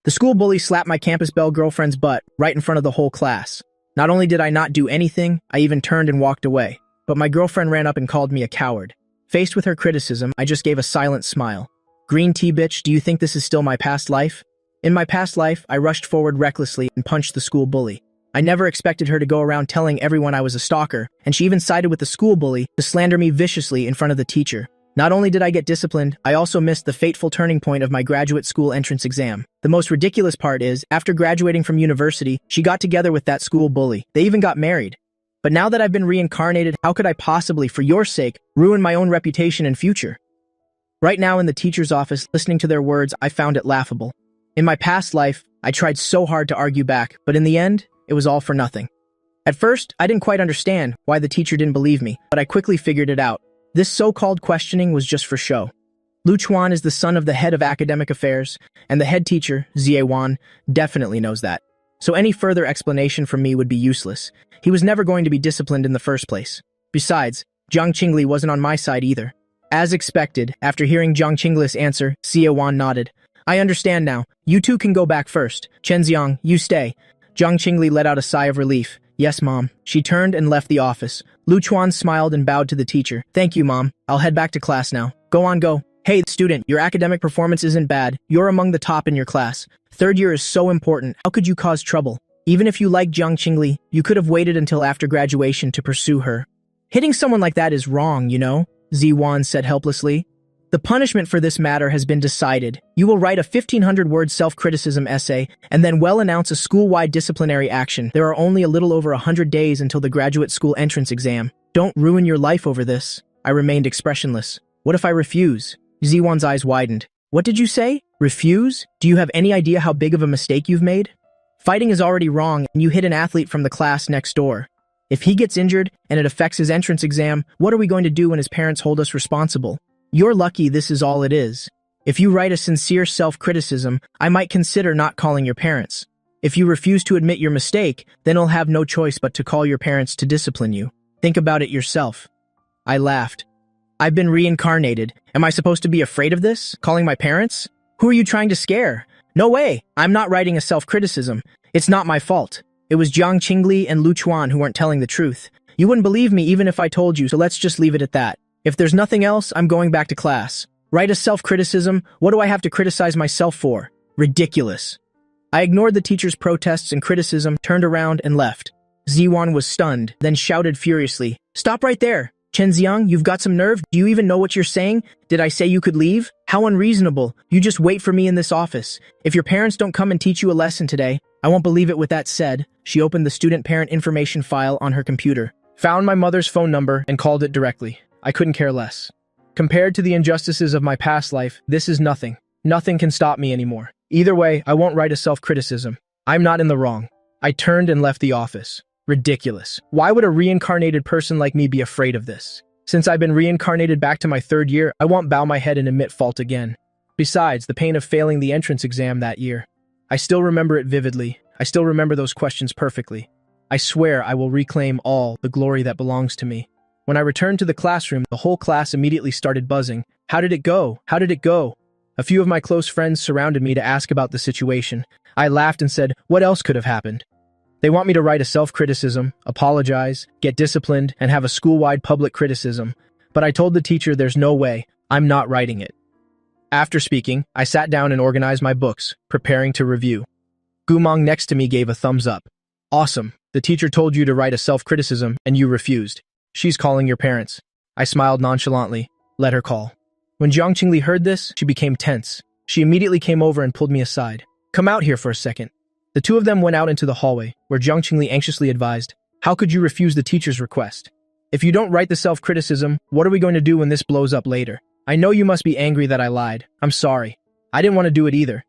The school bully slapped my campus belle girlfriend's butt right in front of the whole class. Not only did I not do anything, I even turned and walked away. But my girlfriend ran up and called me a coward. Faced with her criticism, I just gave a silent smile. Green tea bitch, do you think this is still my past life? In my past life, I rushed forward recklessly and punched the school bully. I never expected her to go around telling everyone I was a stalker, and she even sided with the school bully to slander me viciously in front of the teacher. Not only did I get disciplined, I also missed the fateful turning point of my graduate school entrance exam. The most ridiculous part is, after graduating from university, she got together with that school bully. They even got married. But now that I've been reincarnated, how could I possibly, for your sake, ruin my own reputation and future? Right now in the teacher's office, listening to their words, I found it laughable. In my past life, I tried so hard to argue back, but in the end, it was all for nothing. At first, I didn't quite understand why the teacher didn't believe me, but I quickly figured it out. This so-called questioning was just for show. Lu Chuan is the son of the head of academic affairs, and the head teacher, Xie Wan, definitely knows that. So any further explanation from me would be useless. He was never going to be disciplined in the first place. Besides, Jiang Qingli wasn't on my side either. As expected, after hearing Jiang Qingli's answer, Xie Wan nodded. I understand now. You two can go back first. Chen Xiang, you stay. Jiang Qingli let out a sigh of relief. Yes, Mom. She turned and left the office. Lu Chuan smiled and bowed to the teacher. Thank you, Mom. I'll head back to class now. Go on, go. Hey, student, your academic performance isn't bad. You're among the top in your class. Third year is so important. How could you cause trouble? Even if you like Jiang Qingli, you could have waited until after graduation to pursue her. Hitting someone like that is wrong, you know? Xie Wan said helplessly. The punishment for this matter has been decided. You will write a 1,500-word self-criticism essay and then announce a school-wide disciplinary action. There are only a little over 100 days until the graduate school entrance exam. Don't ruin your life over this. I remained expressionless. What if I refuse? Xie Wan's eyes widened. What did you say? Refuse? Do you have any idea how big of a mistake you've made? Fighting is already wrong, and you hit an athlete from the class next door. If he gets injured and it affects his entrance exam, what are we going to do when his parents hold us responsible? You're lucky this is all it is. If you write a sincere self-criticism, I might consider not calling your parents. If you refuse to admit your mistake, then I'll have no choice but to call your parents to discipline you. Think about it yourself. I laughed. I've been reincarnated. Am I supposed to be afraid of this? Calling my parents? Who are you trying to scare? No way! I'm not writing a self-criticism. It's not my fault. It was Jiang Qingli and Lu Chuan who weren't telling the truth. You wouldn't believe me even if I told you, so let's just leave it at that. If there's nothing else, I'm going back to class. Write a self-criticism? What do I have to criticize myself for? Ridiculous. I ignored the teacher's protests and criticism, turned around, and left. Xie Wan was stunned, then shouted furiously, "Stop right there! Chen Xiang, you've got some nerve? Do you even know what you're saying? Did I say you could leave? How unreasonable. You just wait for me in this office. If your parents don't come and teach you a lesson today, I won't believe it." With that said, she opened the student-parent information file on her computer, found my mother's phone number, and called it directly. I couldn't care less. Compared to the injustices of my past life, this is nothing. Nothing can stop me anymore. Either way, I won't write a self-criticism. I'm not in the wrong. I turned and left the office. Ridiculous. Why would a reincarnated person like me be afraid of this? Since I've been reincarnated back to my third year, I won't bow my head and admit fault again. Besides, the pain of failing the entrance exam that year. I still remember it vividly. I still remember those questions perfectly. I swear I will reclaim all the glory that belongs to me. When I returned to the classroom, the whole class immediately started buzzing. How did it go? How did it go? A few of my close friends surrounded me to ask about the situation. I laughed and said, what else could have happened? They want me to write a self-criticism, apologize, get disciplined, and have a school-wide public criticism. But I told the teacher there's no way. I'm not writing it. After speaking, I sat down and organized my books, preparing to review. Gumong next to me gave a thumbs up. Awesome. The teacher told you to write a self-criticism, and you refused. She's calling your parents. I smiled nonchalantly. Let her call. When Jiang Qingli heard this, she became tense. She immediately came over and pulled me aside. Come out here for a second. The two of them went out into the hallway, where Jiang Qingli anxiously advised, how could you refuse the teacher's request? If you don't write the self-criticism, what are we going to do when this blows up later? I know you must be angry that I lied. I'm sorry. I didn't want to do it either.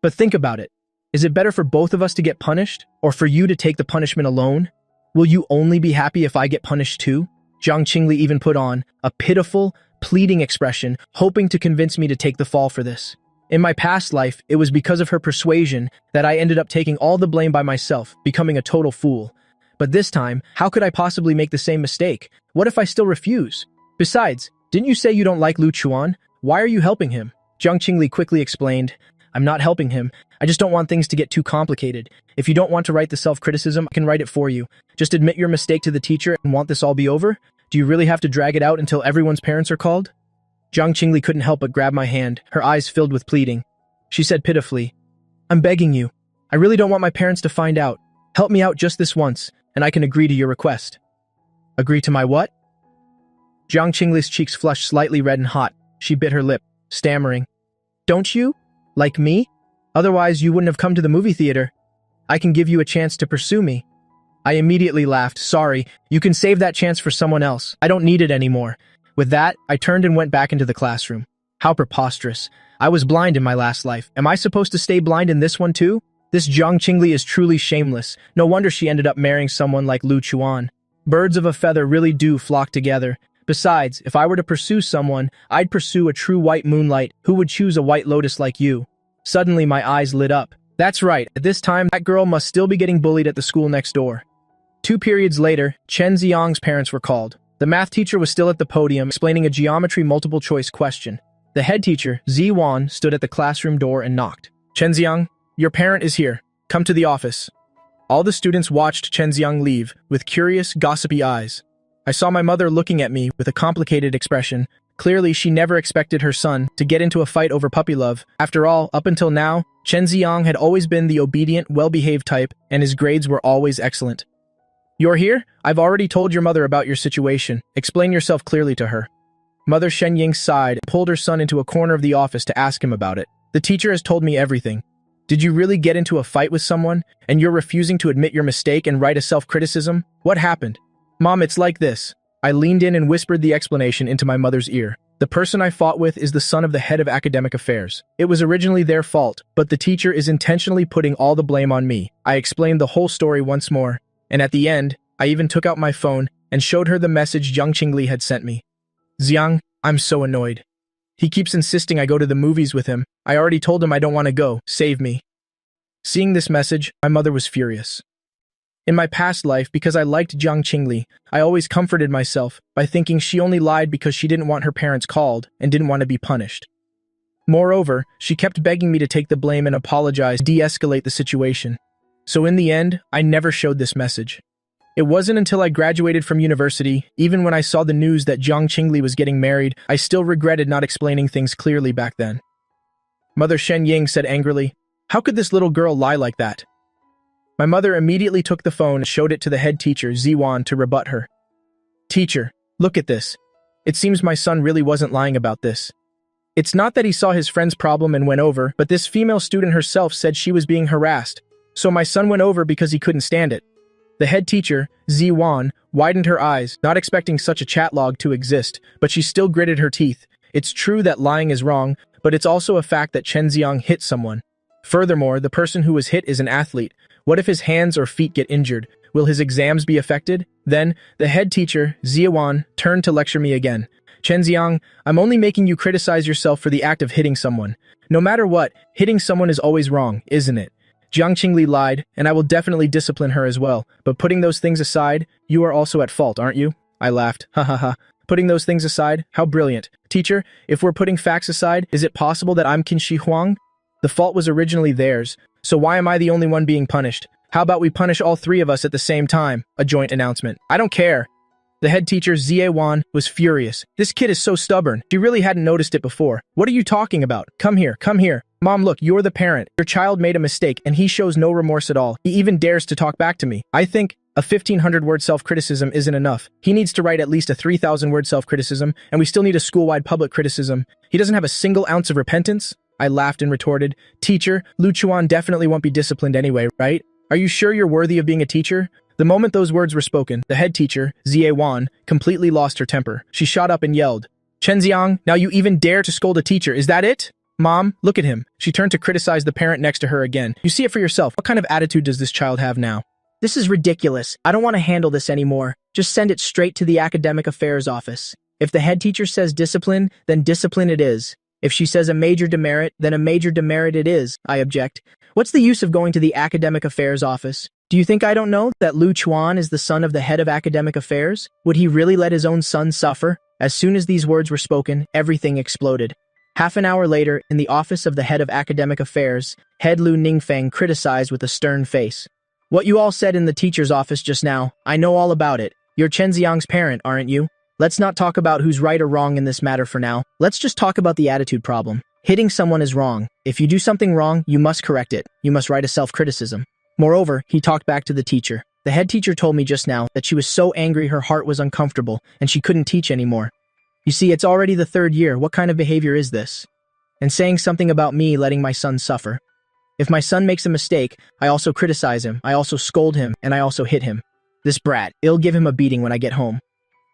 But think about it. Is it better for both of us to get punished, or for you to take the punishment alone? Will you only be happy if I get punished too? Jiang Qingli even put on a pitiful, pleading expression, hoping to convince me to take the fall for this. In my past life, it was because of her persuasion that I ended up taking all the blame by myself, becoming a total fool. But this time, how could I possibly make the same mistake? What if I still refuse? Besides, didn't you say you don't like Lu Chuan? Why are you helping him? Jiang Qingli quickly explained, I'm not helping him. I just don't want things to get too complicated. If you don't want to write the self-criticism, I can write it for you. Just admit your mistake to the teacher and want this all be over? Do you really have to drag it out until everyone's parents are called? Jiang Qingli couldn't help but grab my hand, her eyes filled with pleading. She said pitifully, I'm begging you. I really don't want my parents to find out. Help me out just this once, and I can agree to your request. Agree to my what? Jiang Qingli's cheeks flushed slightly red and hot. She bit her lip, stammering. Don't you? Like me? Otherwise, you wouldn't have come to the movie theater. I can give you a chance to pursue me. I immediately laughed. Sorry, you can save that chance for someone else. I don't need it anymore. With that, I turned and went back into the classroom. How preposterous. I was blind in my last life. Am I supposed to stay blind in this one too? This Jiang Qingli is truly shameless. No wonder she ended up marrying someone like Lu Chuan. Birds of a feather really do flock together. Besides, if I were to pursue someone, I'd pursue a true white moonlight who would choose a white lotus like you. Suddenly, my eyes lit up. That's right, at this time, that girl must still be getting bullied at the school next door. 2 periods later, Chen Xiang's parents were called. The math teacher was still at the podium explaining a geometry multiple-choice question. The head teacher, Zi Wan, stood at the classroom door and knocked. Chen Xiang, your parent is here. Come to the office. All the students watched Chen Xiang leave with curious, gossipy eyes. I saw my mother looking at me with a complicated expression. Clearly, she never expected her son to get into a fight over puppy love. After all, up until now, Chen Xiang had always been the obedient, well-behaved type, and his grades were always excellent. You're here? I've already told your mother about your situation. Explain yourself clearly to her. Mother Shenying sighed and pulled her son into a corner of the office to ask him about it. The teacher has told me everything. Did you really get into a fight with someone, and you're refusing to admit your mistake and write a self-criticism? What happened? Mom, it's like this. I leaned in and whispered the explanation into my mother's ear. The person I fought with is the son of the head of academic affairs. It was originally their fault, but the teacher is intentionally putting all the blame on me. I explained the whole story once more, and at the end, I even took out my phone and showed her the message Jiang Qingli had sent me. Xiang, I'm so annoyed. He keeps insisting I go to the movies with him. I already told him I don't want to go. Save me. Seeing this message, my mother was furious. In my past life, because I liked Jiang Qingli, I always comforted myself by thinking she only lied because she didn't want her parents called and didn't want to be punished. Moreover, she kept begging me to take the blame and apologize, de-escalate the situation. So in the end, I never showed this message. It wasn't until I graduated from university, even when I saw the news that Jiang Qingli was getting married, I still regretted not explaining things clearly back then. Mother Shenying said angrily, "How could this little girl lie like that?" My mother immediately took the phone and showed it to the head teacher, Ziwan, to rebut her. Teacher, look at this. It seems my son really wasn't lying about this. It's not that he saw his friend's problem and went over, but this female student herself said she was being harassed. So my son went over because he couldn't stand it. The head teacher, Ziwan, widened her eyes, not expecting such a chat log to exist, but she still gritted her teeth. It's true that lying is wrong, but it's also a fact that Chen Xiang hit someone. Furthermore, the person who was hit is an athlete. What if his hands or feet get injured? Will his exams be affected? Then, the head teacher, Ziawan, turned to lecture me again. Chen Xiang, I'm only making you criticize yourself for the act of hitting someone. No matter what, hitting someone is always wrong, isn't it? Jiang Qingli lied, and I will definitely discipline her as well. But putting those things aside, you are also at fault, aren't you? I laughed. Ha ha ha. Putting those things aside? How brilliant. Teacher, if we're putting facts aside, is it possible that I'm Qin Shi Huang? The fault was originally theirs, so why am I the only one being punished? How about we punish all 3 of us at the same time? A joint announcement. I don't care. The head teacher, Zie Wan, was furious. This kid is so stubborn. She really hadn't noticed it before. What are you talking about? Come here, come here. Mom, look, you're the parent. Your child made a mistake, and he shows no remorse at all. He even dares to talk back to me. I think a 1,500-word self-criticism isn't enough. He needs to write at least a 3,000-word self-criticism, and we still need a school-wide public criticism. He doesn't have a single ounce of repentance? I laughed and retorted, Teacher, Lu Chuan definitely won't be disciplined anyway, right? Are you sure you're worthy of being a teacher? The moment those words were spoken, the head teacher, Zie Wan, completely lost her temper. She shot up and yelled, Chen Xiang, now you even dare to scold a teacher, is that it? Mom, look at him. She turned to criticize the parent next to her again. You see it for yourself. What kind of attitude does this child have now? This is ridiculous. I don't want to handle this anymore. Just send it straight to the academic affairs office. If the head teacher says discipline, then discipline it is. If she says a major demerit, then a major demerit it is, I object. What's the use of going to the academic affairs office? Do you think I don't know that Lu Chuan is the son of the head of academic affairs? Would he really let his own son suffer? As soon as these words were spoken, everything exploded. Half an hour later, in the office of the head of academic affairs, head Lu Ningfeng criticized with a stern face. What you all said in the teacher's office just now, I know all about it. You're Chen Xiang's parent, aren't you? Let's not talk about who's right or wrong in this matter for now. Let's just talk about the attitude problem. Hitting someone is wrong. If you do something wrong, you must correct it. You must write a self-criticism. Moreover, he talked back to the teacher. The head teacher told me just now that she was so angry her heart was uncomfortable and she couldn't teach anymore. You see, it's already the 3rd year. What kind of behavior is this? And saying something about me letting my son suffer. If my son makes a mistake, I also criticize him, I also scold him, and I also hit him. This brat, it'll give him a beating when I get home.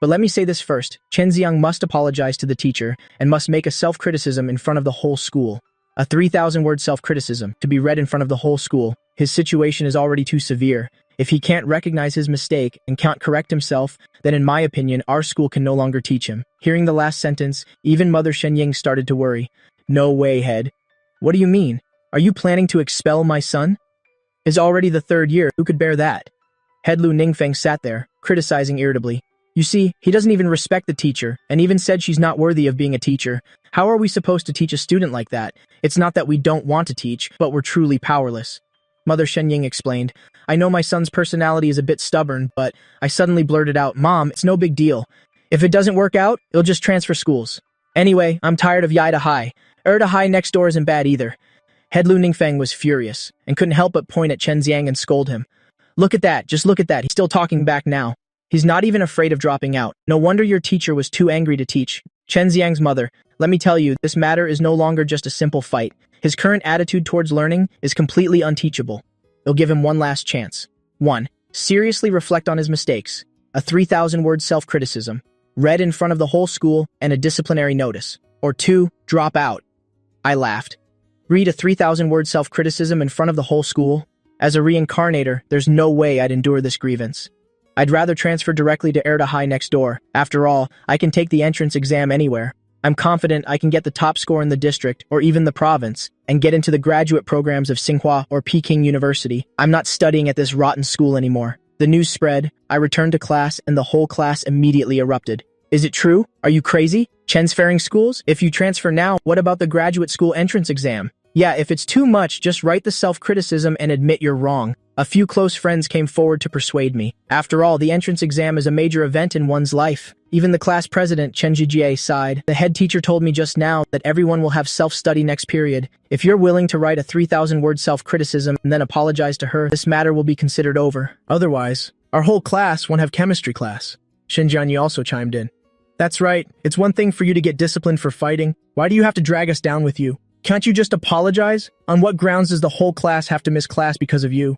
But let me say this first, Chen Xiang must apologize to the teacher and must make a self-criticism in front of the whole school. A 3,000-word self-criticism to be read in front of the whole school. His situation is already too severe. If he can't recognize his mistake and can't correct himself, then in my opinion, our school can no longer teach him. Hearing the last sentence, even Mother Shenying started to worry. No way, head. What do you mean? Are you planning to expel my son? It's already the 3rd year. Who could bear that? Head Lu Ningfeng sat there, criticizing irritably. You see, he doesn't even respect the teacher, and even said she's not worthy of being a teacher. How are we supposed to teach a student like that? It's not that we don't want to teach, but we're truly powerless. Mother Shenying explained, I know my son's personality is a bit stubborn, but I suddenly blurted out, Mom, it's no big deal. If it doesn't work out, it'll just transfer schools. Anyway, I'm tired of Yaida High. Erda High next door isn't bad either. Head Lu Ningfeng was furious, and couldn't help but point at Chen Xiang and scold him. Look at that, just look at that, he's still talking back now. He's not even afraid of dropping out. No wonder your teacher was too angry to teach. Chen Xiang's mother, let me tell you, this matter is no longer just a simple fight. His current attitude towards learning is completely unteachable. It'll give him one last chance. 1. Seriously reflect on his mistakes. A 3,000-word self-criticism, read in front of the whole school, and a disciplinary notice. Or 2. Drop out. I laughed. Read a 3,000-word self-criticism in front of the whole school? As a reincarnator, there's no way I'd endure this grievance. I'd rather transfer directly to Erda High next door. After all, I can take the entrance exam anywhere. I'm confident I can get the top score in the district, or even the province, and get into the graduate programs of Tsinghua or Peking University. I'm not studying at this rotten school anymore. The news spread, I returned to class, and the whole class immediately erupted. Is it true? Are you crazy? Chen's fairing schools? If you transfer now, what about the graduate school entrance exam? Yeah, if it's too much, just write the self-criticism and admit you're wrong. A few close friends came forward to persuade me. After all, the entrance exam is a major event in one's life. Even the class president, Chen Jijie, sighed. The head teacher told me just now that everyone will have self-study next period. If you're willing to write a 3,000-word self-criticism and then apologize to her, this matter will be considered over. Otherwise, our whole class won't have chemistry class. Shinjianyi also chimed in. That's right. It's one thing for you to get disciplined for fighting. Why do you have to drag us down with you? Can't you just apologize? On what grounds does the whole class have to miss class because of you?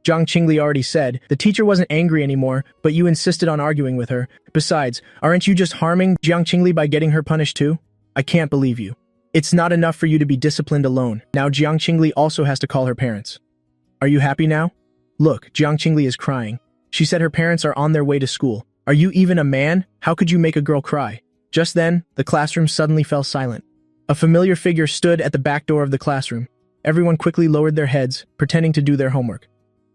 Jiang Qingli already said, the teacher wasn't angry anymore, but you insisted on arguing with her. Besides, aren't you just harming Jiang Qingli by getting her punished too? I can't believe you. It's not enough for you to be disciplined alone. Now Jiang Qingli also has to call her parents. Are you happy now? Look, Jiang Qingli is crying. She said her parents are on their way to school. Are you even a man? How could you make a girl cry? Just then, the classroom suddenly fell silent. A familiar figure stood at the back door of the classroom. Everyone quickly lowered their heads, pretending to do their homework.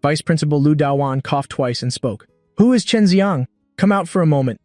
Vice Principal Lu Dawan coughed twice and spoke. Who is Chen Xiang? Come out for a moment.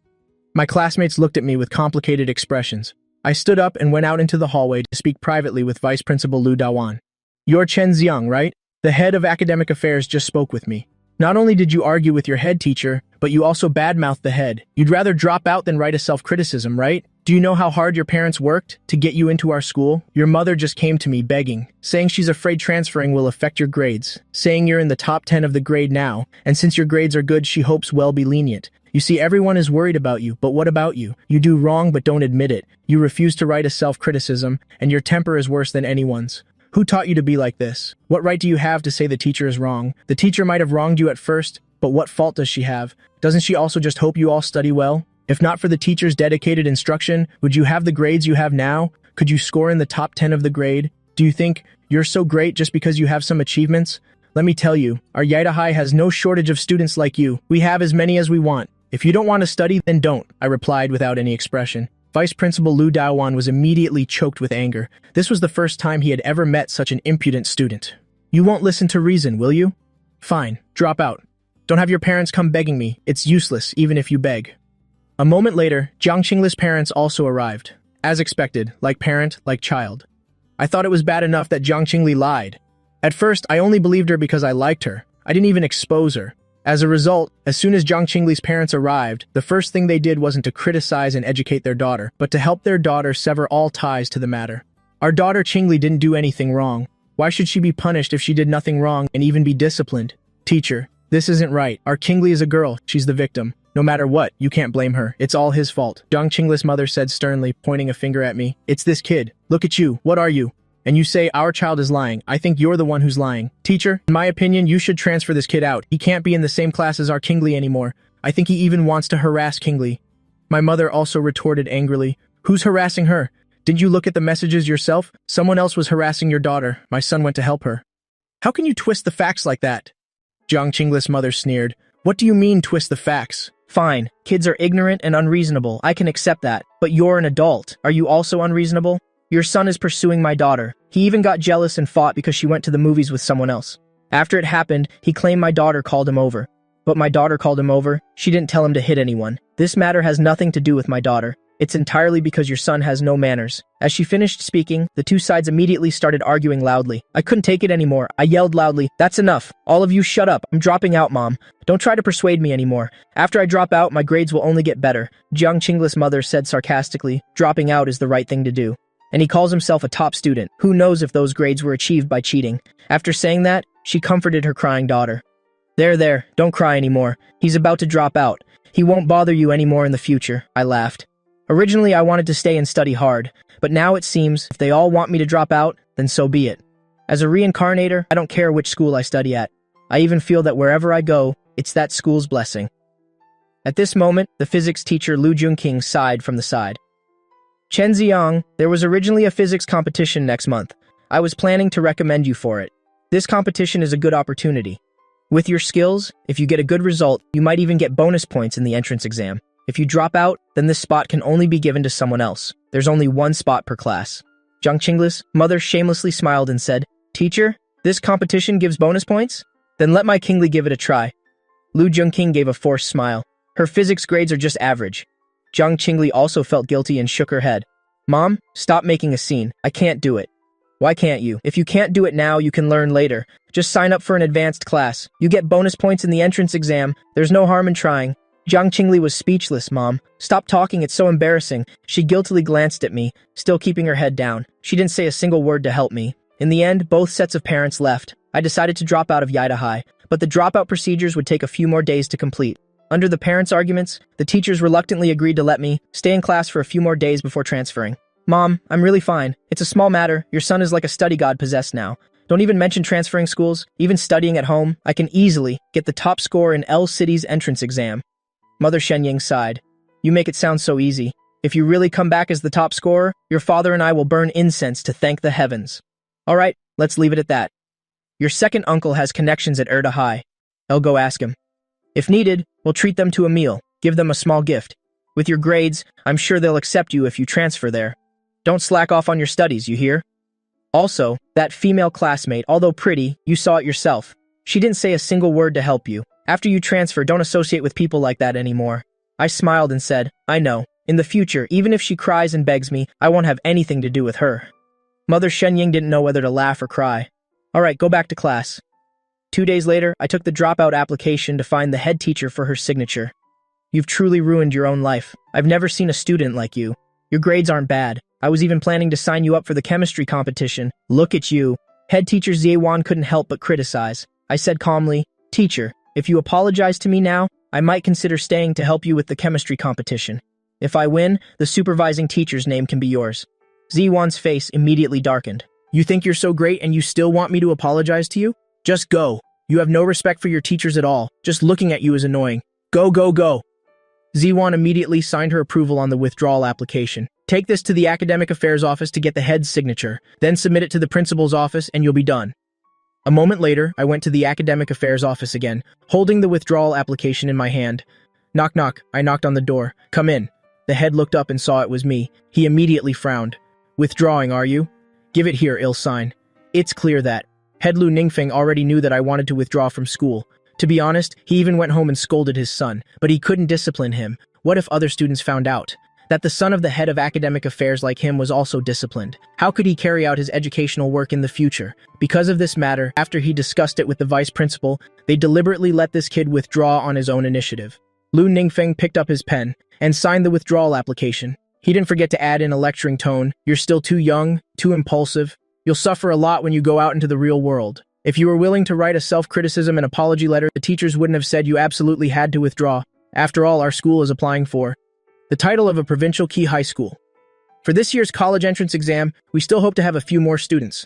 My classmates looked at me with complicated expressions. I stood up and went out into the hallway to speak privately with Vice Principal Lu Dawan. You're Chen Xiang, right? The head of academic affairs just spoke with me. Not only did you argue with your head teacher, but you also badmouthed the head. You'd rather drop out than write a self-criticism, right? Do you know how hard your parents worked to get you into our school? Your mother just came to me begging, saying she's afraid transferring will affect your grades, saying you're in the top 10 of the grade now, and since your grades are good, she hopes we'll be lenient. You see, everyone is worried about you, but what about you? You do wrong but don't admit it. You refuse to write a self-criticism, and your temper is worse than anyone's. Who taught you to be like this? What right do you have to say the teacher is wrong? The teacher might have wronged you at first, but what fault does she have? Doesn't she also just hope you all study well? If not for the teacher's dedicated instruction, would you have the grades you have now? Could you score in the top 10 of the grade? Do you think you're so great just because you have some achievements? Let me tell you, our Yaida High has no shortage of students like you. We have as many as we want. If you don't want to study, then don't, I replied without any expression. Vice Principal Lu Dawan was immediately choked with anger. This was the first time he had ever met such an impudent student. You won't listen to reason, will you? Fine, drop out. Don't have your parents come begging me. It's useless, even if you beg. A moment later, Jiang Qingli's parents also arrived. As expected, like parent, like child. I thought it was bad enough that Jiang Qingli lied. At first, I only believed her because I liked her. I didn't even expose her. As a result, as soon as Jiang Qingli's parents arrived, the first thing they did wasn't to criticize and educate their daughter, but to help their daughter sever all ties to the matter. Our daughter Qingli didn't do anything wrong. Why should she be punished if she did nothing wrong and even be disciplined? Teacher, this isn't right. Our Qingli is a girl. She's the victim. No matter what, you can't blame her. It's all his fault. Jiang Qingli's mother said sternly, pointing a finger at me. It's this kid. Look at you. What are you? And you say our child is lying. I think you're the one who's lying. Teacher, in my opinion, you should transfer this kid out. He can't be in the same class as our Qingli anymore. I think he even wants to harass Qingli. My mother also retorted angrily. Who's harassing her? Didn't you look at the messages yourself? Someone else was harassing your daughter. My son went to help her. How can you twist the facts like that? Jiang Qingli's mother sneered. What do you mean twist the facts? Fine, kids are ignorant and unreasonable. I can accept that. But you're an adult. Are you also unreasonable? Your son is pursuing my daughter. He even got jealous and fought because she went to the movies with someone else. After it happened, he claimed my daughter called him over. But my daughter called him over. She didn't tell him to hit anyone. This matter has nothing to do with my daughter. It's entirely because your son has no manners. As she finished speaking, the two sides immediately started arguing loudly. I couldn't take it anymore. I yelled loudly, "That's enough. All of you shut up. I'm dropping out, Mom. Don't try to persuade me anymore. After I drop out, my grades will only get better." Jiang Qingli's mother said sarcastically, dropping out is the right thing to do. And he calls himself a top student. Who knows if those grades were achieved by cheating? After saying that, she comforted her crying daughter. There, don't cry anymore. He's about to drop out. He won't bother you anymore in the future, I laughed. Originally, I wanted to stay and study hard, but now it seems if they all want me to drop out, then so be it. As a reincarnator, I don't care which school I study at. I even feel that wherever I go, it's that school's blessing. At this moment, the physics teacher Lu Junqing sighed from the side. Chen Ziang, there was originally a physics competition next month. I was planning to recommend you for it. This competition is a good opportunity. With your skills, if you get a good result, you might even get bonus points in the entrance exam. If you drop out, then this spot can only be given to someone else. There's only one spot per class. Jiang Qingli's mother shamelessly smiled and said, Teacher, this competition gives bonus points? Then let my Qingli give it a try. Lu Junqing gave a forced smile. Her physics grades are just average. Jiang Qingli also felt guilty and shook her head. Mom, stop making a scene. I can't do it. Why can't you? If you can't do it now, you can learn later. Just sign up for an advanced class. You get bonus points in the entrance exam. There's no harm in trying. Jiang Qingli was speechless. Mom, stop talking. It's so embarrassing. She guiltily glanced at me, still keeping her head down. She didn't say a single word to help me. In the end, both sets of parents left. I decided to drop out of Yaida High, but the dropout procedures would take a few more days to complete. Under the parents' arguments, the teachers reluctantly agreed to let me stay in class for a few more days before transferring. Mom, I'm really fine. It's a small matter. Your son is like a study god possessed now. Don't even mention transferring schools. Even studying at home, I can easily get the top score in L City's entrance exam. Mother Shenying sighed. You make it sound so easy. If you really come back as the top scorer, your father and I will burn incense to thank the heavens. All right, let's leave it at that. Your second uncle has connections at Erda High. I'll go ask him. If needed, we'll treat them to a meal, give them a small gift. With your grades, I'm sure they'll accept you if you transfer there. Don't slack off on your studies, you hear? Also, that female classmate, although pretty, you saw it yourself. She didn't say a single word to help you. After you transfer, don't associate with people like that anymore. I smiled and said, I know. In the future, even if she cries and begs me, I won't have anything to do with her. Mother Shenying didn't know whether to laugh or cry. All right, go back to class. 2 days later, I took the dropout application to find the head teacher for her signature. You've truly ruined your own life. I've never seen a student like you. Your grades aren't bad. I was even planning to sign you up for the chemistry competition. Look at you. Head teacher Ziewan couldn't help but criticize. I said calmly, Teacher, if you apologize to me now, I might consider staying to help you with the chemistry competition. If I win, the supervising teacher's name can be yours. Ziewan's face immediately darkened. You think you're so great and you still want me to apologize to you? Just go. You have no respect for your teachers at all. Just looking at you is annoying. Go, go, go. Ziewan immediately signed her approval on the withdrawal application. Take this to the academic affairs office to get the head's signature, then submit it to the principal's office and you'll be done. A moment later, I went to the academic affairs office again, holding the withdrawal application in my hand. Knock, knock. I knocked on the door. Come in. The head looked up and saw it was me. He immediately frowned. Withdrawing, are you? Give it here, ill sign. It's clear that. Head Lu Ningfeng already knew that I wanted to withdraw from school. To be honest, he even went home and scolded his son, but he couldn't discipline him. What if other students found out? that the son of the head of academic affairs like him was also disciplined. How could he carry out his educational work in the future? Because of this matter, after he discussed it with the vice principal, they deliberately let this kid withdraw on his own initiative. Lu Ningfeng picked up his pen and signed the withdrawal application. He didn't forget to add in a lecturing tone, "You're still too young, too impulsive. You'll suffer a lot when you go out into the real world." If you were willing to write a self-criticism and apology letter, the teachers wouldn't have said you absolutely had to withdraw. After all, our school is applying for the title of a provincial key high school. For this year's college entrance exam, we still hope to have a few more students.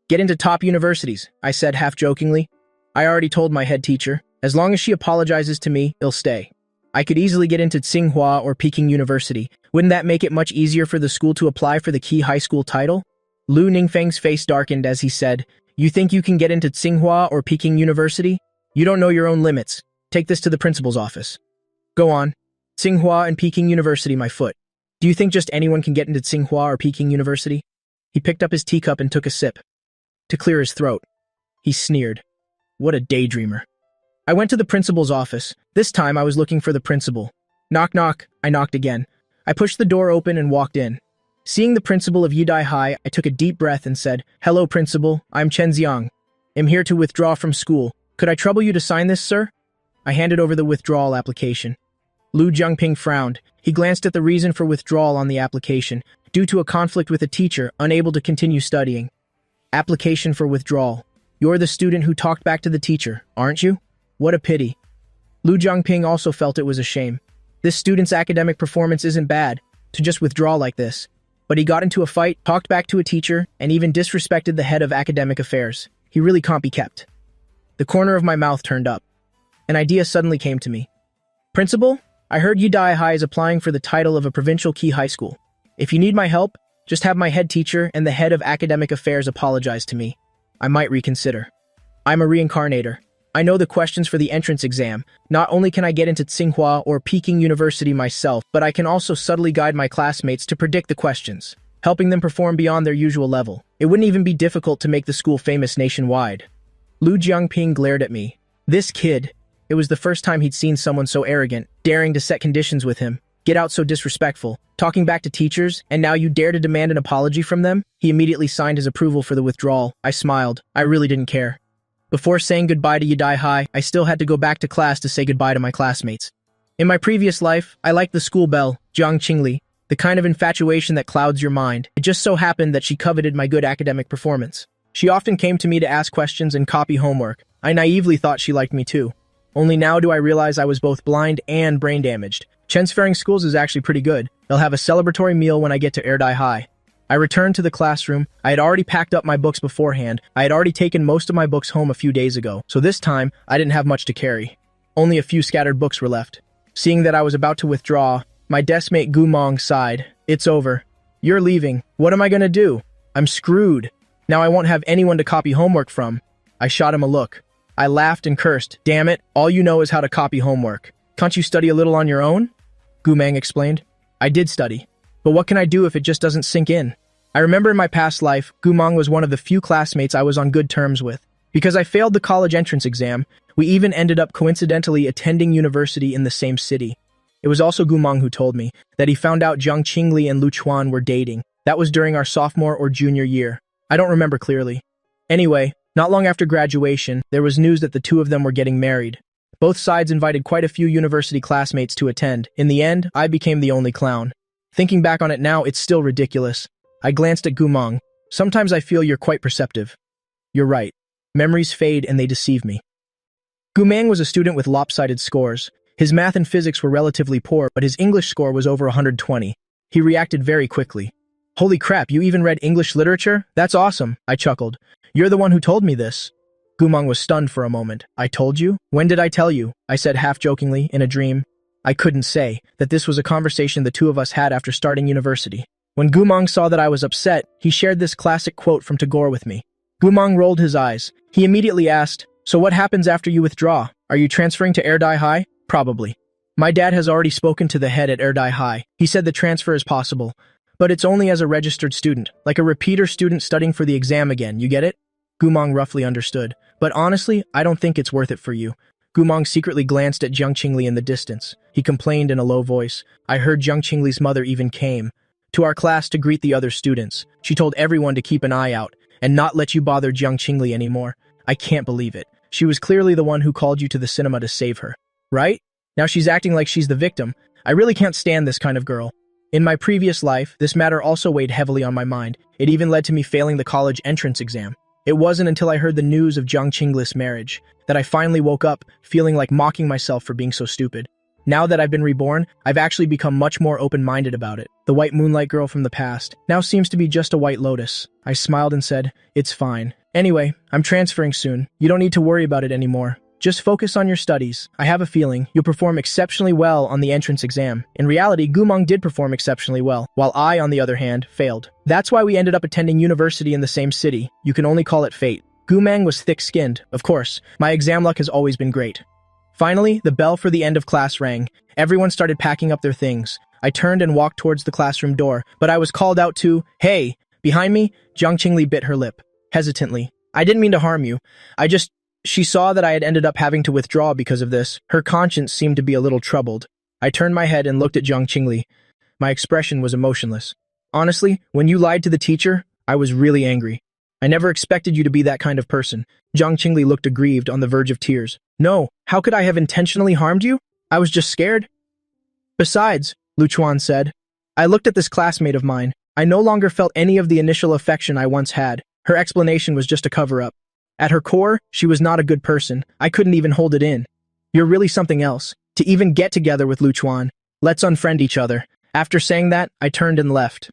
Get into top universities, I said half-jokingly. I already told my head teacher, as long as she apologizes to me, he'll stay. I could easily get into Tsinghua or Peking University. Wouldn't that make it much easier for the school to apply for the key high school title? Lu Ningfeng's face darkened as he said, "You think you can get into Tsinghua or Peking University? You don't know your own limits. Take this to the principal's office." "Go on. Tsinghua and Peking University, my foot. Do you think just anyone can get into Tsinghua or Peking University?" He picked up his teacup and took a sip to clear his throat. He sneered. What a daydreamer. I went to the principal's office. This time I was looking for the principal. Knock, knock. I knocked again. I pushed the door open and walked in. Seeing the principal of Yidai High, I took a deep breath and said, "Hello, principal. I'm Chen Xiang. I'm here to withdraw from school. Could I trouble you to sign this, sir?" I handed over the withdrawal application. Lu Jiangping frowned. He glanced at the reason for withdrawal on the application, due to a conflict with a teacher, unable to continue studying. Application for withdrawal. You're the student who talked back to the teacher, aren't you? What a pity. Lu Jiangping also felt it was a shame. This student's academic performance isn't bad, to just withdraw like this. But he got into a fight, talked back to a teacher, and even disrespected the head of academic affairs. He really can't be kept. The corner of my mouth turned up. An idea suddenly came to me. Principal, I heard Yidai High is applying for the title of a provincial key high school. If you need my help, just have my head teacher and the head of academic affairs apologize to me. I might reconsider. I'm a reincarnator. I know the questions for the entrance exam. Not only can I get into Tsinghua or Peking University myself, but I can also subtly guide my classmates to predict the questions, helping them perform beyond their usual level. It wouldn't even be difficult to make the school famous nationwide. Lu Jiangping glared at me. This kid. It was the first time he'd seen someone so arrogant, daring to set conditions with him, get out so disrespectful, talking back to teachers, and now you dare to demand an apology from them? He immediately signed his approval for the withdrawal. I smiled. I really didn't care. Before saying goodbye to Yidai High, I still had to go back to class to say goodbye to my classmates. In my previous life, I liked the school belle, Jiang Qingli, the kind of infatuation that clouds your mind. It just so happened that she coveted my good academic performance. She often came to me to ask questions and copy homework. I naively thought she liked me too. Only now do I realize I was both blind and brain damaged. Transferring schools is actually pretty good. They'll have a celebratory meal when I get to Erdai High. I returned to the classroom. I had already packed up my books beforehand. I had already taken most of my books home a few days ago, so this time, I didn't have much to carry. Only a few scattered books were left. Seeing that I was about to withdraw, my deskmate Gu Mong sighed. It's over. You're leaving. What am I gonna do? I'm screwed. Now I won't have anyone to copy homework from. I shot him a look. I laughed and cursed. Damn it, all you know is how to copy homework. Can't you study a little on your own? Gu Meng explained. I did study. But what can I do if it just doesn't sink in? I remember in my past life, Gu Meng was one of the few classmates I was on good terms with. Because I failed the college entrance exam, we even ended up coincidentally attending university in the same city. It was also Gu Meng who told me that he found out Jiang Qingli and Lu Chuan were dating. That was during our sophomore or junior year. I don't remember clearly. Anyway, not long after graduation, there was news that the two of them were getting married. Both sides invited quite a few university classmates to attend. In the end, I became the only clown. Thinking back on it now, it's still ridiculous. I glanced at Gu Meng. Sometimes I feel you're quite perceptive. You're right. Memories fade and they deceive me. Gu Meng was a student with lopsided scores. His math and physics were relatively poor, but his English score was over 120. He reacted very quickly. Holy crap, you even read English literature? That's awesome, I chuckled. You're the one who told me this. Gu Meng was stunned for a moment. I told you? When did I tell you? I said half-jokingly, in a dream. I couldn't say that this was a conversation the two of us had after starting university. When Gu Meng saw that I was upset, he shared this classic quote from Tagore with me. Gu Meng rolled his eyes. He immediately asked, so what happens after you withdraw? Are you transferring to Erdai High? Probably. My dad has already spoken to the head at Erdai High. He said the transfer is possible. But it's only as a registered student, like a repeater student studying for the exam again, you get it? Gu Meng roughly understood. But honestly, I don't think it's worth it for you. Gumong secretly glanced at Jiang Qingli in the distance. He complained in a low voice. I heard Jiang Qingli's mother even came to our class to greet the other students. She told everyone to keep an eye out and not let you bother Jiang Qingli anymore. I can't believe it. She was clearly the one who called you to the cinema to save her, right? Now she's acting like she's the victim. I really can't stand this kind of girl. In my previous life, this matter also weighed heavily on my mind. It even led to me failing the college entrance exam. It wasn't until I heard the news of Jiang Qingli's marriage that I finally woke up feeling like mocking myself for being so stupid. Now that I've been reborn, I've actually become much more open-minded about it. The white moonlight girl from the past now seems to be just a white lotus. I smiled and said, it's fine. Anyway, I'm transferring soon. You don't need to worry about it anymore. Just focus on your studies. I have a feeling you'll perform exceptionally well on the entrance exam. In reality, Gumong did perform exceptionally well, while I, on the other hand, failed. That's why we ended up attending university in the same city. You can only call it fate. Gumong was thick-skinned, of course. My exam luck has always been great. Finally, the bell for the end of class rang. Everyone started packing up their things. I turned and walked towards the classroom door, but I was called out to, hey! Behind me, Jiang Qingli bit her lip, hesitantly. I didn't mean to harm you. She saw that I had ended up having to withdraw because of this. Her conscience seemed to be a little troubled. I turned my head and looked at Jiang Qingli. My expression was emotionless. Honestly, when you lied to the teacher, I was really angry. I never expected you to be that kind of person. Jiang Qingli looked aggrieved, on the verge of tears. No, how could I have intentionally harmed you? I was just scared. Besides, Lu Chuan said, I looked at this classmate of mine. I no longer felt any of the initial affection I once had. Her explanation was just a cover-up. At her core, she was not a good person. I couldn't even hold it in. You're really something else. To even get together with Lu Chuan. Let's unfriend each other. After saying that, I turned and left.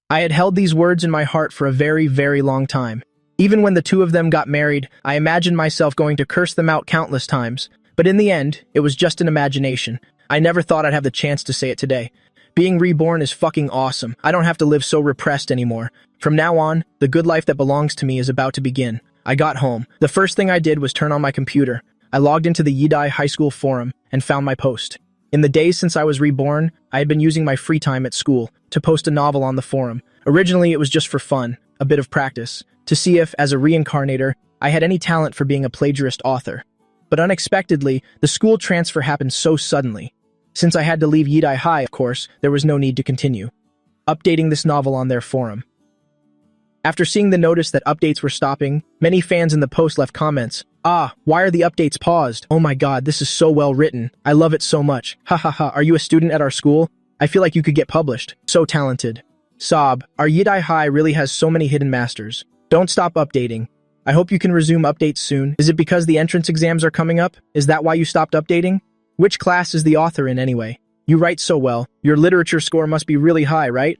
I had held these words in my heart for a very, very long time. Even when the two of them got married, I imagined myself going to curse them out countless times. But in the end, it was just an imagination. I never thought I'd have the chance to say it today. Being reborn is fucking awesome. I don't have to live so repressed anymore. From now on, the good life that belongs to me is about to begin. I got home. The first thing I did was turn on my computer. I logged into the Yidai High School forum and found my post. In the days since I was reborn, I had been using my free time at school to post a novel on the forum. Originally, it was just for fun, a bit of practice, to see if, as a reincarnator, I had any talent for being a plagiarist author. But unexpectedly, the school transfer happened so suddenly. Since I had to leave Yidai High, of course, there was no need to continue updating this novel on their forum. After seeing the notice that updates were stopping, many fans in the post left comments. Why are the updates paused? Oh my god, this is so well written. I love it so much. Ha ha ha, are you a student at our school? I feel like you could get published. So talented. Sob, our Yidai High really has so many hidden masters. Don't stop updating. I hope you can resume updates soon. Is it because the entrance exams are coming up? Is that why you stopped updating? Which class is the author in anyway? You write so well. Your literature score must be really high, right?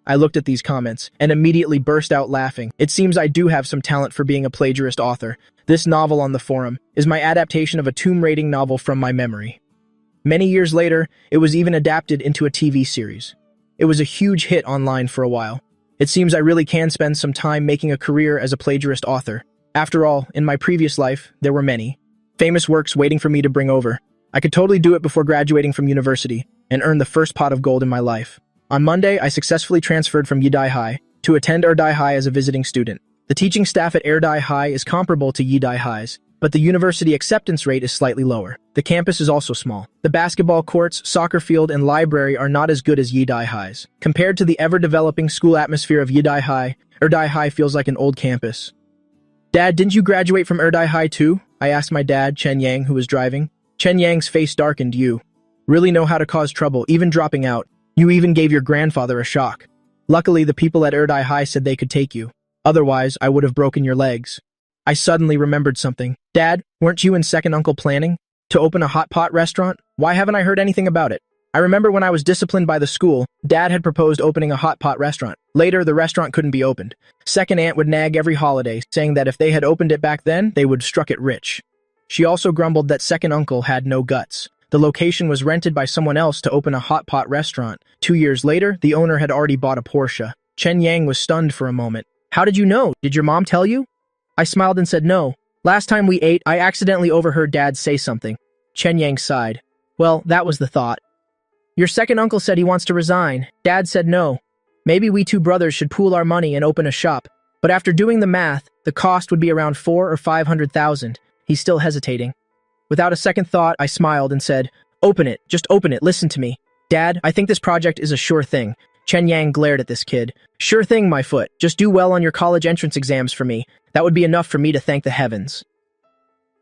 I looked at these comments and immediately burst out laughing. It seems I do have some talent for being a plagiarist author. This novel on the forum is my adaptation of a tomb raiding novel from my memory. Many years later, it was even adapted into a TV series. It was a huge hit online for a while. It seems I really can spend some time making a career as a plagiarist author. After all, in my previous life, there were many famous works waiting for me to bring over. I could totally do it before graduating from university and earn the first pot of gold in my life. On Monday, I successfully transferred from Yidai High to attend Erdai High as a visiting student. The teaching staff at Erdai High is comparable to Yidai High's, but the university acceptance rate is slightly lower. The campus is also small. The basketball courts, soccer field, and library are not as good as Yidai High's. Compared to the ever-developing school atmosphere of Yidai High, Erdai High feels like an old campus. Dad, didn't you graduate from Erdai High too? I asked my dad, Chen Yang, who was driving. Chen Yang's face darkened. You really know how to cause trouble, even dropping out. You even gave your grandfather a shock. Luckily, the people at Erdai High said they could take you. Otherwise, I would have broken your legs. I suddenly remembered something. Dad, weren't you and second uncle planning to open a hot pot restaurant? Why haven't I heard anything about it? I remember when I was disciplined by the school, Dad had proposed opening a hot pot restaurant. Later, the restaurant couldn't be opened. Second aunt would nag every holiday, saying that if they had opened it back then, they would have struck it rich. She also grumbled that second uncle had no guts. The location was rented by someone else to open a hot pot restaurant. 2 years later, the owner had already bought a Porsche. Chen Yang was stunned for a moment. How did you know? Did your mom tell you? I smiled and said no. Last time we ate, I accidentally overheard Dad say something. Chen Yang sighed. Well, that was the thought. Your second uncle said he wants to resign. Dad said no. Maybe we two brothers should pool our money and open a shop. But after doing the math, the cost would be around 400,000 or 500,000. He's still hesitating. Without a second thought, I smiled and said, "Open it, just open it, listen to me." "Dad, I think this project is a sure thing." Chen Yang glared at this kid. "Sure thing, my foot. Just do well on your college entrance exams for me. That would be enough for me to thank the heavens."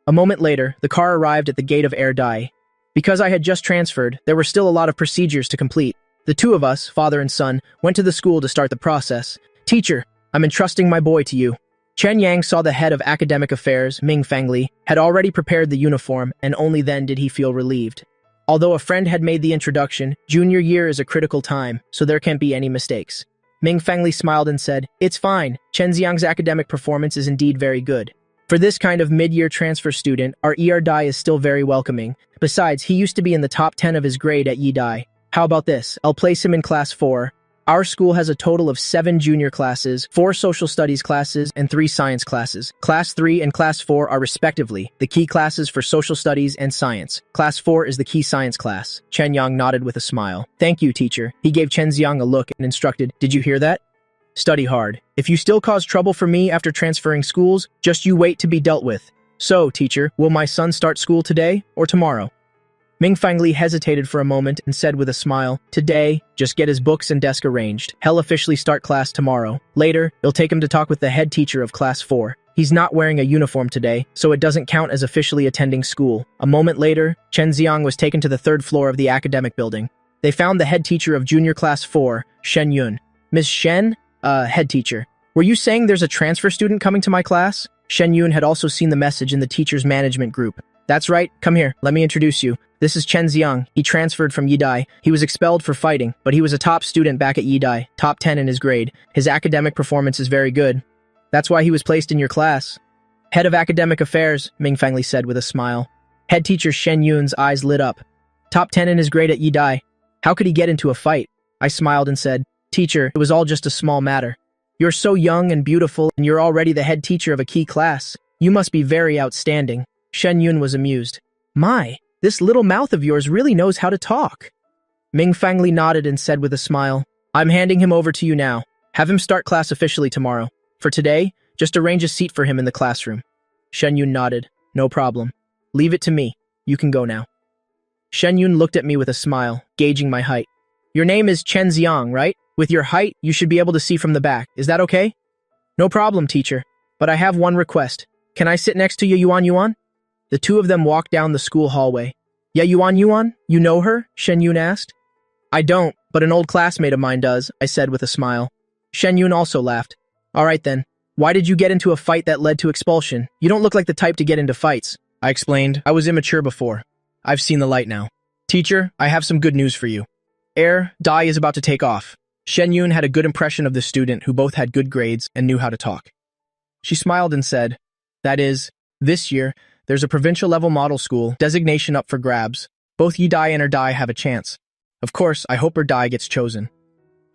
A moment later, the car arrived at the gate of Air Dai. Because I had just transferred, there were still a lot of procedures to complete. The two of us, father and son, went to the school to start the process. "Teacher, I'm entrusting my boy to you." Chen Yang saw the head of academic affairs, Ming Fangli, had already prepared the uniform, and only then did he feel relieved. Although a friend had made the introduction, junior year is a critical time, so there can't be any mistakes. Ming Fangli smiled and said, "It's fine. Chen Xiang's academic performance is indeed very good. For this kind of mid-year transfer student, our ER Dai is still very welcoming. Besides, he used to be in the top 10 of his grade at Yi Dai. How about this? I'll place him in class 4. Our school has a total of 7 junior classes, 4 social studies classes, and 3 science classes. Class 3 and Class 4 are respectively the key classes for social studies and science. Class 4 is the key science class." Chen Yang nodded with a smile. "Thank you, teacher." He gave Chen Xiang a look and instructed, "Did you hear that? Study hard. If you still cause trouble for me after transferring schools, just you wait to be dealt with." "So, teacher, will my son start school today or tomorrow?" Ming Fangli hesitated for a moment and said with a smile, "Today, just get his books and desk arranged. He'll officially start class tomorrow. Later, you'll take him to talk with the head teacher of class 4. He's not wearing a uniform today, so it doesn't count as officially attending school." A moment later, Chen Xiang was taken to the 3rd floor of the academic building. They found the head teacher of junior class 4, Shen Yun. "Miss Shen? Head teacher. Were you saying there's a transfer student coming to my class?" Shen Yun had also seen the message in the teacher's management group. "That's right. Come here. Let me introduce you. This is Chen Xiang. He transferred from Yi Dai. He was expelled for fighting, but he was a top student back at Yi Dai, top 10 in his grade. His academic performance is very good. That's why he was placed in your class." "Head of academic affairs," Ming Fangli said with a smile. Head teacher Shen Yun's eyes lit up. "Top 10 in his grade at Yi Dai. How could he get into a fight?" I smiled and said, "Teacher, it was all just a small matter. You're so young and beautiful, and you're already the head teacher of a key class. You must be very outstanding." Shen Yun was amused. "My, this little mouth of yours really knows how to talk." Ming Fangli nodded and said with a smile, "I'm handing him over to you now. Have him start class officially tomorrow. For today, just arrange a seat for him in the classroom." Shen Yun nodded. "No problem. Leave it to me. You can go now." Shen Yun looked at me with a smile, gauging my height. "Your name is Chen Xiang, right? With your height, you should be able to see from the back. Is that okay?" "No problem, teacher. But I have one request. Can I sit next to Yuan Yuan?" The two of them walked down the school hallway. Yuan Yuan? You know her?" Shen Yun asked. "I don't, but an old classmate of mine does," I said with a smile. Shen Yun also laughed. "All right then. Why did you get into a fight that led to expulsion? You don't look like the type to get into fights." I explained. "I was immature before. I've seen the light now." "Teacher, I have some good news for you. Air Dai is about to take off." Shen Yun had a good impression of the student who both had good grades and knew how to talk. She smiled and said, "That is, this year, there's a provincial-level model school designation up for grabs. Both Yi Dai and Er Dai have a chance. Of course, I hope Er Dai gets chosen."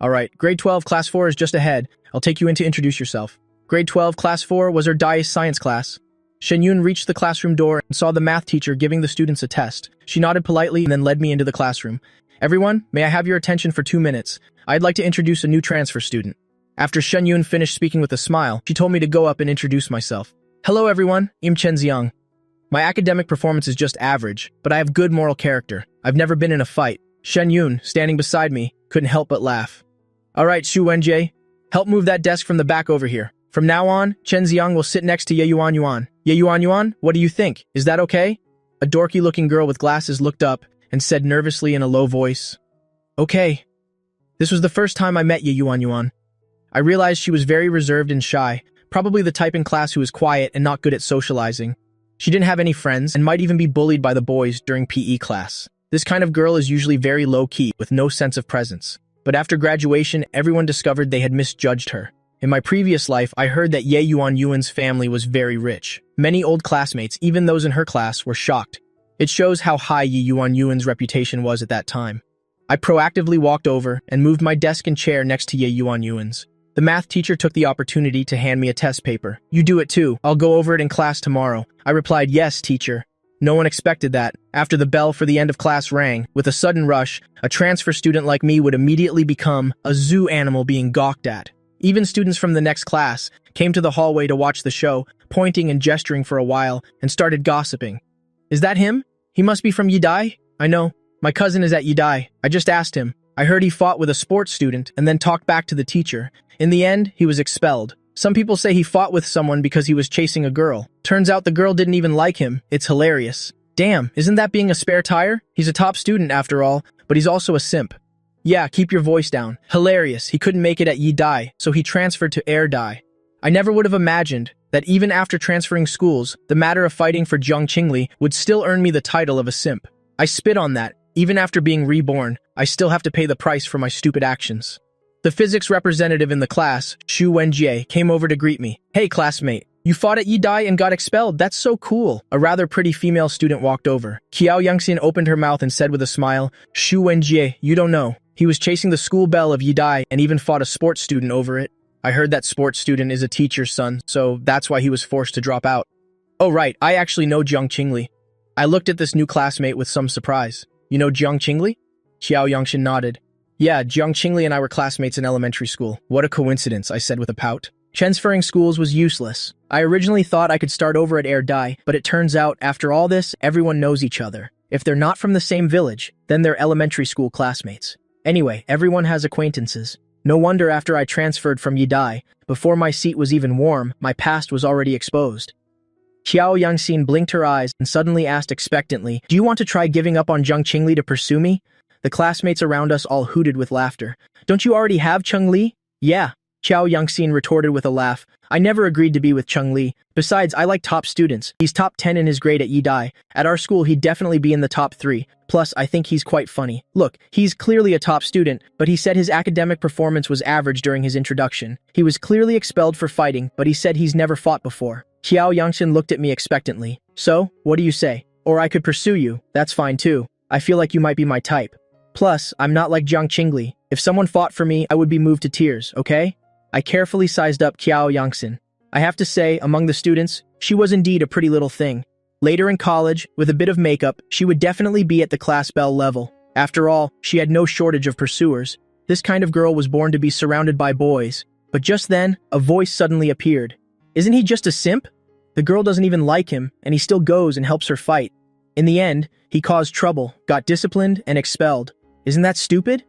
"All right, grade 12, class 4 is just ahead. I'll take you in to introduce yourself." Grade 12, class 4 was Er Dai's science class. Shen Yun reached the classroom door and saw the math teacher giving the students a test. She nodded politely and then led me into the classroom. "Everyone, may I have your attention for 2 minutes? I'd like to introduce a new transfer student." After Shen Yun finished speaking with a smile, she told me to go up and introduce myself. "Hello everyone, I'm Chen Xiang. My academic performance is just average, but I have good moral character. I've never been in a fight." Shen Yun, standing beside me, couldn't help but laugh. "All right, Xu Wenjie, help move that desk from the back over here. From now on, Chen Xiang will sit next to Yuan Yuan. Yuan Yuan, what do you think? Is that okay?" A dorky-looking girl with glasses looked up and said nervously in a low voice, "Okay." This was the first time I met Yuan Yuan. I realized she was very reserved and shy, probably the type in class who is quiet and not good at socializing. She didn't have any friends and might even be bullied by the boys during PE class. This kind of girl is usually very low-key with no sense of presence. But after graduation, everyone discovered they had misjudged her. In my previous life, I heard that Yuan Yuan's family was very rich. Many old classmates, even those in her class, were shocked. It shows how high Yuan Yuan's reputation was at that time. I proactively walked over and moved my desk and chair next to Yuan Yuan's. The math teacher took the opportunity to hand me a test paper. "You do it too. I'll go over it in class tomorrow." I replied, "Yes, teacher." No one expected that. After the bell for the end of class rang, with a sudden rush, a transfer student like me would immediately become a zoo animal being gawked at. Even students from the next class came to the hallway to watch the show, pointing and gesturing for a while, and started gossiping. Is that him? He must be from Yidai? I know. My cousin is at Yidai. I just asked him. I heard he fought with a sports student and then talked back to the teacher. In the end, he was expelled. Some people say he fought with someone because he was chasing a girl. Turns out the girl didn't even like him. It's hilarious. Damn, isn't that being a spare tire? He's a top student after all, but he's also a simp. Yeah, keep your voice down. Hilarious. He couldn't make it at Yidai, so he transferred to Erdai. I never would have imagined that even after transferring schools, the matter of fighting for Zhongqingli would still earn me the title of a simp. I spit on that. Even after being reborn, I still have to pay the price for my stupid actions. The physics representative in the class, Xu Wenjie, came over to greet me. Hey, classmate. You fought at Yidai and got expelled. That's so cool. A rather pretty female student walked over. Qiao Yangxian opened her mouth and said with a smile, Xu Wenjie, you don't know. He was chasing the school bell of Yidai and even fought a sports student over it. I heard that sports student is a teacher's son, so that's why he was forced to drop out. Oh right, I actually know Jiang Qingli. I looked at this new classmate with some surprise. You know Jiang Qingli? Qiao Yangxian nodded. Yeah, Jiang Qingli and I were classmates in elementary school. What a coincidence, I said with a pout. Transferring schools was useless. I originally thought I could start over at Erdai, but it turns out, after all this, everyone knows each other. If they're not from the same village, then they're elementary school classmates. Anyway, everyone has acquaintances. No wonder after I transferred from Yidai, before my seat was even warm, my past was already exposed. Qiao Yangxian blinked her eyes and suddenly asked expectantly, Do you want to try giving up on Jiang Qingli to pursue me? The classmates around us all hooted with laughter. Don't you already have Cheng Li? Yeah, Qiao Yangxian retorted with a laugh. I never agreed to be with Cheng Li. Besides, I like top students. He's top 10 in his grade at Yidai. At our school, he'd definitely be in the top 3. Plus, I think he's quite funny. Look, he's clearly a top student, but he said his academic performance was average during his introduction. He was clearly expelled for fighting, but he said he's never fought before. Qiao Yangxian looked at me expectantly. So, what do you say? Or I could pursue you. That's fine too. I feel like you might be my type. Plus, I'm not like Jiang Qingli. If someone fought for me, I would be moved to tears, okay? I carefully sized up Qiao Yangxian. I have to say, among the students, she was indeed a pretty little thing. Later in college, with a bit of makeup, she would definitely be at the class bell level. After all, she had no shortage of pursuers. This kind of girl was born to be surrounded by boys. But just then, a voice suddenly appeared. Isn't he just a simp? The girl doesn't even like him, and he still goes and helps her fight. In the end, he caused trouble, got disciplined, and expelled. Isn't that stupid?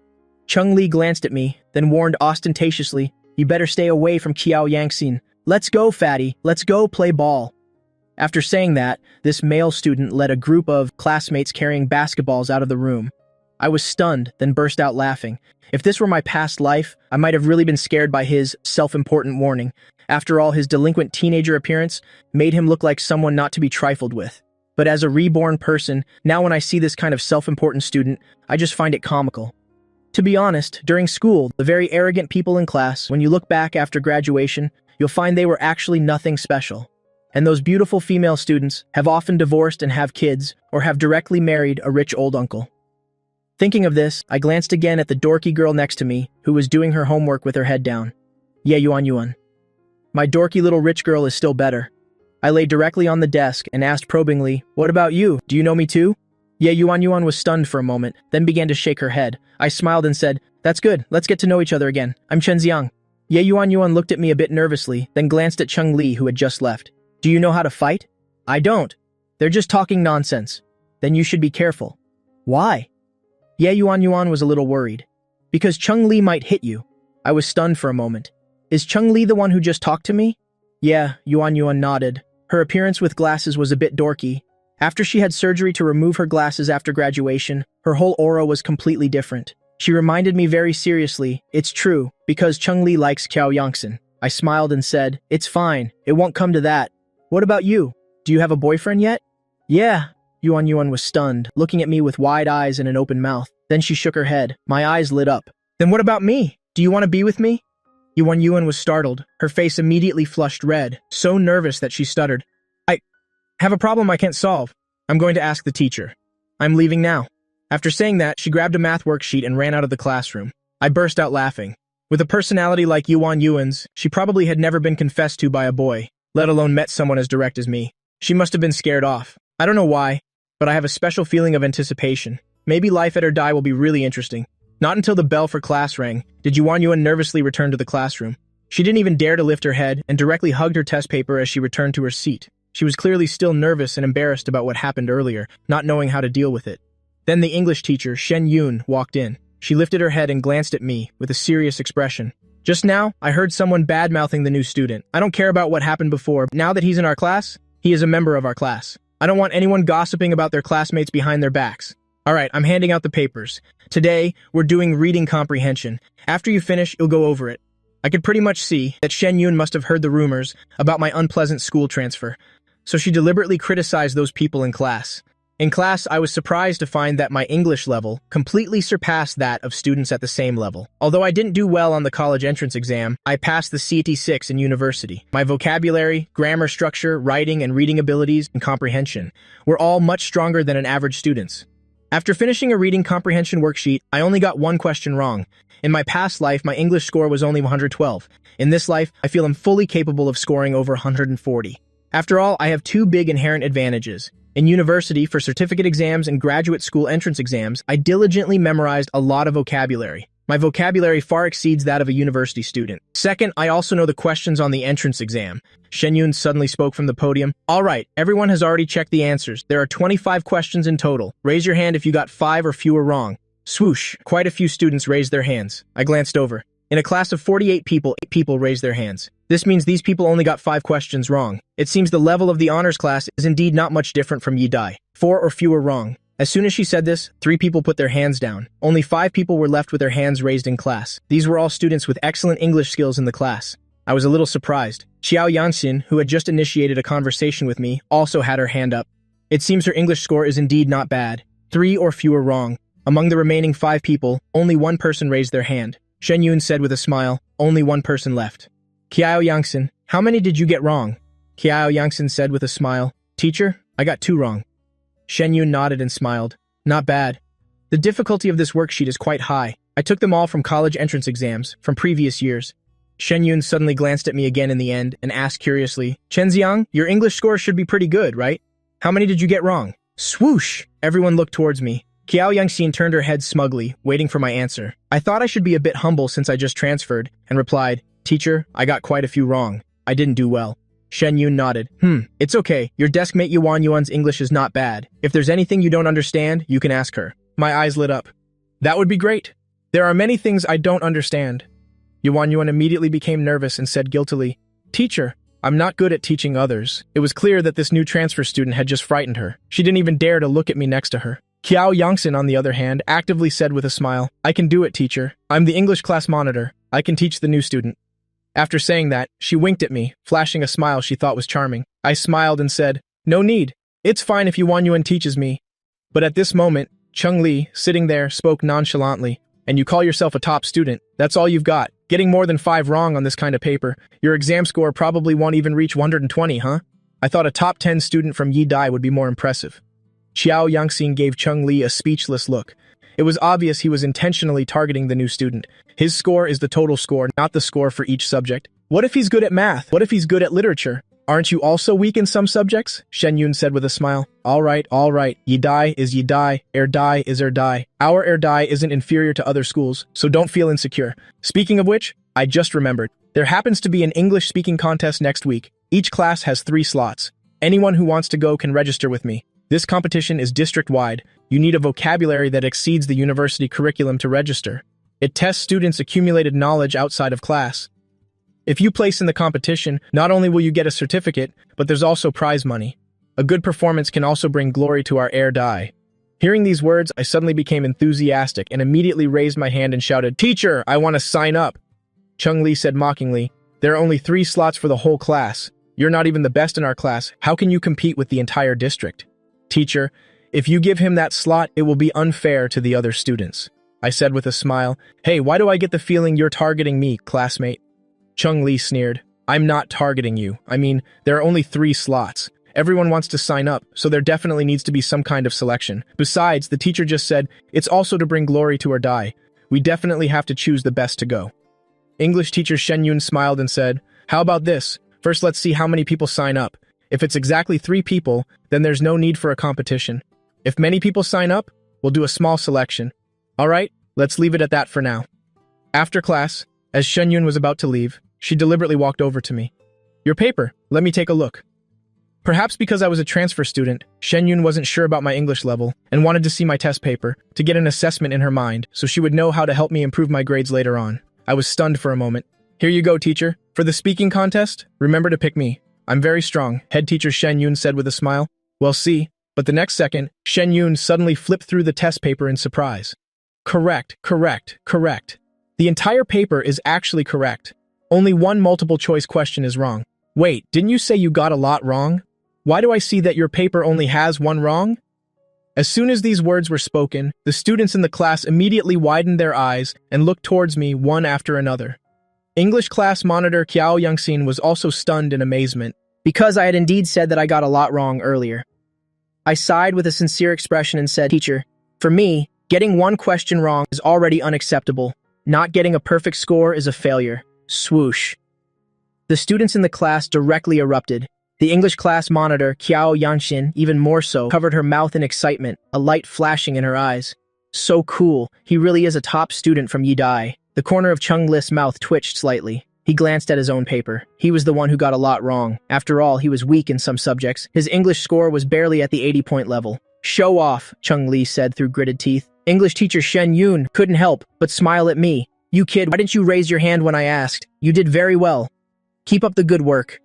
Cheng Li glanced at me, then warned ostentatiously, You better stay away from Qiao Yangxian. Let's go, fatty. Let's go play ball. After saying that, this male student led a group of classmates carrying basketballs out of the room. I was stunned, then burst out laughing. If this were my past life, I might have really been scared by his self-important warning. After all, his delinquent teenager appearance made him look like someone not to be trifled with. But as a reborn person, now when I see this kind of self-important student, I just find it comical. To be honest, during school, the very arrogant people in class, when you look back after graduation, you'll find they were actually nothing special. And those beautiful female students have often divorced and have kids, or have directly married a rich old uncle. Thinking of this, I glanced again at the dorky girl next to me, who was doing her homework with her head down. Yeah, Yuan. My dorky little rich girl is still better. I lay directly on the desk and asked probingly, What about you? Do you know me too? Yeah, Yuan was stunned for a moment, then began to shake her head. I smiled and said, That's good, let's get to know each other again. I'm Chen Xiang. Yeah, Yuan looked at me a bit nervously, then glanced at Cheng Li, who had just left. Do you know how to fight? I don't. They're just talking nonsense. Then you should be careful. Why? Yeah, Yuan was a little worried. Because Cheng Li might hit you. I was stunned for a moment. Is Cheng Li the one who just talked to me? Yeah, Yuan nodded. Her appearance with glasses was a bit dorky. After she had surgery to remove her glasses after graduation, her whole aura was completely different. She reminded me very seriously, it's true, because Cheng Li likes Qiao Yangxian. I smiled and said, It's fine, it won't come to that. What about you? Do you have a boyfriend yet? Yeah. Yuan was stunned, looking at me with wide eyes and an open mouth. Then she shook her head. My eyes lit up. Then what about me? Do you want to be with me? Yuan was startled. Her face immediately flushed red, so nervous that she stuttered. I have a problem I can't solve. I'm going to ask the teacher. I'm leaving now. After saying that, she grabbed a math worksheet and ran out of the classroom. I burst out laughing. With a personality like Yuan's, she probably had never been confessed to by a boy, let alone met someone as direct as me. She must have been scared off. I don't know why, but I have a special feeling of anticipation. Maybe life at her die will be really interesting. Not until the bell for class rang did Yuan nervously return to the classroom. She didn't even dare to lift her head and directly hugged her test paper as she returned to her seat. She was clearly still nervous and embarrassed about what happened earlier, not knowing how to deal with it. Then the English teacher, Shen Yun, walked in. She lifted her head and glanced at me with a serious expression. Just now, I heard someone bad-mouthing the new student. I don't care about what happened before. Now that he's in our class, he is a member of our class. I don't want anyone gossiping about their classmates behind their backs. All right, I'm handing out the papers. Today, we're doing reading comprehension. After you finish, you'll go over it. I could pretty much see that Shen Yun must have heard the rumors about my unpleasant school transfer, so she deliberately criticized those people in class. In class, I was surprised to find that my English level completely surpassed that of students at the same level. Although I didn't do well on the college entrance exam, I passed the CT6 in university. My vocabulary, grammar structure, writing and reading abilities, and comprehension were all much stronger than an average student's. After finishing a reading comprehension worksheet, I only got one question wrong. In my past life, my English score was only 112. In this life, I feel I'm fully capable of scoring over 140. After all, I have two big inherent advantages. In university, for certificate exams and graduate school entrance exams, I diligently memorized a lot of vocabulary. My vocabulary far exceeds that of a university student. Second, I also know the questions on the entrance exam. Shen Yun suddenly spoke from the podium. All right, everyone has already checked the answers. There are 25 questions in total. Raise your hand if you got 5 or fewer wrong. Swoosh, quite a few students raised their hands. I glanced over. In a class of 48 people, 8 people raised their hands. This means these people only got 5 questions wrong. It seems the level of the honors class is indeed not much different from Yi Dai. 4 or fewer wrong. As soon as she said this, 3 people put their hands down. Only 5 people were left with their hands raised in class. These were all students with excellent English skills in the class. I was a little surprised. Xiao Yangxin, who had just initiated a conversation with me, also had her hand up. It seems her English score is indeed not bad. 3 or fewer wrong. Among the remaining 5 people, only 1 person raised their hand. Shen Yun said with a smile, only 1 person left. Xiao Yangxin, how many did you get wrong? Xiao Yangxin said with a smile, Teacher, I got 2 wrong. Shen Yun nodded and smiled. Not bad. The difficulty of this worksheet is quite high. I took them all from college entrance exams, from previous years. Shen Yun suddenly glanced at me again in the end and asked curiously, Chenxiang, your English score should be pretty good, right? How many did you get wrong? Swoosh! Everyone looked towards me. Xiao Yangxin turned her head smugly, waiting for my answer. I thought I should be a bit humble since I just transferred, and replied, Teacher, I got quite a few wrong. I didn't do well. Shen Yun nodded. It's okay. Your deskmate Yuan Yuan's English is not bad. If there's anything you don't understand, you can ask her. My eyes lit up. That would be great. There are many things I don't understand. Yuan Yuan immediately became nervous and said guiltily, Teacher, I'm not good at teaching others. It was clear that this new transfer student had just frightened her. She didn't even dare to look at me next to her. Xiao Yangxin, on the other hand, actively said with a smile, I can do it, teacher. I'm the English class monitor. I can teach the new student. After saying that, she winked at me, flashing a smile she thought was charming. I smiled and said, No need. It's fine if Yuan Yuan teaches me. But at this moment, Cheng Li, sitting there, spoke nonchalantly. And you call yourself a top student. That's all you've got. Getting more than 5 wrong on this kind of paper. Your exam score probably won't even reach 120, huh? I thought a top 10 student from Yi Dai would be more impressive. Xiao Yangxin gave Cheng Li a speechless look. It was obvious he was intentionally targeting the new student. His score is the total score, not the score for each subject. What if he's good at math? What if he's good at literature? Aren't you also weak in some subjects? Shen Yun said with a smile. All right. Yi Dai is Yi Dai. Dai is Dai. Our Dai isn't inferior to other schools, so don't feel insecure. Speaking of which, I just remembered. There happens to be an English speaking contest next week. Each class has 3 slots. Anyone who wants to go can register with me. This competition is district-wide. You need a vocabulary that exceeds the university curriculum to register. It tests students' accumulated knowledge outside of class. If you place in the competition, not only will you get a certificate, but there's also prize money. A good performance can also bring glory to our Dai. Hearing these words, I suddenly became enthusiastic and immediately raised my hand and shouted, Teacher, I want to sign up. Cheng Li said mockingly, There are only 3 slots for the whole class. You're not even the best in our class. How can you compete with the entire district? Teacher, if you give him that slot, it will be unfair to the other students. I said with a smile, Hey, why do I get the feeling you're targeting me, classmate? Cheng Li sneered, I'm not targeting you. I mean, there are only 3 slots. Everyone wants to sign up, so there definitely needs to be some kind of selection. Besides, the teacher just said, it's also to bring glory to our Dai. We definitely have to choose the best to go. English teacher Shen Yun smiled and said, How about this? First, let's see how many people sign up. If it's exactly 3 people, then there's no need for a competition. If many people sign up, we'll do a small selection. All right, let's leave it at that for now. After class, as Shen Yun was about to leave, she deliberately walked over to me. Your paper, let me take a look. Perhaps because I was a transfer student, Shen Yun wasn't sure about my English level and wanted to see my test paper to get an assessment in her mind so she would know how to help me improve my grades later on. I was stunned for a moment. Here you go, teacher. For the speaking contest, remember to pick me. I'm very strong, head teacher Shen Yun said with a smile. Well, see, but the next second, Shen Yun suddenly flipped through the test paper in surprise. Correct. The entire paper is actually correct. Only one multiple choice question is wrong. Wait, didn't you say you got a lot wrong? Why do I see that your paper only has one wrong? As soon as these words were spoken, the students in the class immediately widened their eyes and looked towards me one after another. English class monitor Kiao Youngsin was also stunned in amazement, because I had indeed said that I got a lot wrong earlier. I sighed with a sincere expression and said, Teacher, for me, getting one question wrong is already unacceptable. Not getting a perfect score is a failure. Swoosh. The students in the class directly erupted. The English class monitor, Kiao Yanshin, even more so, covered her mouth in excitement, a light flashing in her eyes. So cool, he really is a top student from Yidai. The corner of Chung Li's mouth twitched slightly. He glanced at his own paper. He was the one who got a lot wrong. After all, he was weak in some subjects. His English score was barely at the 80-point level. Show off, Chung Li said through gritted teeth. English teacher Shen Yun couldn't help but smile at me. You kid, why didn't you raise your hand when I asked? You did very well. Keep up the good work.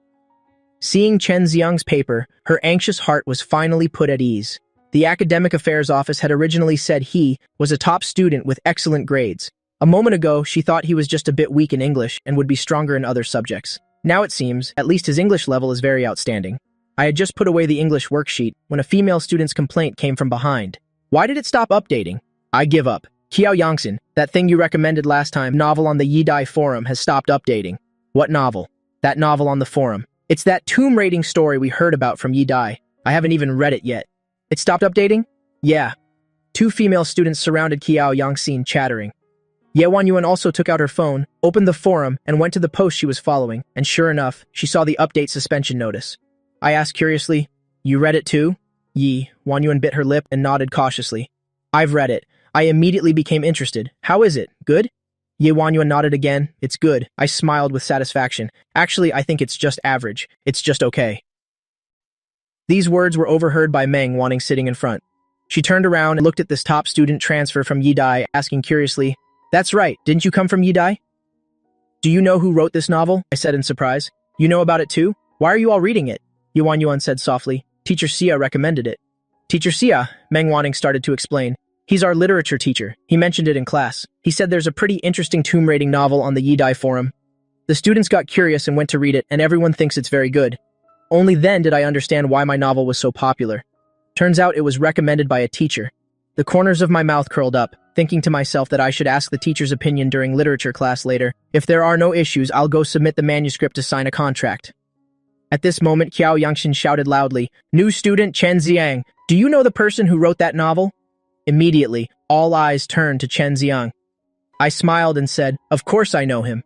Seeing Chen Xiang's paper, her anxious heart was finally put at ease. The Academic Affairs Office had originally said he was a top student with excellent grades. A moment ago, she thought he was just a bit weak in English and would be stronger in other subjects. Now it seems, at least his English level is very outstanding. I had just put away the English worksheet when a female student's complaint came from behind. Why did it stop updating? I give up. Kiao Yangsin, that thing you recommended last time, novel on the Yidai forum, has stopped updating. What novel? That novel on the forum. It's that tomb raiding story we heard about from Yidai. I haven't even read it yet. It stopped updating? Yeah. Two female students surrounded Kiao Yangxin chattering. Ye Wanyuan also took out her phone, opened the forum, and went to the post she was following, and sure enough, she saw the update suspension notice. I asked curiously, You read it too? Ye Wanyuan bit her lip and nodded cautiously. I've read it. I immediately became interested. How is it? Good? Ye Wanyuan nodded again. It's good. I smiled with satisfaction. Actually, I think it's just average. It's just okay. These words were overheard by Meng Wanting sitting in front. She turned around and looked at this top student transfer from Yidai, asking curiously, That's right, didn't you come from Yidai? Do you know who wrote this novel? I said in surprise. You know about it too? Why are you all reading it? Ye Wanyuan said softly. Teacher Xia recommended it. Teacher Xia, Meng Wanting started to explain. He's our literature teacher. He mentioned it in class. He said there's a pretty interesting tomb raiding novel on the Yidai forum. The students got curious and went to read it, and everyone thinks it's very good. Only then did I understand why my novel was so popular. Turns out it was recommended by a teacher. The corners of my mouth curled up, thinking to myself that I should ask the teacher's opinion during literature class later. If there are no issues, I'll go submit the manuscript to sign a contract. At this moment, Kiao Yangshin shouted loudly, New student Chen Xiang, do you know the person who wrote that novel? Immediately, all eyes turned to Chen Xiang. I smiled and said, Of course I know him.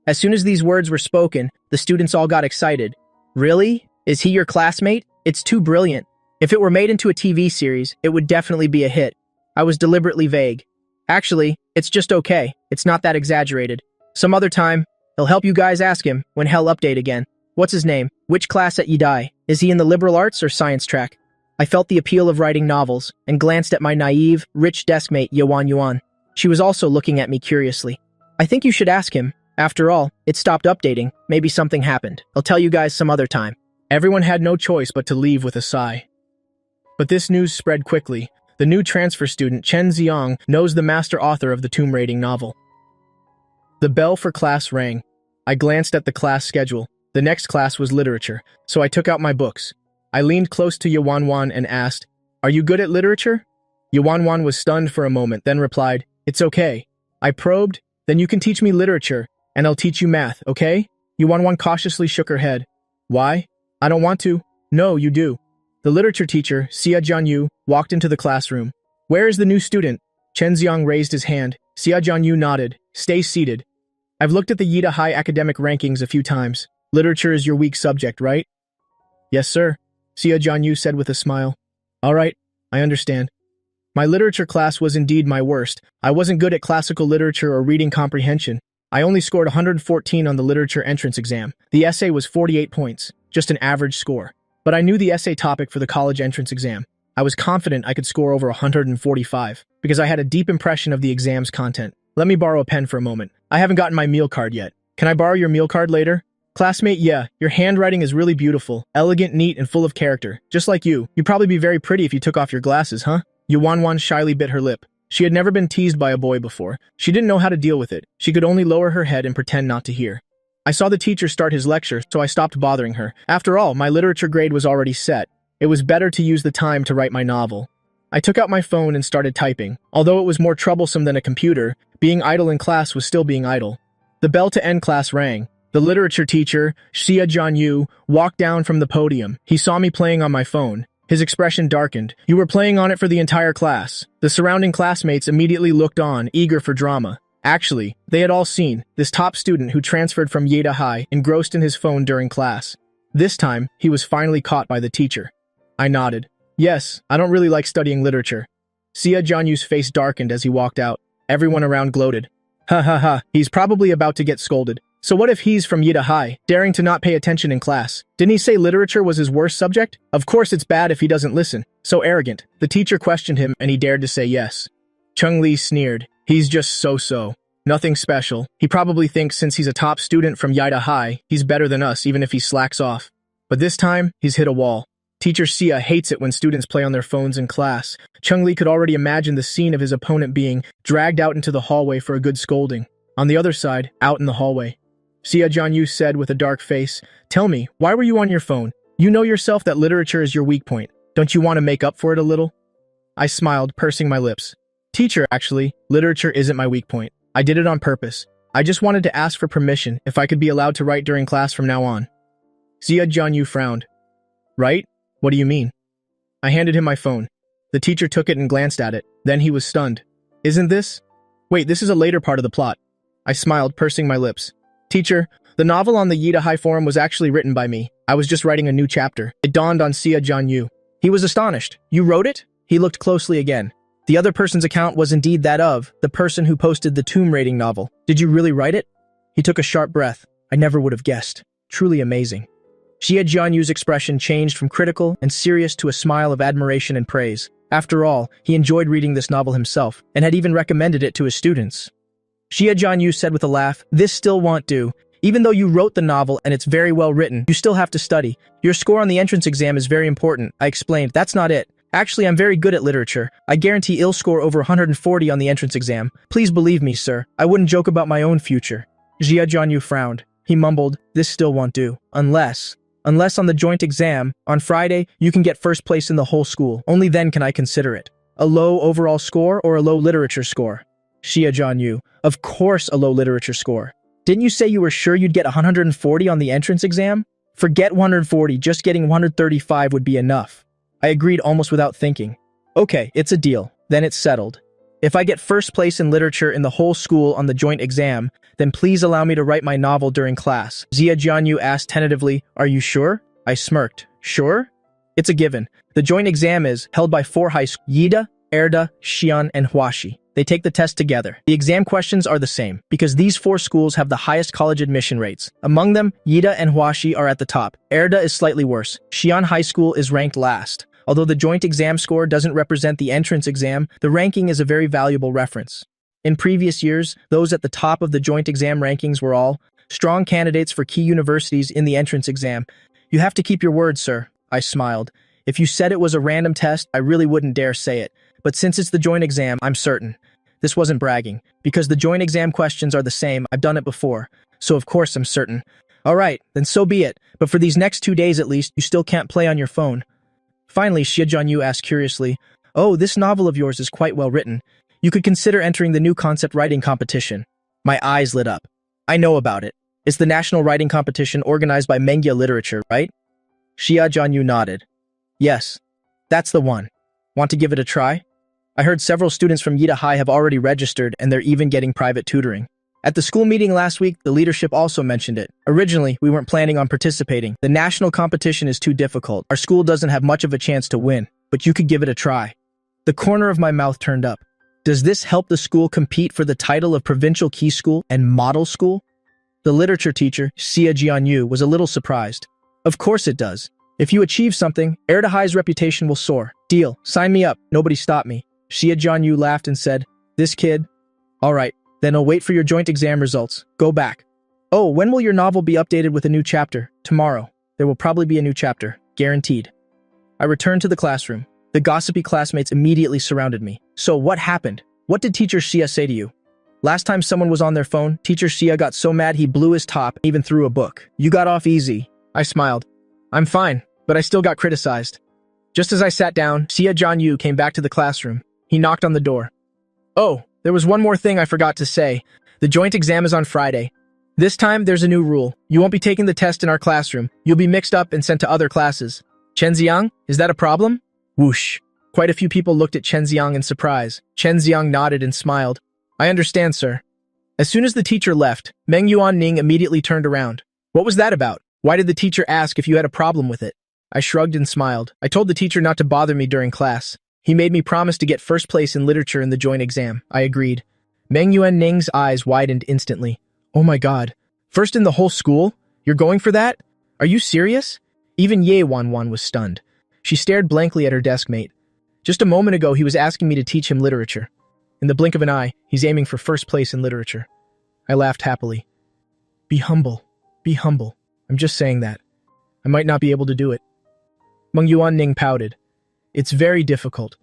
As soon as these words were spoken, the students all got excited. Really? Is he your classmate? It's too brilliant. If it were made into a TV series, it would definitely be a hit. I was deliberately vague. Actually, it's just okay. It's not that exaggerated. Some other time, he'll help you guys ask him when he'll update again. What's his name? Which class at Yidai? Is he in the liberal arts or science track? I felt the appeal of writing novels and glanced at my naive, rich deskmate Yuan Yuan. She was also looking at me curiously. I think you should ask him. After all, it stopped updating. Maybe something happened. I'll tell you guys some other time. Everyone had no choice but to leave with a sigh. But this news spread quickly. The new transfer student, Chen Xiang, knows the master author of the tomb raiding novel. The bell for class rang. I glanced at the class schedule. The next class was literature, so I took out my books. I leaned close to Yuan and asked, Are you good at literature? Yuan was stunned for a moment, then replied, It's okay. I probed, Then you can teach me literature, and I'll teach you math, okay? Yuan cautiously shook her head. Why? I don't want to. No, you do. The literature teacher, Xia Jianyu, walked into the classroom. Where is the new student? Chen Xiang raised his hand. Xia Jianyu nodded. Stay seated. I've looked at the Yida High academic rankings a few times. Literature is your weak subject, right? Yes, sir, Xia Jianyu said with a smile. All right, I understand. My literature class was indeed my worst. I wasn't good at classical literature or reading comprehension. I only scored 114 on the literature entrance exam. The essay was 48 points, just an average score. but I knew the essay topic for the college entrance exam. I was confident I could score over 145 because I had a deep impression of the exam's content. Let me borrow a pen for a moment. I haven't gotten my meal card yet. Can I borrow your meal card later? Classmate, yeah, your handwriting is really beautiful, elegant, neat, and full of character. Just like you. You'd probably be very pretty if you took off your glasses, huh? Yuan shyly bit her lip. She had never been teased by a boy before. She didn't know how to deal with it. She could only lower her head and pretend not to hear. I saw the teacher start his lecture, so I stopped bothering her. After all, my literature grade was already set. It was better to use the time to write my novel. I took out my phone and started typing. Although it was more troublesome than a computer, being idle in class was still being idle. The bell to end class rang. The literature teacher, Xia Jianyu, walked down from the podium. He saw me playing on my phone. His expression darkened. You were playing on it for the entire class. The surrounding classmates immediately looked on, eager for drama. Actually, they had all seen this top student who transferred from Yeda High engrossed in his phone during class. This time, he was finally caught by the teacher. I nodded. Yes, I don't really like studying literature. Xia Jianyu's face darkened as he walked out. Everyone around gloated. Ha ha ha, he's probably about to get scolded. So what if he's from Yeda High, daring to not pay attention in class? Didn't he say literature was his worst subject? Of course it's bad if he doesn't listen. So arrogant. The teacher questioned him and he dared to say yes. Chung Li sneered. He's just so-so. Nothing special. He probably thinks since he's a top student from Yeda High, he's better than us even if he slacks off. But this time, he's hit a wall. Teacher Xia hates it when students play on their phones in class. Chung Li could already imagine the scene of his opponent being dragged out into the hallway for a good scolding. On the other side, out in the hallway, Xia Jianyu said with a dark face, "Tell me, why were you on your phone? You know yourself that literature is your weak point. Don't you want to make up for it a little?" I smiled, pursing my lips. Teacher, actually, literature isn't my weak point. I did it on purpose. I just wanted to ask for permission if I could be allowed to write during class from now on. Xia Jianyu frowned. Write? What do you mean? I handed him my phone. The teacher took it and glanced at it. Then he was stunned. Isn't this? Wait, this is a later part of the plot. I smiled, pursing my lips. Teacher, the novel on the Yeda High forum was actually written by me. I was just writing a new chapter. It dawned on Xia Jianyu. He was astonished. You wrote it? He looked closely again. The other person's account was indeed that of the person who posted the tomb raiding novel. Did you really write it? He took a sharp breath. I never would have guessed. Truly amazing. Xia Jianyu's expression changed from critical and serious to a smile of admiration and praise. After all, he enjoyed reading this novel himself and had even recommended it to his students. Xia Jianyu said with a laugh, "This still won't do. Even though you wrote the novel and it's very well written, you still have to study. Your score on the entrance exam is very important." I explained, "That's not it. Actually, I'm very good at literature. I guarantee I'll score over 140 on the entrance exam. Please believe me, sir. I wouldn't joke about my own future." Xia Jianyu frowned. He mumbled, "This still won't do. Unless on the joint exam, on Friday, you can get first place in the whole school. Only then can I consider it. A low overall score or a low literature score?" Xia Jianyu, "Of course a low literature score. Didn't you say you were sure you'd get 140 on the entrance exam? Forget 140, just getting 135 would be enough." I agreed almost without thinking. "Okay, it's a deal. Then it's settled. If I get first place in literature in the whole school on the joint exam, then please allow me to write my novel during class." Xia Jianyu asked tentatively, "Are you sure?" I smirked. "Sure? It's a given. The joint exam is held by 4 high schools, Yida, Erda, Xi'an, and Huaxi. They take the test together. The exam questions are the same, because these 4 schools have the highest college admission rates. Among them, Yida and Huaxi are at the top. Erda is slightly worse. Xi'an High School is ranked last. Although the joint exam score doesn't represent the entrance exam, the ranking is a very valuable reference. In previous years, those at the top of the joint exam rankings were all strong candidates for key universities in the entrance exam. You have to keep your word, sir." I smiled. "If you said it was a random test, I really wouldn't dare say it. But since it's the joint exam, I'm certain." This wasn't bragging. Because the joint exam questions are the same, I've done it before. So of course I'm certain. "All right, then so be it. But for these next 2 days at least, you still can't play on your phone." Finally, Xia Jianyu asked curiously, "Oh, this novel of yours is quite well written. You could consider entering the new concept writing competition." My eyes lit up. "I know about it. It's the national writing competition organized by Mengya Literature, right?" Xia Jianyu nodded. "Yes, that's the one. Want to give it a try?" I heard several students from Yida High have already registered and they're even getting private tutoring. At the school meeting last week, the leadership also mentioned it. Originally, we weren't planning on participating. The national competition is too difficult. Our school doesn't have much of a chance to win, but you could give it a try. The corner of my mouth turned up. Does this help the school compete for the title of provincial key school and model school? The literature teacher, Xia Jianyu, was a little surprised. Of course it does. If you achieve something, Erdehai's reputation will soar. Deal. Sign me up. Nobody stop me. Xia Jianyu laughed and said, "This kid? All right, then I'll wait for your joint exam results. Go back." "Oh, when will your novel be updated with a new chapter?" "Tomorrow. There will probably be a new chapter. Guaranteed." I returned to the classroom. The gossipy classmates immediately surrounded me. "So what happened? What did Teacher Xia say to you?" "Last time someone was on their phone, Teacher Xia got so mad he blew his top and even threw a book. You got off easy." I smiled. "I'm fine, but I still got criticized." Just as I sat down, Xia Jianyu came back to the classroom. He knocked on the door. "Oh, there was one more thing I forgot to say. The joint exam is on Friday. This time, there's a new rule. You won't be taking the test in our classroom. You'll be mixed up and sent to other classes." "Chenxiang, is that a problem?" Whoosh. Quite a few people looked at Chenxiang in surprise. Chenxiang nodded and smiled. "I understand, sir." As soon as the teacher left, Meng Yuanning immediately turned around. "What was that about? Why did the teacher ask if you had a problem with it?" I shrugged and smiled. I told the teacher not to bother me during class. He made me promise to get first place in literature in the joint exam. I agreed. Meng Yuanning's eyes widened instantly. "Oh my god. First in the whole school? You're going for that? Are you serious?" Even Ye Wanwan was stunned. She stared blankly at her desk mate. Just a moment ago, he was asking me to teach him literature. In the blink of an eye, he's aiming for first place in literature. I laughed happily. Be humble. Be humble. I'm just saying that. I might not be able to do it." Meng Yuanning pouted. "It's very difficult.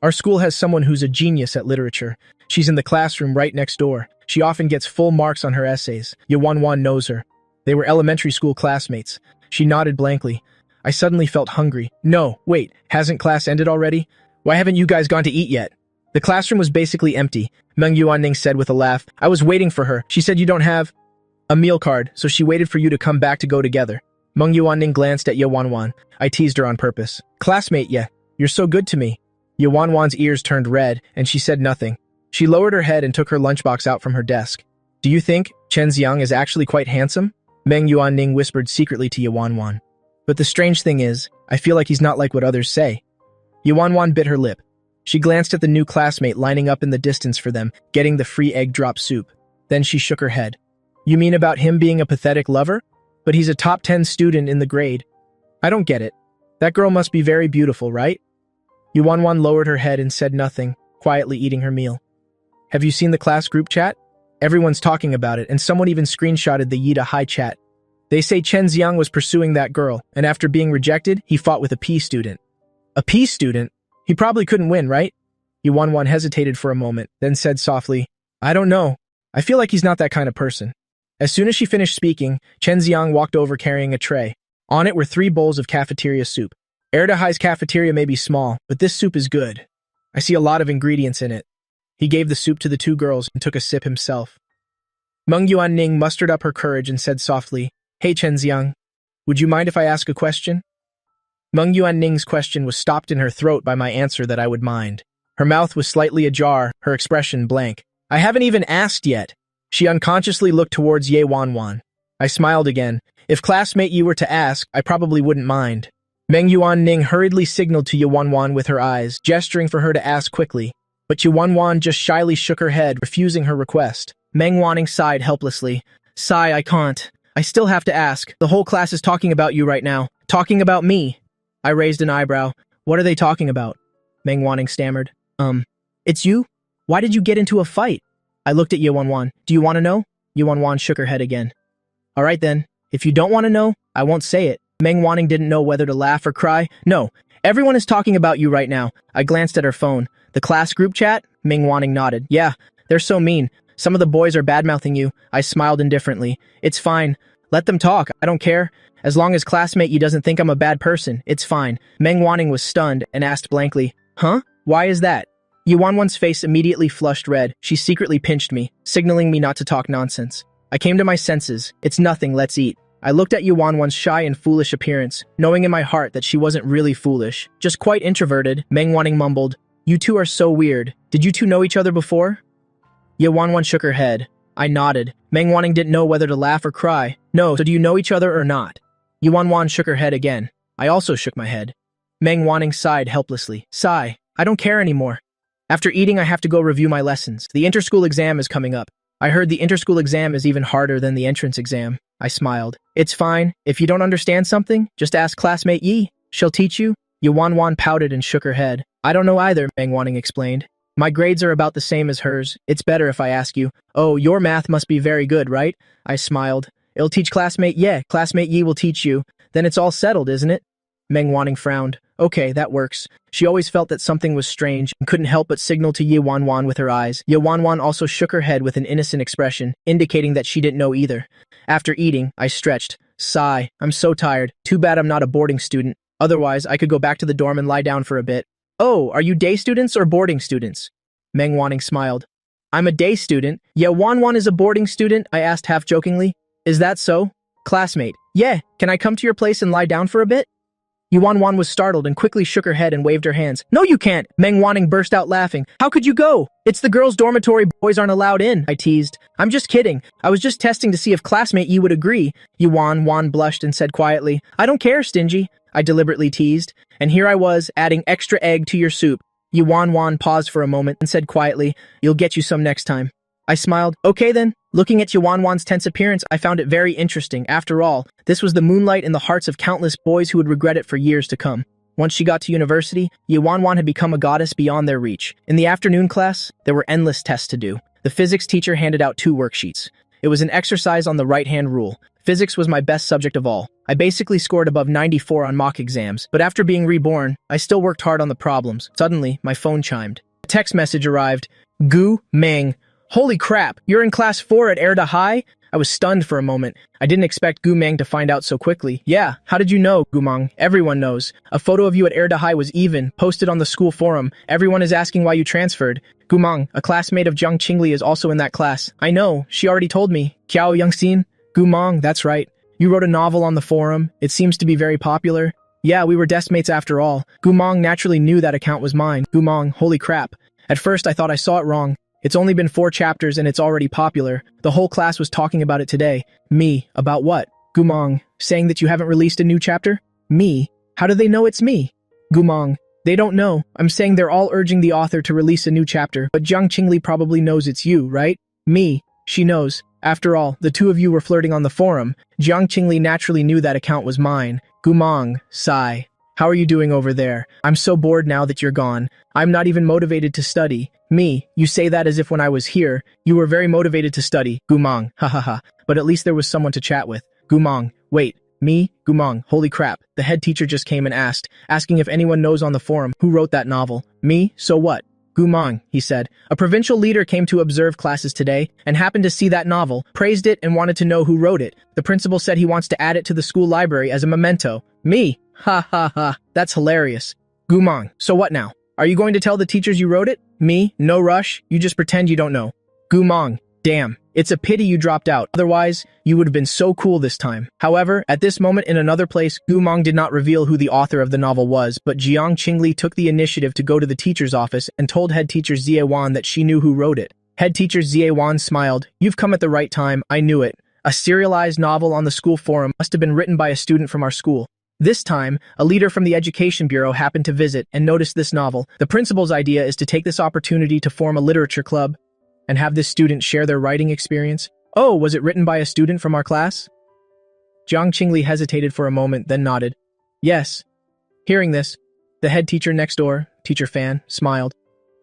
Our school has someone who's a genius at literature. She's in the classroom right next door. She often gets full marks on her essays. Ye Wanwan knows her. They were elementary school classmates." She nodded blankly. I suddenly felt hungry. "No, wait, hasn't class ended already? Why haven't you guys gone to eat yet?" The classroom was basically empty, Meng Yuanning said with a laugh. "I was waiting for her. She said you don't have a meal card, so she waited for you to come back to go together." Meng Yuanning glanced at Ye Wanwan. I teased her on purpose. "Classmate, yeah, you're so good to me." Ye Wanwan's ears turned red, and she said nothing. She lowered her head and took her lunchbox out from her desk. "Do you think Chenxiang is actually quite handsome?" Meng Yuanning whispered secretly to Ye Wanwan. "But the strange thing is, I feel like he's not like what others say." Ye Wanwan bit her lip. She glanced at the new classmate lining up in the distance for them, getting the free egg drop soup. Then she shook her head. "You mean about him being a pathetic lover? But he's a top 10 student in the grade. I don't get it. That girl must be very beautiful, right?" Ye Wanwan lowered her head and said nothing, quietly eating her meal. "Have you seen the class group chat? Everyone's talking about it, and someone even screenshotted the Yida High chat. They say Chenxiang was pursuing that girl, and after being rejected, he fought with a P student." "A P student? He probably couldn't win, right?" Ye Wanwan hesitated for a moment, then said softly, "I don't know. I feel like he's not that kind of person." As soon as she finished speaking, Chenxiang walked over carrying a tray. On it were 3 bowls of cafeteria soup. Erdehai's cafeteria may be small, but this soup is good. I see a lot of ingredients in it. He gave the soup to the 2 girls and took a sip himself. Meng Yuanning mustered up her courage and said softly, "Hey Chenxiang, would you mind if I ask a question?" Meng Yuanning's question was stopped in her throat by my answer that I would mind. Her mouth was slightly ajar, her expression blank. "I haven't even asked yet." She unconsciously looked towards Ye Wanwan. I smiled again. "If classmate you were to ask, I probably wouldn't mind." Meng Yuanning hurriedly signaled to Ye Wanwan with her eyes, gesturing for her to ask quickly. But Ye Wanwan just shyly shook her head, refusing her request. Meng Wanning sighed helplessly. "Sigh, I can't. I still have to ask. The whole class is talking about you right now. Talking about me." I raised an eyebrow. "What are they talking about?" Meng Wanning stammered. It's you? Why did you get into a fight?" I looked at Ye Wanwan. "Do you want to know?" Ye Wanwan shook her head again. "All right then. If you don't want to know, I won't say it." Meng Wanning didn't know whether to laugh or cry. "No, everyone is talking about you right now." I glanced at her phone. "The class group chat?" Meng Wanning nodded. "Yeah, they're so mean. Some of the boys are bad-mouthing you." I smiled indifferently. "It's fine. Let them talk. I don't care. As long as classmate you doesn't think I'm a bad person, it's fine." Meng Wanning was stunned and asked blankly, "Huh? Why is that?" Ye Wanwan's face immediately flushed red. She secretly pinched me, signaling me not to talk nonsense. I came to my senses. "It's nothing, let's eat." I looked at Ye Wanwan's shy and foolish appearance, knowing in my heart that she wasn't really foolish, just quite introverted. Meng Wanning mumbled, "You two are so weird. Did you two know each other before?" Ye Wanwan shook her head. I nodded. Meng Wanning didn't know whether to laugh or cry. "No, so do you know each other or not?" Ye Wanwan shook her head again. I also shook my head. Meng Wanning sighed helplessly. "Sigh. I don't care anymore. After eating, I have to go review my lessons. The inter-school exam is coming up." I heard the interschool exam is even harder than the entrance exam. I smiled. It's fine. If you don't understand something, just ask classmate Yi. She'll teach you. Ye Wanwan pouted and shook her head. I don't know either, Meng Wanning explained. My grades are about the same as hers. It's better if I ask you. Oh, your math must be very good, right? I smiled. It'll teach classmate Ye. Classmate Yi will teach you. Then it's all settled, isn't it? Meng Wanning frowned. Okay, that works. She always felt that something was strange and couldn't help but signal to Ye Wanwan with her eyes. Ye Wanwan also shook her head with an innocent expression, indicating that she didn't know either. After eating, I stretched. Sigh. I'm so tired. Too bad I'm not a boarding student. Otherwise, I could go back to the dorm and lie down for a bit. Oh, are you day students or boarding students? Meng Wanning smiled. I'm a day student. Ye Wanwan is a boarding student, I asked half-jokingly. Is that so? Classmate. Yeah, can I come to your place and lie down for a bit? Ye Wanwan was startled and quickly shook her head and waved her hands. No, you can't! Meng Wanning burst out laughing. How could you go? It's the girls' dormitory, boys aren't allowed in, I teased. I'm just kidding. I was just testing to see if classmate Yi would agree. Ye Wanwan blushed and said quietly, I don't care, Stingy. I deliberately teased. And here I was, adding extra egg to your soup. Ye Wanwan paused for a moment and said quietly, You'll get you some next time. I smiled. Okay then. Looking at Ye Wanwan's tense appearance, I found it very interesting. After all, this was the moonlight in the hearts of countless boys who would regret it for years to come. Once she got to university, Ye Wanwan had become a goddess beyond their reach. In the afternoon class, there were endless tests to do. The physics teacher handed out 2 worksheets. It was an exercise on the right-hand rule. Physics was my best subject of all. I basically scored above 94 on mock exams, but after being reborn, I still worked hard on the problems. Suddenly, my phone chimed. A text message arrived. Gu Meng. Holy crap, you're in class 4 at Erda High? I was stunned for a moment. I didn't expect Gu Meng to find out so quickly. Yeah, how did you know, Gu Meng? Everyone knows. A photo of you at Erda High was even, posted on the school forum. Everyone is asking why you transferred. Gu Meng, a classmate of Jiang Qingli, is also in that class. I know, she already told me. Kiao Yangxin? Gu Meng, that's right. You wrote a novel on the forum. It seems to be very popular. Yeah, we were deskmates after all. Gu Meng naturally knew that account was mine. Gu Meng, holy crap. At first I thought I saw it wrong. It's only been 4 chapters and it's already popular. The whole class was talking about it today. Me, about what? Gu Meng, saying that you haven't released a new chapter? Me? How do they know it's me? Gu Meng, they don't know. I'm saying they're all urging the author to release a new chapter, but Jiang Qingli probably knows it's you, right? Me. She knows. After all, the 2 of you were flirting on the forum. Jiang Qingli naturally knew that account was mine. Gu Meng, sigh. How are you doing over there? I'm so bored now that you're gone. I'm not even motivated to study. Me, you say that as if when I was here, you were very motivated to study. Gu Meng, ha ha ha. But at least there was someone to chat with. Gu Meng, wait, me? Gu Meng, holy crap. The head teacher just came and asking if anyone knows on the forum who wrote that novel. Me? So what? Gu Meng, he said. A provincial leader came to observe classes today and happened to see that novel, praised it, and wanted to know who wrote it. The principal said he wants to add it to the school library as a memento. Me? Ha ha ha. That's hilarious. Gu Meng, so what now? Are you going to tell the teachers you wrote it? Me? No rush. You just pretend you don't know. Gu Meng, damn. It's a pity you dropped out. Otherwise, you would have been so cool this time. However, at this moment in another place, Gu Meng did not reveal who the author of the novel was, but Jiang Qingli took the initiative to go to the teacher's office and told head teacher Xie Wan that she knew who wrote it. Head teacher Xie Wan smiled. You've come at the right time. I knew it. A serialized novel on the school forum must have been written by a student from our school. This time, a leader from the Education Bureau happened to visit and noticed this novel. The principal's idea is to take this opportunity to form a literature club and have this student share their writing experience. Oh, was it written by a student from our class? Jiang Qingli hesitated for a moment, then nodded. Yes. Hearing this, the head teacher next door, Teacher Fan, smiled.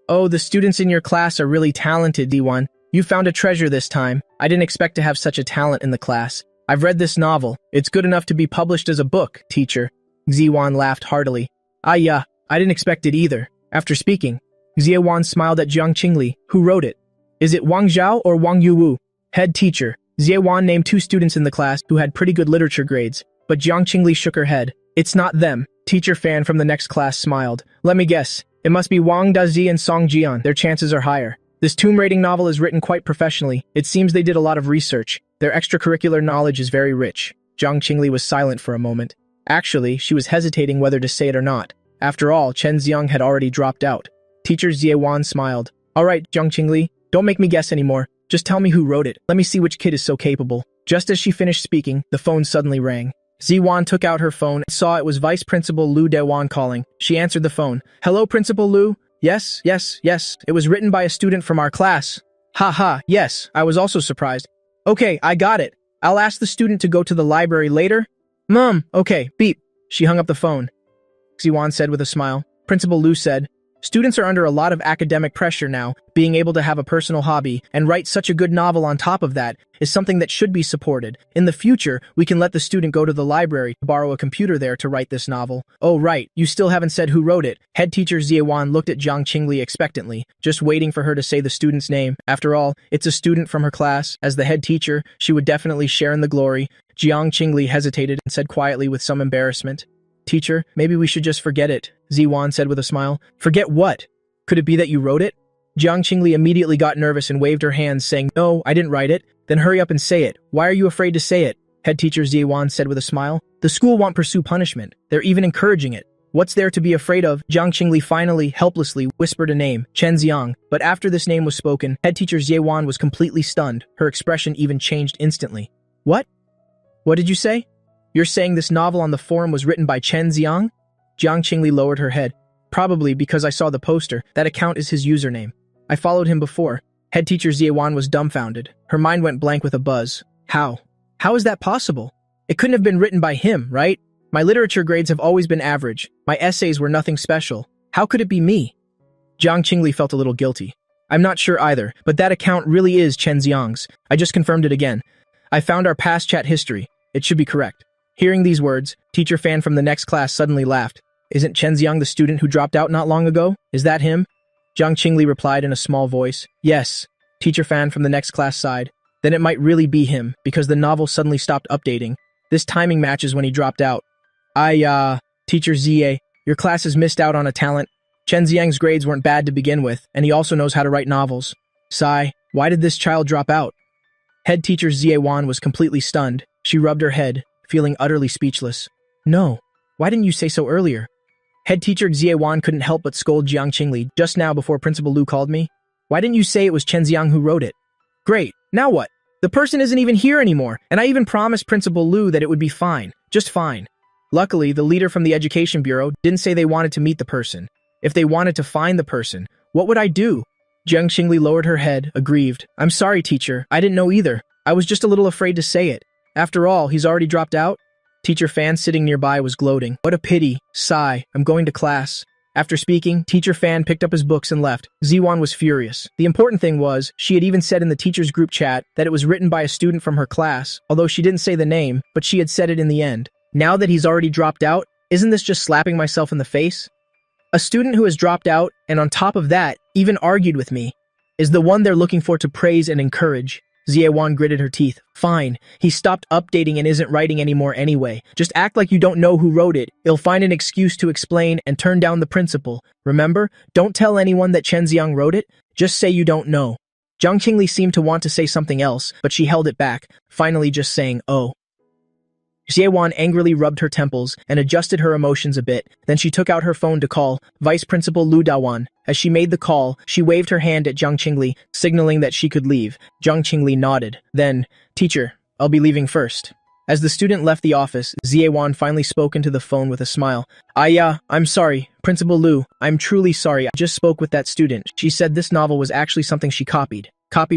Oh, the students in your class are really talented, D1. You found a treasure this time. I didn't expect to have such a talent in the class. I've read this novel. It's good enough to be published as a book, teacher. Xiwan laughed heartily. Ah yeah, I didn't expect it either. After speaking, Xiawan smiled at Jiang Qingli, who wrote it. Is it Wang Zhao or Wang Yuwu? Head teacher. Xiawan named 2 students in the class who had pretty good literature grades, but Jiang Qingli shook her head. It's not them. Teacher Fan from the next class smiled. Let me guess. It must be Wang Dazi and Song Jian. Their chances are higher. This tomb raiding novel is written quite professionally. It seems they did a lot of research. Their extracurricular knowledge is very rich. Jiang Qingli was silent for a moment. Actually, she was hesitating whether to say it or not. After all, Chen Xiang had already dropped out. Teacher Xiewan smiled. All right, Jiang Qingli, don't make me guess anymore. Just tell me who wrote it. Let me see which kid is so capable. Just as she finished speaking, the phone suddenly rang. Ziwan took out her phone and saw it was Vice Principal Lu Dewan calling. She answered the phone. Hello, Principal Lu? Yes. It was written by a student from our class. Haha, yes, I was also surprised. Okay, I got it. I'll ask the student to go to the library later. Okay, beep. She hung up the phone. Ziwan said with a smile. Principal Lu said, students are under a lot of academic pressure now. Being able to have a personal hobby and write such a good novel on top of that is something that should be supported. In the future, we can let the student go to the library to borrow a computer there to write this novel. Oh right, you still haven't said who wrote it. Head teacher Ziewan looked at Jiang Qingli expectantly, just waiting for her to say the student's name. After all, it's a student from her class. As the head teacher, she would definitely share in the glory. Jiang Qingli hesitated and said quietly with some embarrassment, Teacher, maybe we should just forget it, Ziwan said with a smile. Forget what? Could it be that you wrote it? Jiang Qingli immediately got nervous and waved her hands, saying, No, I didn't write it. Then hurry up and say it. Why are you afraid to say it? Head teacher Ziwan said with a smile. The school won't pursue punishment. They're even encouraging it. What's there to be afraid of? Jiang Qingli finally, helplessly, whispered a name, Chen Xiang. But after this name was spoken, head teacher Ziewan was completely stunned. Her expression even changed instantly. What? What did you say? You're saying this novel on the forum was written by Chen Xiang? Jiang Qingli lowered her head. Probably because I saw the poster. That account is his username. I followed him before. Head teacher Ziewan was dumbfounded. Her mind went blank with a buzz. How? How is that possible? It couldn't have been written by him, right? My literature grades have always been average. My essays were nothing special. How could it be me? Jiang Qingli felt a little guilty. I'm not sure either, but that account really is Chen Xiang's. I just confirmed it again. I found our past chat history. It should be correct. Hearing these words, teacher Fan from the next class suddenly laughed. Isn't Chen Xiang the student who dropped out not long ago? Is that him? Jiang Qingli replied in a small voice. Yes. Teacher Fan from the next class sighed. Then it might really be him, because the novel suddenly stopped updating. This timing matches when he dropped out. Teacher Zie, your class has missed out on a talent. Chen Xiang's grades weren't bad to begin with, and he also knows how to write novels. Sigh, why did this child drop out? Head teacher Zie Wan was completely stunned. She rubbed her head, feeling utterly speechless. No, why didn't you say so earlier? Head teacher Zie Wan couldn't help but scold Jiang Qingli just now before Principal Lu called me. Why didn't you say it was Chen Xiang who wrote it? Great, now what? The person isn't even here anymore, and I even promised Principal Lu that it would be fine, just fine. Luckily, the leader from the Education Bureau didn't say they wanted to meet the person. If they wanted to find the person, what would I do? Jiang Qingli lowered her head, aggrieved. I'm sorry, teacher. I didn't know either. I was just a little afraid to say it. After all, he's already dropped out? Teacher Fan sitting nearby was gloating. What a pity. Sigh. I'm going to class. After speaking, Teacher Fan picked up his books and left. Ziwan was furious. The important thing was, she had even said in the teacher's group chat that it was written by a student from her class, although she didn't say the name, but she had said it in the end. Now that he's already dropped out, isn't this just slapping myself in the face? A student who has dropped out, and on top of that, even argued with me, is the one they're looking for to praise and encourage. Ziewan gritted her teeth. Fine, he stopped updating and isn't writing anymore anyway. Just act like you don't know who wrote it. He'll find an excuse to explain and turn down the principal. Remember, don't tell anyone that Chen Xiang wrote it. Just say you don't know. Jiang Qingli seemed to want to say something else, but she held it back, finally just saying, oh. Ziewan angrily rubbed her temples and adjusted her emotions a bit. Then she took out her phone to call Vice Principal Lu Dawan. As she made the call, she waved her hand at Jiang Qingli, signaling that she could leave. Jiang Qingli nodded. Then, Teacher, I'll be leaving first. As the student left the office, Ziewan finally spoke into the phone with a smile. I'm sorry, Principal Lu. I'm truly sorry. I just spoke with that student. She said this novel was actually something she copied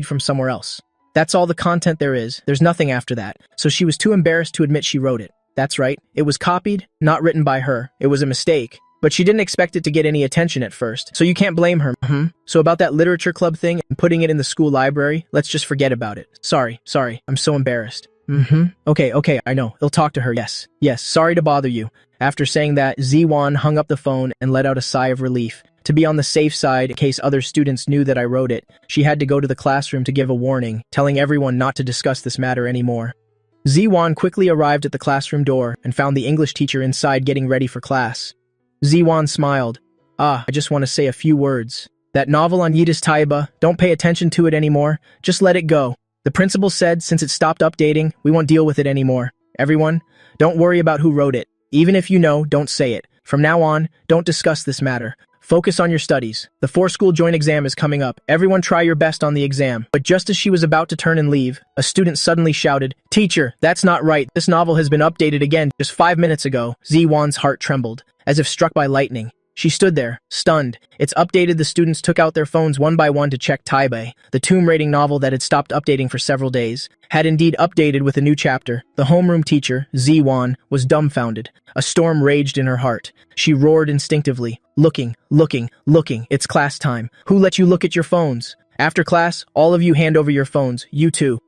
from somewhere else. That's all the content there is. There's nothing after that. So she was too embarrassed to admit she wrote it. That's right. It was copied, not written by her. It was a mistake. But she didn't expect it to get any attention at first. So you can't blame her. So about that literature club thing and putting it in the school library, let's just forget about it. Sorry. I'm so embarrassed. Okay, I know. He'll talk to her. Yes, sorry to bother you. After saying that, Ziwan hung up the phone and let out a sigh of relief. To be on the safe side, in case other students knew that I wrote it, she had to go to the classroom to give a warning, telling everyone not to discuss this matter anymore. Ziwan quickly arrived at the classroom door and found the English teacher inside getting ready for class. Ziwan smiled. I just want to say a few words. That novel on Yidis Taiba, don't pay attention to it anymore. Just let it go. The principal said since it stopped updating, we won't deal with it anymore. Everyone, don't worry about who wrote it. Even if you know, don't say it. From now on, don't discuss this matter. Focus on your studies. The 4-school joint exam is coming up. Everyone try your best on the exam. But just as she was about to turn and leave, a student suddenly shouted, Teacher, that's not right. This novel has been updated again just 5 minutes ago. Ziwan's heart trembled, as if struck by lightning. She stood there, stunned. It's updated. The students took out their phones one by one to check Taibei. The tomb raiding novel that had stopped updating for several days had indeed updated with a new chapter. The homeroom teacher, Ziwan, was dumbfounded. A storm raged in her heart. She roared instinctively, looking. It's class time. Who let you look at your phones? After class, all of you hand over your phones. You too.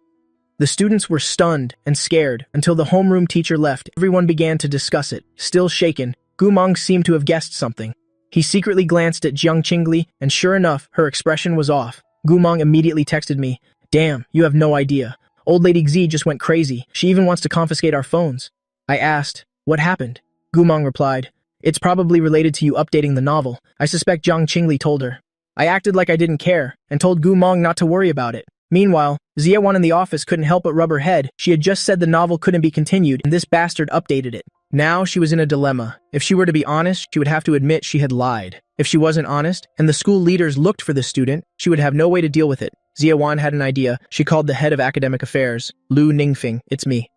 The students were stunned and scared until the homeroom teacher left. Everyone began to discuss it. Still shaken, Gumong seemed to have guessed something. He secretly glanced at Jiang Qingli, and sure enough, her expression was off. Gumong immediately texted me, "Damn, you have no idea. Old Lady Xi just went crazy. She even wants to confiscate our phones." I asked, "What happened?" Gumong replied, "It's probably related to you updating the novel. I suspect Jiang Qingli told her." I acted like I didn't care, and told Gumong not to worry about it. Meanwhile, Ziawan in the office couldn't help but rub her head. She had just said the novel couldn't be continued, and this bastard updated it. Now she was in a dilemma. If she were to be honest, she would have to admit she had lied. If she wasn't honest, and the school leaders looked for the student, she would have no way to deal with it. Ziawan had an idea. She called the head of academic affairs, Lu Ningfeng. "It's me.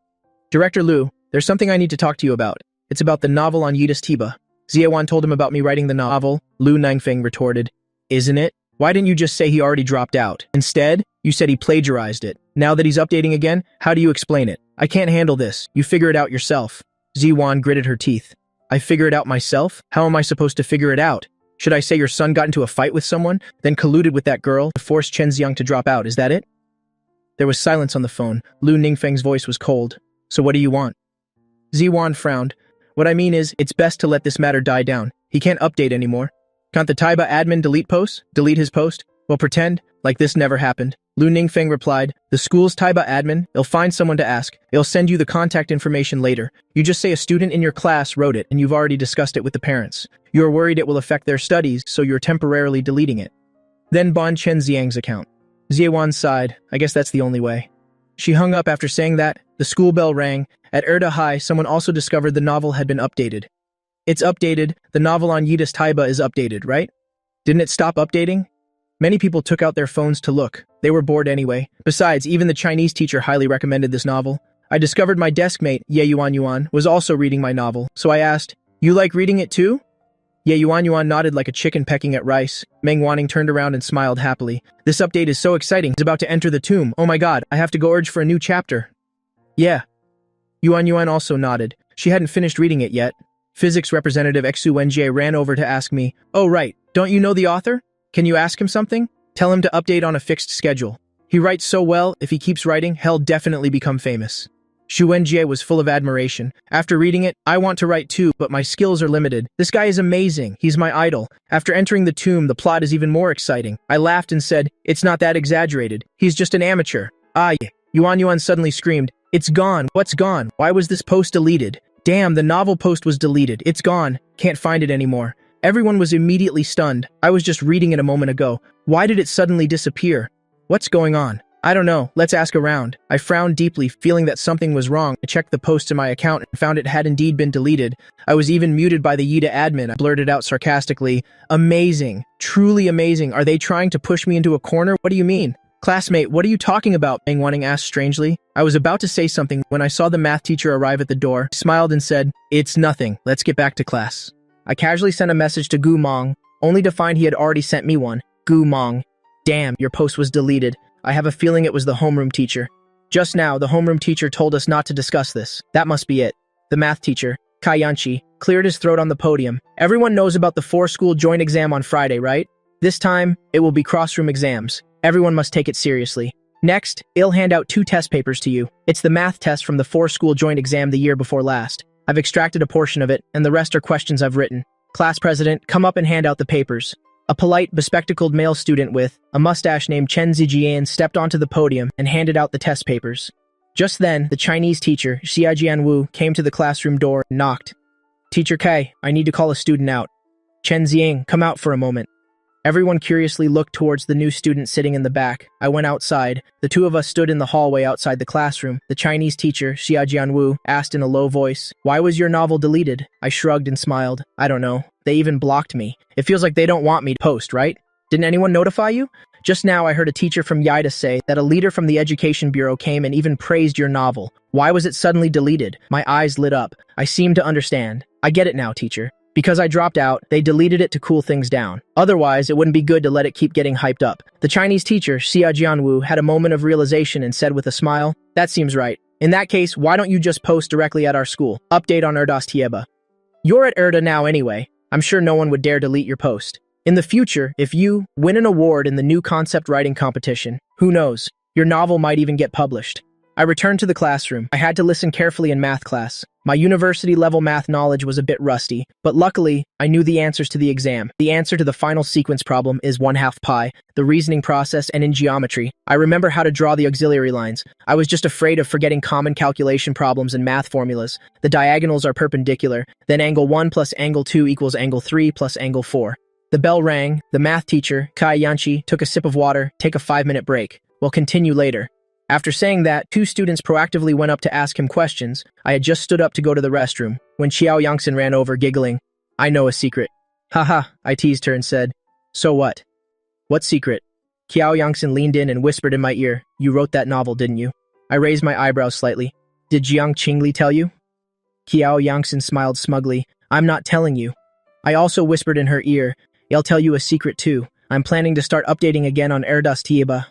Director Lu, there's something I need to talk to you about. It's about the novel on Yidas Tiba." Ziawan told him about me writing the novel. Lu Ningfeng retorted, "Isn't it? Why didn't you just say he already dropped out? Instead, you said he plagiarized it. Now that he's updating again, how do you explain it? I can't handle this. You figure it out yourself." Ziwan gritted her teeth. "I figure it out myself? How am I supposed to figure it out? Should I say your son got into a fight with someone, then colluded with that girl to force Chen Xiang to drop out? Is that it?" There was silence on the phone. Lu Ningfeng's voice was cold. "So what do you want?" Ziwan frowned. "What I mean is, it's best to let this matter die down. He can't update anymore. Can't the Taiba admin delete posts? Delete his post? Well, pretend like this never happened." Lu Ningfeng replied, "The school's Taiba admin, they'll find someone to ask. They'll send you the contact information later. You just say a student in your class wrote it and you've already discussed it with the parents. You're worried it will affect their studies, so you're temporarily deleting it. Then ban Chen Xiang's account." Ziawan sighed. "I guess that's the only way." She hung up after saying that. The school bell rang. At Erda High, someone also discovered the novel had been updated. "It's updated. The novel on Yidas Taiba is updated, right? Didn't it stop updating?" Many people took out their phones to look. They were bored anyway. Besides, even the Chinese teacher highly recommended this novel. I discovered my desk mate, Ye Yuan, was also reading my novel, so I asked, "You like reading it too?" Ye Yuan nodded like a chicken pecking at rice. Meng Wanning turned around and smiled happily. "This update is so exciting. He's about to enter the tomb. Oh my god, I have to go urge for a new chapter." "Yeah." Yuan also nodded. She hadn't finished reading it yet. Physics representative Xu Wenjie ran over to ask me, "Oh right, don't you know the author? Can you ask him something? Tell him to update on a fixed schedule. He writes so well, if he keeps writing, he'll definitely become famous." Xu Wenjie was full of admiration. "After reading it, I want to write too, but my skills are limited. This guy is amazing. He's my idol. After entering the tomb, the plot is even more exciting." I laughed and said, "It's not that exaggerated. He's just an amateur." "Ah, yeah." Yuan suddenly screamed, "It's gone. What's gone? Why was this post deleted?" "Damn, the novel post was deleted. It's gone. Can't find it anymore." Everyone was immediately stunned. I was just reading it a moment ago. Why did it suddenly disappear? What's going on? I don't know. Let's ask around. I frowned deeply, feeling that something was wrong. I checked the posts in my account and found it had indeed been deleted. I was even muted by the Yida admin. I blurted out sarcastically, "Amazing. Truly amazing. Are they trying to push me into a corner? What do you mean?" "Classmate, what are you talking about?" Meng Wanning asked strangely. I was about to say something when I saw the math teacher arrive at the door. I smiled and said, "It's nothing. Let's get back to class." I casually sent a message to Gu Mong, only to find he had already sent me one. "Gu Mong, damn, your post was deleted. I have a feeling it was the homeroom teacher. Just now, the homeroom teacher told us not to discuss this. That must be it." The math teacher, Kai Yanchi, cleared his throat on the podium. "Everyone knows about the 4-school joint exam on Friday, right? This time, it will be cross-room exams. Everyone must take it seriously. Next, I'll hand out 2 test papers to you. It's the math test from the 4-school joint exam the year before last. I've extracted a portion of it, and the rest are questions I've written. Class president, come up and hand out the papers." A polite, bespectacled male student with a mustache named Chen Zijian stepped onto the podium and handed out the test papers. Just then, the Chinese teacher, Xia Jianwu, came to the classroom door and knocked. "Teacher Kai, I need to call a student out." "Chen Xiang, come out for a moment." Everyone curiously looked towards the new student sitting in the back. I went outside. The 2 of us stood in the hallway outside the classroom. The Chinese teacher, Xia Jianwu, asked in a low voice, "Why was your novel deleted?" I shrugged and smiled. "I don't know. They even blocked me. It feels like they don't want me to post, right? Didn't anyone notify you? Just now I heard a teacher from Yaida say that a leader from the Education Bureau came and even praised your novel. Why was it suddenly deleted?" My eyes lit up. I seemed to understand. "I get it now, teacher. Because I dropped out, they deleted it to cool things down. Otherwise, it wouldn't be good to let it keep getting hyped up. The Chinese teacher, Xia Jianwu, had a moment of realization and said with a smile, "That seems right. In that case, why don't you just post directly at our school? Update on Tieba. You're at Erda now anyway. I'm sure no one would dare delete your post. In the future, if you win an award in the new concept writing competition, who knows? Your novel might even get published." I returned to the classroom. I had to listen carefully in math class. My university-level math knowledge was a bit rusty, but luckily, I knew the answers to the exam. The answer to the final sequence problem is 1/2 pi, the reasoning process, and in geometry. I remember how to draw the auxiliary lines. I was just afraid of forgetting common calculation problems and math formulas. The diagonals are perpendicular, then angle 1 plus angle 2 equals angle 3 plus angle 4. The bell rang. The math teacher, Kai Yanchi, took a sip of water, take a 5-minute break. We'll continue later. After saying that, 2 students proactively went up to ask him questions. I had just stood up to go to the restroom, when Xiao Yangxin ran over, giggling. "I know a secret." "Haha," I teased her and said, "So what?" "What secret?" Xiao Yangxin leaned in and whispered in my ear, "You wrote that novel, didn't you?" I raised my eyebrows slightly. "Did Jiang Qingli tell you?" Xiao Yangxin smiled smugly. "I'm not telling you." I also whispered in her ear, "I'll tell you a secret too. I'm planning to start updating again on Tieba."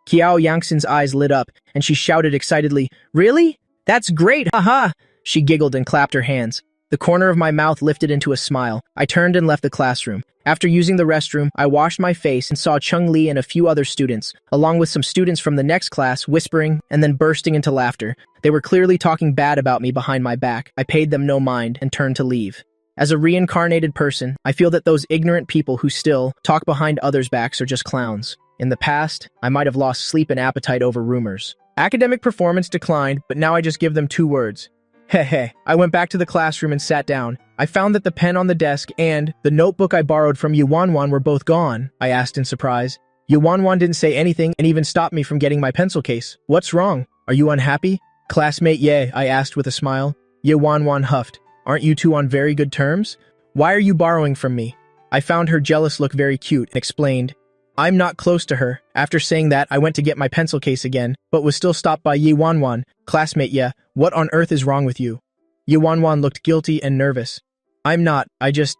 Xiao Yangxin's eyes lit up, and she shouted excitedly, "Really? That's great, haha!" She giggled and clapped her hands. The corner of my mouth lifted into a smile. I turned and left the classroom. After using the restroom, I washed my face and saw Chung Li and a few other students, along with some students from the next class, whispering and then bursting into laughter. They were clearly talking bad about me behind my back. I paid them no mind and turned to leave. As a reincarnated person, I feel that those ignorant people who still talk behind others' backs are just clowns. In the past, I might have lost sleep and appetite over rumors. Academic performance declined, but now I just give them 2 words. Heh. I went back to the classroom and sat down. I found that the pen on the desk and the notebook I borrowed from Yuanwan were both gone, I asked in surprise. Yuanwan didn't say anything and even stopped me from getting my pencil case. "What's wrong? Are you unhappy?" "Classmate Ye," I asked with a smile. Yuanwan huffed. "Aren't you two on very good terms? Why are you borrowing from me?" I found her jealous look very cute and explained, "I'm not close to her." After saying that, I went to get my pencil case again, but was still stopped by Yi Wanwan. "Classmate, yeah, what on earth is wrong with you?" Yi Wanwan looked guilty and nervous. "I'm not, I just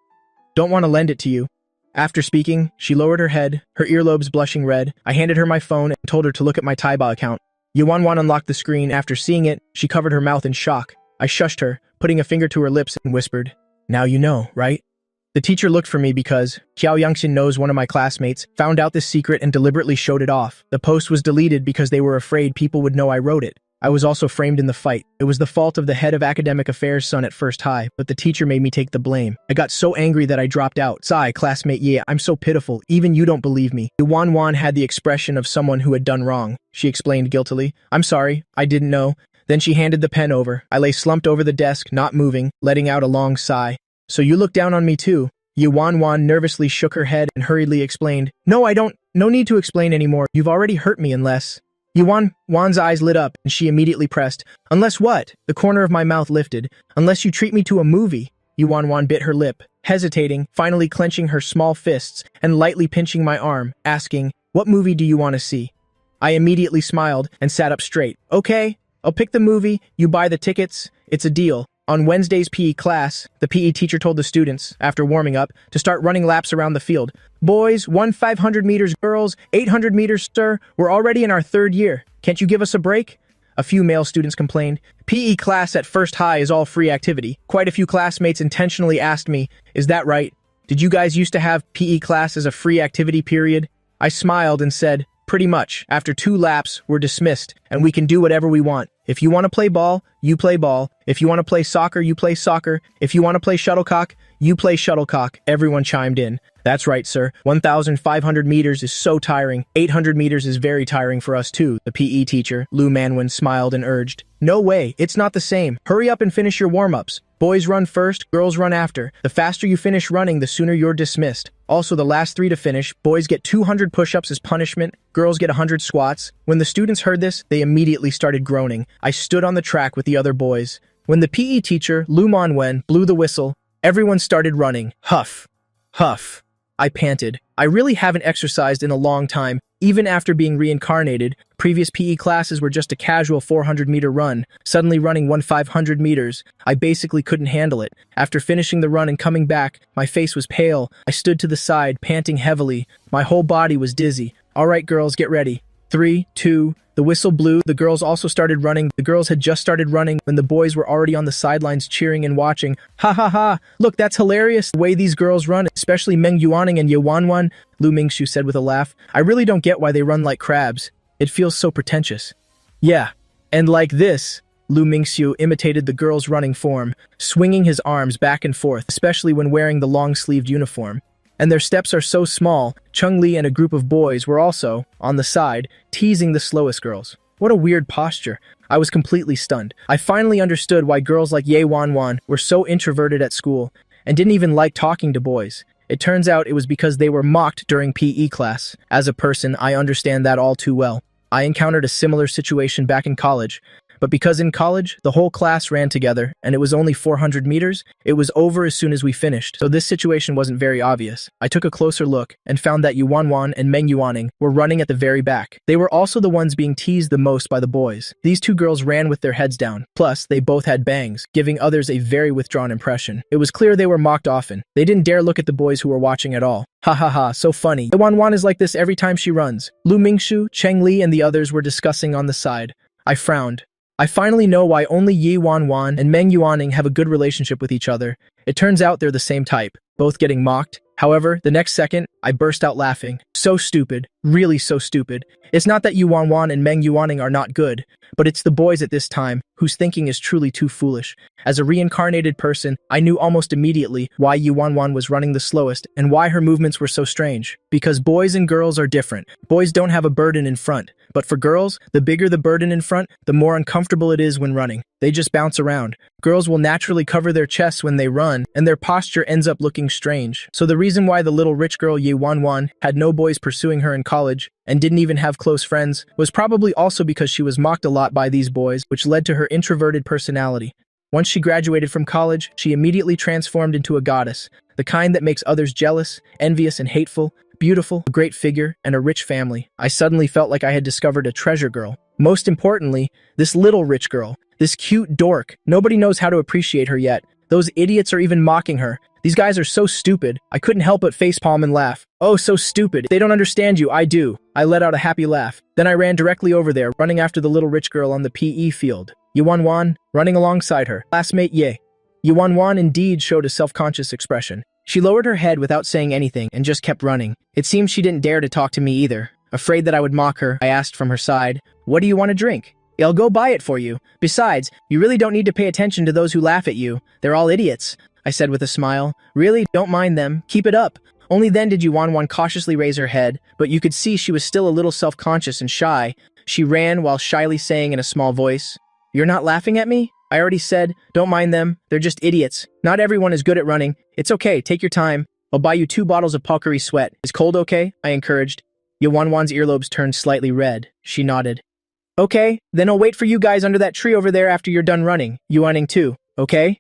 don't want to lend it to you." After speaking, she lowered her head, her earlobes blushing red. I handed her my phone and told her to look at my Taiba account. Yi Wanwan unlocked the screen. After seeing it, she covered her mouth in shock. I shushed her, putting a finger to her lips and whispered, "Now you know, right?" The teacher looked for me because Xiao Yangxin knows one of my classmates, found out this secret and deliberately showed it off. The post was deleted because they were afraid people would know I wrote it. I was also framed in the fight. It was the fault of the head of academic affairs' son at First High, but the teacher made me take the blame. I got so angry that I dropped out. "Sigh, classmate, yeah, I'm so pitiful. Even you don't believe me." Yuan Wan had the expression of someone who had done wrong. She explained guiltily, "I'm sorry, I didn't know." Then she handed the pen over. I lay slumped over the desk, not moving, letting out a long sigh. "So you look down on me too?" Yuan Wan nervously shook her head and hurriedly explained, "No, I don't. No need to explain anymore. You've already hurt me unless..." Yuan Wan's eyes lit up and she immediately pressed, "Unless what?" The corner of my mouth lifted. "Unless you treat me to a movie." Yuan Wan bit her lip, hesitating, finally clenching her small fists and lightly pinching my arm, asking, "What movie do you want to see?" I immediately smiled and sat up straight. "Okay, I'll pick the movie, you buy the tickets, it's a deal." On Wednesday's PE class, the PE teacher told the students, after warming up, to start running laps around the field. "Boys, 500 meters, girls, 800 meters, sir. We're already in our 3rd year. Can't you give us a break?" A few male students complained. "PE class at First High is all free activity." Quite a few classmates intentionally asked me, "Is that right? Did you guys used to have PE class as a free activity period?" I smiled and said, "Pretty much. After 2 laps, we're dismissed, and we can do whatever we want. If you want to play ball, you play ball. If you want to play soccer, you play soccer. If you want to play shuttlecock, you play shuttlecock." Everyone chimed in. "That's right, sir. 1,500 meters is so tiring. 800 meters is very tiring for us too." The PE teacher, Lu Manwen, smiled and urged, "No way, it's not the same. Hurry up and finish your warm-ups. Boys run first, girls run after. The faster you finish running, the sooner you're dismissed. Also, the last 3 to finish, boys get 200 push-ups as punishment, girls get 100 squats." When the students heard this, they immediately started groaning. I stood on the track with the other boys. When the PE teacher, Lu Manwen, blew the whistle, everyone started running. Huff. Huff. I panted. I really haven't exercised in a long time, even after being reincarnated. Previous PE classes were just a casual 400-meter run. Suddenly running 500 meters, I basically couldn't handle it. After finishing the run and coming back, my face was pale. I stood to the side, panting heavily. My whole body was dizzy. All right, girls, get ready. 3, 2, the whistle blew. The girls also started running. The girls had just started running when the boys were already on the sidelines cheering and watching. Ha ha ha! Look, that's hilarious, the way these girls run, especially Meng Yuaning and Ye Wanwan, Lu Mingxiu said with a laugh. I really don't get why they run like crabs. It feels so pretentious. Yeah, and like this, Lu Mingxiu imitated the girl's running form, swinging his arms back and forth, especially when wearing the long-sleeved uniform. And their steps are so small, Chung Li and a group of boys were also, on the side, teasing the slowest girls. What a weird posture. I was completely stunned. I finally understood why girls like Ye Wanwan were so introverted at school and didn't even like talking to boys. It turns out it was because they were mocked during PE class. As a person, I understand that all too well. I encountered a similar situation back in college. But because in college, the whole class ran together, and it was only 400 meters, it was over as soon as we finished, so this situation wasn't very obvious. I took a closer look, and found that Ye Wanwan and Meng Yuaning were running at the very back. They were also the ones being teased the most by the boys. These two girls ran with their heads down, plus they both had bangs, giving others a very withdrawn impression. It was clear they were mocked often. They didn't dare look at the boys who were watching at all. Ha ha ha, so funny. Ye Wanwan is like this every time she runs. Lu Mingxiu, Cheng Li, and the others were discussing on the side. I frowned. I finally know why only Ye Wanwan and Meng Yuaning have a good relationship with each other. It turns out they're the same type, both getting mocked. However, the next second, I burst out laughing. So stupid. Really so stupid. It's not that Ye Wanwan and Meng Yuaning are not good, but it's the boys at this time whose thinking is truly too foolish. As a reincarnated person, I knew almost immediately why Ye Wanwan was running the slowest and why her movements were so strange. Because boys and girls are different. Boys don't have a burden in front, but for girls, the bigger the burden in front, the more uncomfortable it is when running. They just bounce around. Girls will naturally cover their chests when they run, and their posture ends up looking strange. So the reason why the little rich girl Ye Wanwan had no boys pursuing her in college and didn't even have close friends was probably also because she was mocked a lot by these boys, which led to her introverted personality. Once she graduated from college, she immediately transformed into a goddess, the kind that makes others jealous, envious, and hateful, beautiful, a great figure, and a rich family. I suddenly felt like I had discovered a treasure girl. Most importantly, this little rich girl, this cute dork. Nobody knows how to appreciate her yet. Those idiots are even mocking her. These guys are so stupid. I couldn't help but facepalm and laugh. Oh, so stupid. They don't understand you. I do. I let out a happy laugh. Then I ran directly over there, running after the little rich girl on the PE field. Ye Wanwan, running alongside her. Classmate Ye. Ye Wanwan indeed showed a self-conscious expression. She lowered her head without saying anything and just kept running. It seemed she didn't dare to talk to me either. Afraid that I would mock her, I asked from her side, "What do you want to drink?" "I'll go buy it for you. Besides, you really don't need to pay attention to those who laugh at you. They're all idiots," I said with a smile. "Really? Don't mind them. Keep it up." Only then did Ye Wanwan cautiously raise her head, but you could see she was still a little self-conscious and shy. She ran while shyly saying in a small voice, "You're not laughing at me? I already said, don't mind them. They're just idiots. Not everyone is good at running. It's okay. Take your time. I'll buy you 2 bottles of Pocari Sweat. Is cold okay?" I encouraged. Ye Wanwan's earlobes turned slightly red. She nodded. "Okay, then I'll wait for you guys under that tree over there after you're done running. Yuaning too, okay?"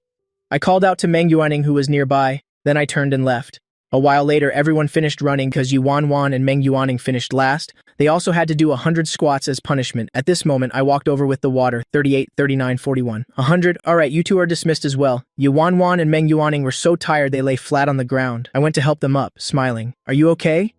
I called out to Meng Yuaning who was nearby. Then I turned and left. A while later, everyone finished running because Ye Wanwan and Meng Yuaning finished last. They also had to do 100 squats as punishment. At this moment, I walked over with the water. 38, 39, 41. 100. Alright, you two are dismissed as well. Ye Wanwan and Meng Yuaning were so tired they lay flat on the ground. I went to help them up, smiling. "Are you okay?"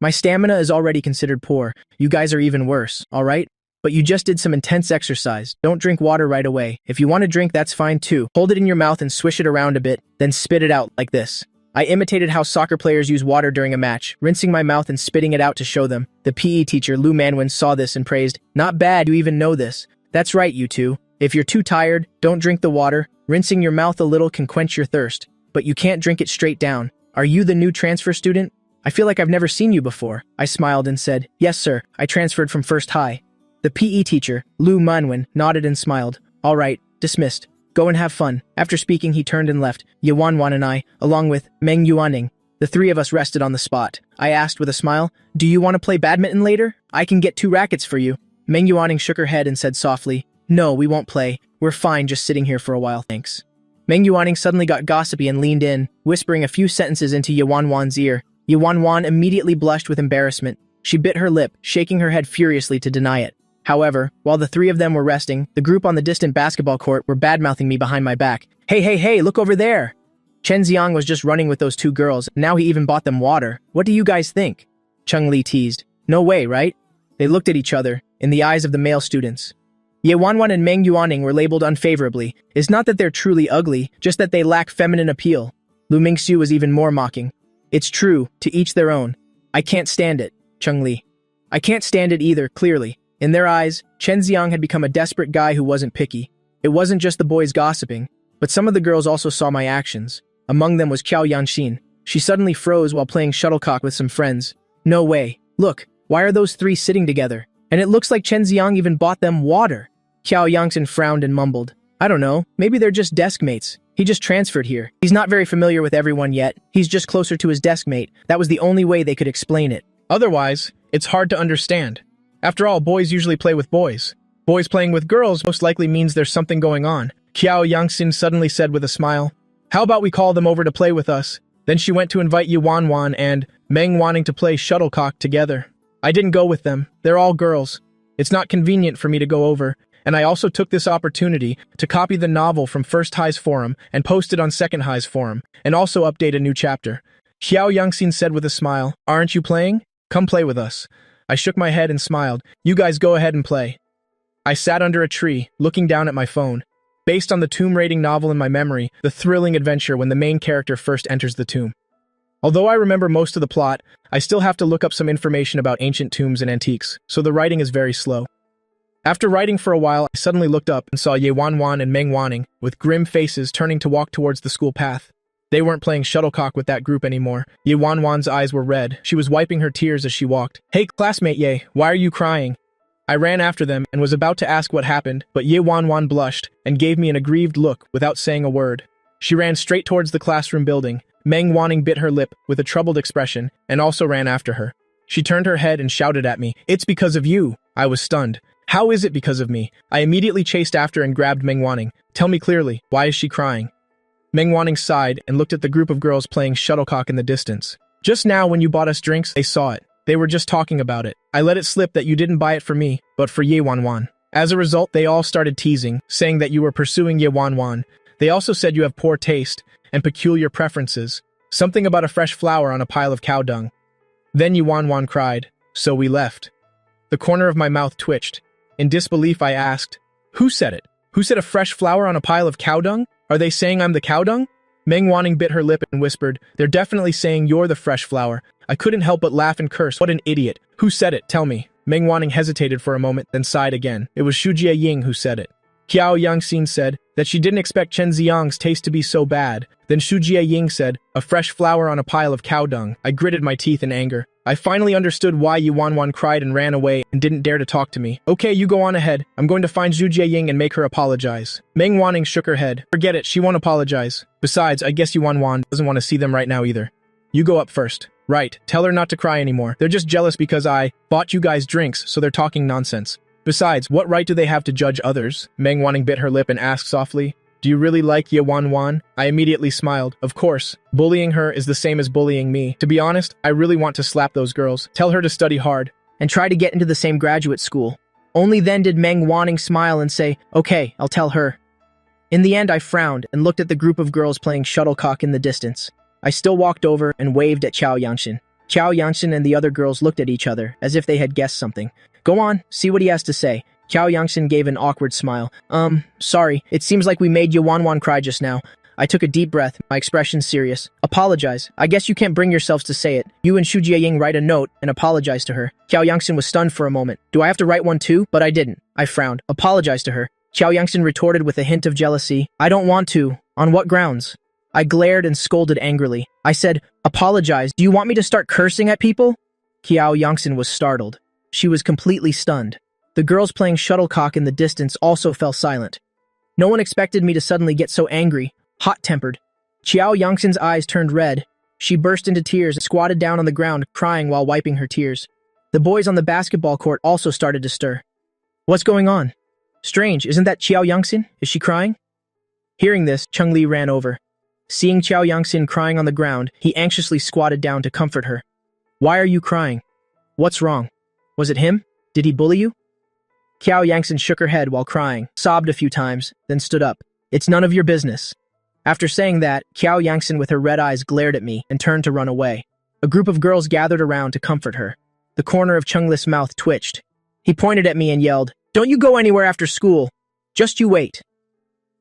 "My stamina is already considered poor. You guys are even worse, alright? But you just did some intense exercise. Don't drink water right away. If you want to drink, that's fine too. Hold it in your mouth and swish it around a bit, then spit it out like this." I imitated how soccer players use water during a match, rinsing my mouth and spitting it out to show them. The PE teacher, Lu Manwin, saw this and praised, "Not bad, you even know this." "That's right, you two. If you're too tired, don't drink the water. Rinsing your mouth a little can quench your thirst. But you can't drink it straight down. Are you the new transfer student? I feel like I've never seen you before." I smiled and said, "Yes, sir. I transferred from First High." The PE teacher, Lu Manwin, nodded and smiled. "All right, dismissed. Go and have fun." After speaking, he turned and left. Ye Wanwan and I, along with Meng Yuaning, the 3 of us rested on the spot. I asked with a smile, "Do you want to play badminton later? I can get 2 rackets for you." Meng Yuaning shook her head and said softly, "No, we won't play. We're fine just sitting here for a while, thanks." Meng Yuaning suddenly got gossipy and leaned in, whispering a few sentences into Ye Wanwan's ear. Ye Wanwan immediately blushed with embarrassment. She bit her lip, shaking her head furiously to deny it. However, while the three of them were resting, the group on the distant basketball court were badmouthing me behind my back. Hey, hey, hey, look over there! Chen Xiang was just running with those two girls, and now he even bought them water. What do you guys think? Cheng Li teased. No way, right? They looked at each other, in the eyes of the male students. Ye Wanwan and Meng Yuaning were labeled unfavorably. It's not that they're truly ugly, just that they lack feminine appeal. Lu Mingxiu was even more mocking. It's true, to each their own. I can't stand it, Cheng Li. I can't stand it either, clearly. In their eyes, Chen Xiang had become a desperate guy who wasn't picky. It wasn't just the boys gossiping, but some of the girls also saw my actions. Among them was Qiao Yanxin. She suddenly froze while playing shuttlecock with some friends. No way. Look, why are those three sitting together? And it looks like Chen Xiang even bought them water. Qiao Yanxin frowned and mumbled. I don't know, maybe they're just desk mates. He just transferred here. He's not very familiar with everyone yet. He's just closer to his desk mate. That was the only way they could explain it. Otherwise, it's hard to understand. After all, boys usually play with boys. Boys playing with girls most likely means there's something going on. Qiao Yanxin suddenly said with a smile. How about we call them over to play with us? Then she went to invite Ye Wanwan and Meng wanting to play shuttlecock together. I didn't go with them. They're all girls. It's not convenient for me to go over, and I also took this opportunity to copy the novel from First High's forum and post it on Second High's forum, and also update a new chapter. Qiao Yanxin said with a smile, Aren't you playing? Come play with us. I shook my head and smiled. You guys go ahead and play. I sat under a tree, looking down at my phone. Based on the tomb raiding novel in my memory, the thrilling adventure when the main character first enters the tomb. Although I remember most of the plot, I still have to look up some information about ancient tombs and antiques, so the writing is very slow. After writing for a while, I suddenly looked up and saw Ye Wanwan and Meng Wanning, with grim faces turning to walk towards the school path. They weren't playing shuttlecock with that group anymore. Ye Wanwan's eyes were red. She was wiping her tears as she walked. Hey, classmate Ye, why are you crying? I ran after them and was about to ask what happened, but Ye Wanwan blushed and gave me an aggrieved look without saying a word. She ran straight towards the classroom building. Meng Wanning bit her lip with a troubled expression and also ran after her. She turned her head and shouted at me, It's because of you. I was stunned. How is it because of me? I immediately chased after and grabbed Meng Wanning. Tell me clearly, why is she crying? Meng Wanning sighed and looked at the group of girls playing shuttlecock in the distance. Just now when you bought us drinks, they saw it. They were just talking about it. I let it slip that you didn't buy it for me, but for Ye Wanwan. As a result, they all started teasing, saying that you were pursuing Ye Wanwan. They also said you have poor taste and peculiar preferences. Something about a fresh flower on a pile of cow dung. Then Ye Wanwan cried, so we left. The corner of my mouth twitched. In disbelief, I asked, Who said it? Who said a fresh flower on a pile of cow dung? Are they saying I'm the cow dung? Meng Wanning bit her lip and whispered, They're definitely saying you're the fresh flower. I couldn't help but laugh and curse. What an idiot. Who said it? Tell me. Meng Wanning hesitated for a moment, then sighed again. It was Shu Jiaying who said it. Qiao Yanxin said that she didn't expect Chen Xiang's taste to be so bad. Then Shu Jiaying said, a fresh flower on a pile of cow dung. I gritted my teeth in anger. I finally understood why Ye Wanwan cried and ran away and didn't dare to talk to me. Okay, you go on ahead. I'm going to find Zhu Jiaying and make her apologize. Meng Wanning shook her head. Forget it, she won't apologize. Besides, I guess Ye Wanwan doesn't want to see them right now either. You go up first. Right, tell her not to cry anymore. They're just jealous because I bought you guys drinks, so they're talking nonsense. Besides, what right do they have to judge others? Meng Wanning bit her lip and asked softly. Do you really like Ye Wanwan? I immediately smiled. Of course. Bullying her is the same as bullying me. To be honest, I really want to slap those girls. Tell her to study hard. And try to get into the same graduate school. Only then did Meng Wanning smile and say, Okay, I'll tell her. In the end, I frowned and looked at the group of girls playing shuttlecock in the distance. I still walked over and waved at Qiao Yanxin. Qiao Yanxin and the other girls looked at each other as if they had guessed something. Go on, see what he has to say. Qiao Yanxin gave an awkward smile. Sorry, it seems like we made Ye Wanwan cry just now. I took a deep breath, my expression serious. Apologize. I guess you can't bring yourselves to say it. You and Shu Jiaying write a note and apologize to her. Qiao Yanxin was stunned for a moment. Do I have to write one too? But I didn't. I frowned. Apologize to her. Qiao Yanxin retorted with a hint of jealousy. I don't want to. On what grounds? I glared and scolded angrily. I said, Apologize. Do you want me to start cursing at people? Qiao Yanxin was startled. She was completely stunned. The girls playing shuttlecock in the distance also fell silent. No one expected me to suddenly get so angry, hot-tempered. Qiao Yanxin's eyes turned red. She burst into tears and squatted down on the ground, crying while wiping her tears. The boys on the basketball court also started to stir. What's going on? Strange, isn't that Qiao Yanxin? Is she crying? Hearing this, Cheng Li ran over. Seeing Qiao Yanxin crying on the ground, he anxiously squatted down to comfort her. Why are you crying? What's wrong? Was it him? Did he bully you? Qiao Yangxin shook her head while crying, sobbed a few times, then stood up. It's none of your business. After saying that, Qiao Yangxin with her red eyes glared at me and turned to run away. A group of girls gathered around to comfort her. The corner of Cheng-Li's mouth twitched. He pointed at me and yelled, "Don't you go anywhere after school. Just you wait."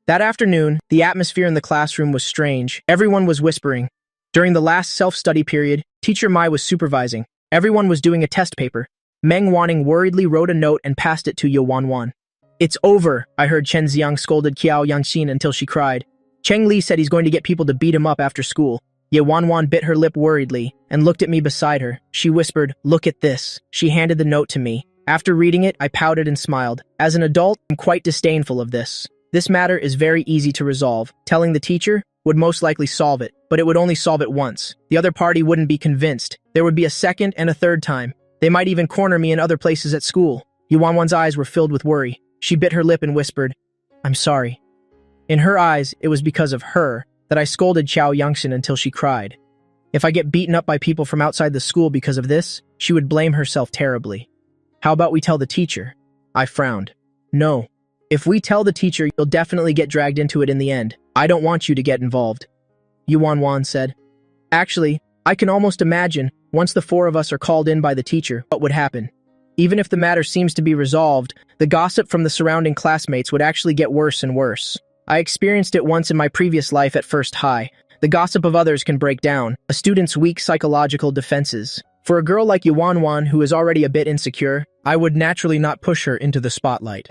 That afternoon, the atmosphere in the classroom was strange. Everyone was whispering. During the last self-study period, Teacher Mai was supervising. Everyone was doing a test paper. Meng Wanning worriedly wrote a note and passed it to Ye Wanwan. "It's over," I heard Chen Xiang scolded Qiao Yangxin until she cried. Cheng Li said he's going to get people to beat him up after school. Ye Wanwan bit her lip worriedly and looked at me beside her. She whispered, "Look at this." She handed the note to me. After reading it, I pouted and smiled. As an adult, I'm quite disdainful of this. This matter is very easy to resolve. Telling the teacher would most likely solve it, but it would only solve it once. The other party wouldn't be convinced. There would be a second and a third time. They might even corner me in other places at school. Yuanwan's eyes were filled with worry. She bit her lip and whispered, "I'm sorry." In her eyes, it was because of her that I scolded Qiao Yangxin until she cried. If I get beaten up by people from outside the school because of this, she would blame herself terribly. How about we tell the teacher? I frowned. No. If we tell the teacher, you'll definitely get dragged into it in the end. I don't want you to get involved. Yuanwan said. Actually, I can almost imagine, once the four of us are called in by the teacher, what would happen. Even if the matter seems to be resolved, the gossip from the surrounding classmates would actually get worse and worse. I experienced it once in my previous life at First High. The gossip of others can break down a student's weak psychological defenses. For a girl like Yuanwan who is already a bit insecure, I would naturally not push her into the spotlight.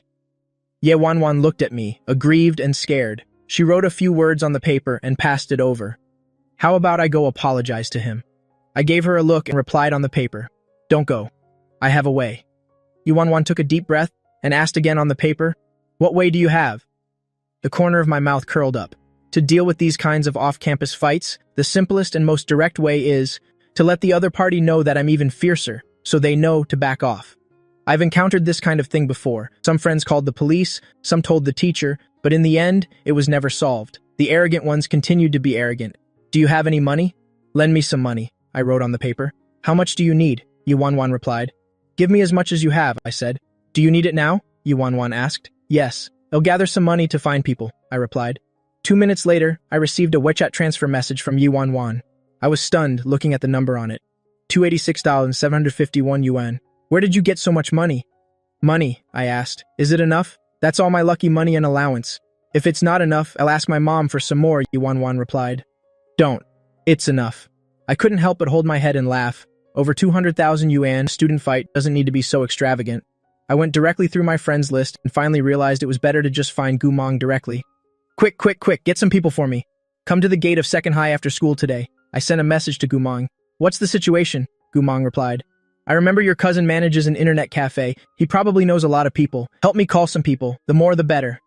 Ye Wanwan looked at me, aggrieved and scared. She wrote a few words on the paper and passed it over. How about I go apologize to him? I gave her a look and replied on the paper. Don't go. I have a way. Yuanwan took a deep breath and asked again on the paper, What way do you have? The corner of my mouth curled up. To deal with these kinds of off-campus fights, the simplest and most direct way is to let the other party know that I'm even fiercer, so they know to back off. I've encountered this kind of thing before. Some friends called the police, some told the teacher, but in the end, it was never solved. The arrogant ones continued to be arrogant. Do you have any money? Lend me some money, I wrote on the paper. How much do you need? Yuanwan replied. Give me as much as you have, I said. Do you need it now? Yuanwan asked. Yes. I'll gather some money to find people, I replied. 2 minutes later, I received a WeChat transfer message from Yuanwan. I was stunned looking at the number on it. 286,751 yuan. Where did you get so much money? Money, I asked. Is it enough? That's all my lucky money and allowance. If it's not enough, I'll ask my mom for some more, Yuanwan replied. Don't. It's enough. I couldn't help but hold my head and laugh. Over 200,000 yuan student fight doesn't need to be so extravagant. I went directly through my friends list and finally realized it was better to just find Gumong directly. Quick, get some people for me. Come to the gate of Second High after school today. I sent a message to Gumong. What's the situation? Gumong replied. I remember your cousin manages an internet cafe. He probably knows a lot of people. Help me call some people. The more the better.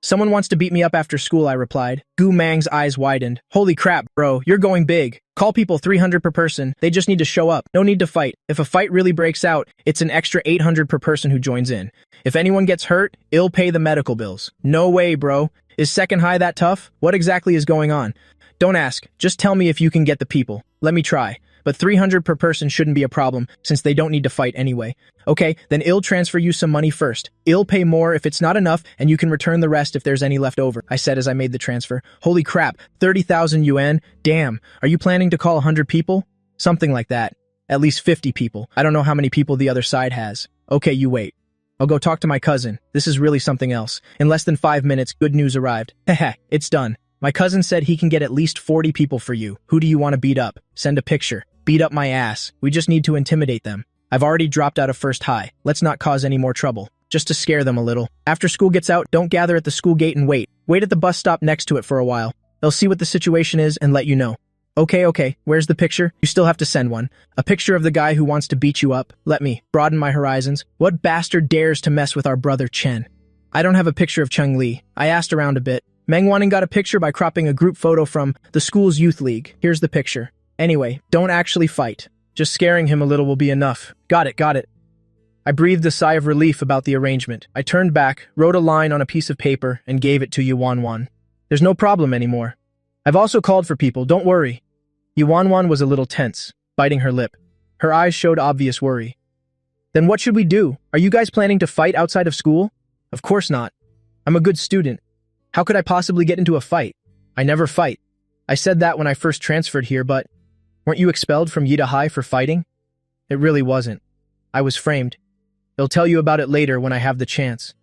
Someone wants to beat me up after school, I replied. Gu Mang's eyes widened. Holy crap, bro, you're going big. Call people 300 per person. They just need to show up. No need to fight. If a fight really breaks out, it's an extra 800 per person who joins in. If anyone gets hurt, it'll pay the medical bills. No way, bro. Is Second High that tough? What exactly is going on? Don't ask. Just tell me if you can get the people. Let me try. But 300 per person shouldn't be a problem, since they don't need to fight anyway. Okay, then I'll transfer you some money first. I'll pay more if it's not enough, and you can return the rest if there's any left over, I said as I made the transfer. Holy crap, 30,000 yuan? Damn, are you planning to call 100 people? Something like that. At least 50 people. I don't know how many people the other side has. Okay, you wait. I'll go talk to my cousin. This is really something else. In less than 5 minutes, good news arrived. Heh, it's done. My cousin said he can get at least 40 people for you. Who do you want to beat up? Send a picture. Beat up my ass. We just need to intimidate them. I've already dropped out of First High. Let's not cause any more trouble. Just to scare them a little. After school gets out, don't gather at the school gate and wait. Wait at the bus stop next to it for a while. They'll see what the situation is and let you know. Okay. Where's the picture? You still have to send one. A picture of the guy who wants to beat you up. Let me broaden my horizons. What bastard dares to mess with our brother Chen? I don't have a picture of Cheng Li. I asked around a bit. Meng Wanning got a picture by cropping a group photo from the school's youth league. Here's the picture. Anyway, don't actually fight. Just scaring him a little will be enough. Got it. I breathed a sigh of relief about the arrangement. I turned back, wrote a line on a piece of paper, and gave it to Yuanwan. There's no problem anymore. I've also called for people, don't worry. Yuanwan was a little tense, biting her lip. Her eyes showed obvious worry. Then what should we do? Are you guys planning to fight outside of school? Of course not. I'm a good student. How could I possibly get into a fight? I never fight. I said that when I first transferred here, but weren't you expelled from Yida High for fighting? It really wasn't. I was framed. I'll tell you about it later when I have the chance.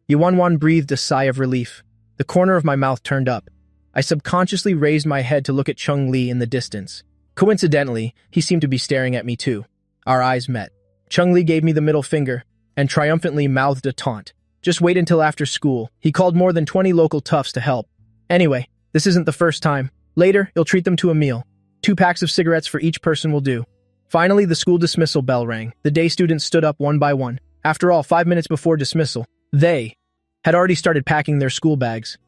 Yuanwan breathed a sigh of relief. The corner of my mouth turned up. I subconsciously raised my head to look at Chung Li in the distance. Coincidentally, he seemed to be staring at me too. Our eyes met. Chung Li gave me the middle finger and triumphantly mouthed a taunt. Just wait until after school. He called more than 20 local toughs to help. Anyway, this isn't the first time. Later, you'll treat them to a meal. 2 packs of cigarettes for each person will do. Finally, the school dismissal bell rang. The day students stood up one by one. After all, 5 minutes before dismissal, they had already started packing their school bags.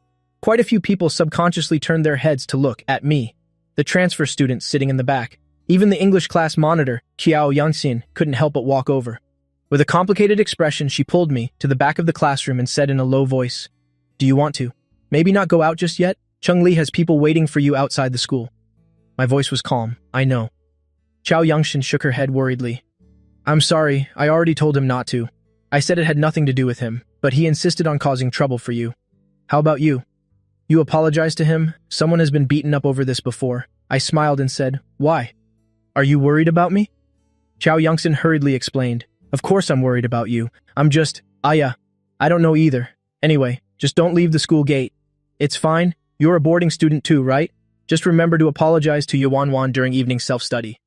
Quite a few people subconsciously turned their heads to look at me, the transfer student sitting in the back. Even the English class monitor, Qiao Yangxin, couldn't help but walk over. With a complicated expression, she pulled me to the back of the classroom and said in a low voice, "Do you want to? Maybe not go out just yet? Chung Li has people waiting for you outside the school." My voice was calm. I know. Qiao Yangxin shook her head worriedly. "I'm sorry, I already told him not to. I said it had nothing to do with him, but he insisted on causing trouble for you. How about you? You apologized to him? Someone has been beaten up over this before." I smiled and said, "Why? Are you worried about me?" Qiao Yangxin hurriedly explained, "Of course I'm worried about you. I'm just, I don't know either. Anyway, just don't leave the school gate. It's fine. You're a boarding student too, right? Just remember to apologize to Yuanwan during evening self-study."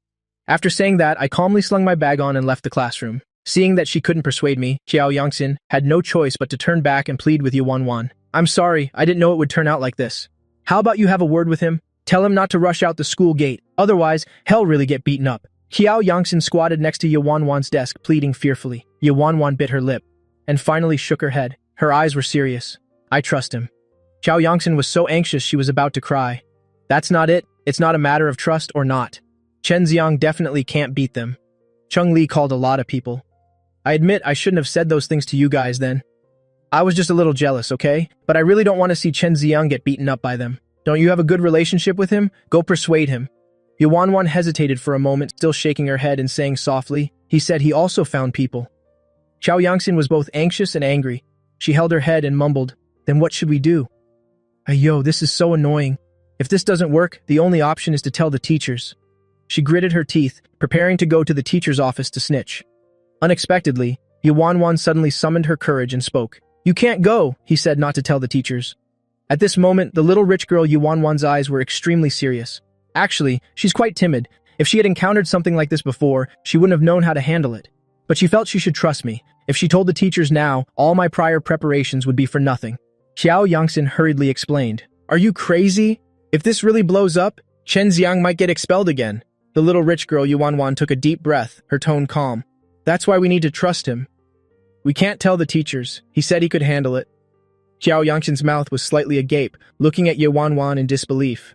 After saying that, I calmly slung my bag on and left the classroom. Seeing that she couldn't persuade me, Qiao Yangxin had no choice but to turn back and plead with Yuanwan. "I'm sorry, I didn't know it would turn out like this. How about you have a word with him? Tell him not to rush out the school gate. Otherwise, he'll really get beaten up." Qiao Yangxin squatted next to Yuanwan's desk, pleading fearfully. Yuanwan bit her lip and finally shook her head. Her eyes were serious. I trust him. Qiao Yangxin was so anxious she was about to cry. That's not it. It's not a matter of trust or not. Chen Xiang definitely can't beat them. Chung Li called a lot of people. I admit I shouldn't have said those things to you guys then. I was just a little jealous, okay? But I really don't want to see Chen Xiang get beaten up by them. Don't you have a good relationship with him? Go persuade him. Yuanwan hesitated for a moment, still shaking her head and saying softly, "He said he also found people." Qiao Yangxin was both anxious and angry. She held her head and mumbled, "Then what should we do?" Yo, this is so annoying. If this doesn't work, the only option is to tell the teachers." She gritted her teeth, preparing to go to the teacher's office to snitch. Unexpectedly, Yuanwan suddenly summoned her courage and spoke. "You can't go," he said, not to tell the teachers. At this moment, the little rich girl Yuanwan's eyes were extremely serious. Actually, she's quite timid. If she had encountered something like this before, she wouldn't have known how to handle it. But she felt she should trust me. If she told the teachers now, all my prior preparations would be for nothing. Qiao Yangxin hurriedly explained. "Are you crazy? If this really blows up, Chen Xiang might get expelled again." The little rich girl Yuanwan took a deep breath, her tone calm. "That's why we need to trust him. We can't tell the teachers. He said he could handle it." Qiao Yangxin's mouth was slightly agape, looking at Yuanwan in disbelief.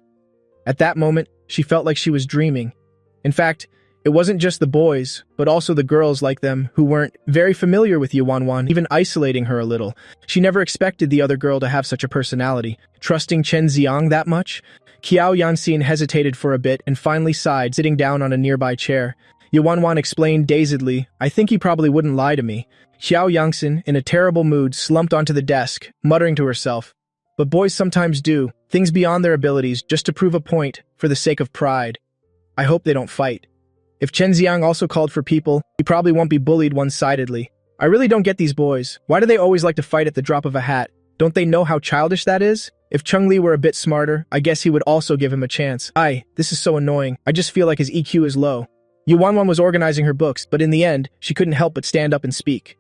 At that moment, she felt like she was dreaming. In fact, it wasn't just the boys, but also the girls like them who weren't very familiar with Yuanwan, even isolating her a little. She never expected the other girl to have such a personality. Trusting Chen Xiang that much? Qiao Yangxin hesitated for a bit and finally sighed, sitting down on a nearby chair. Yuanwan explained dazedly, "I think he probably wouldn't lie to me." Qiao Yangxin, in a terrible mood, slumped onto the desk, muttering to herself, "But boys sometimes do, things beyond their abilities, just to prove a point, for the sake of pride. I hope they don't fight. If Chen Xiang also called for people, he probably won't be bullied one-sidedly. I really don't get these boys. Why do they always like to fight at the drop of a hat? Don't they know how childish that is? If Chung Li were a bit smarter, I guess he would also give him a chance. This is so annoying. I just feel like his EQ is low." Yuanwan was organizing her books, but in the end, she couldn't help but stand up and speak.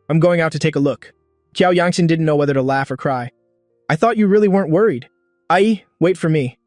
"I'm going out to take a look." Qiao Yangxin didn't know whether to laugh or cry. "I thought you really weren't worried." Wait for me."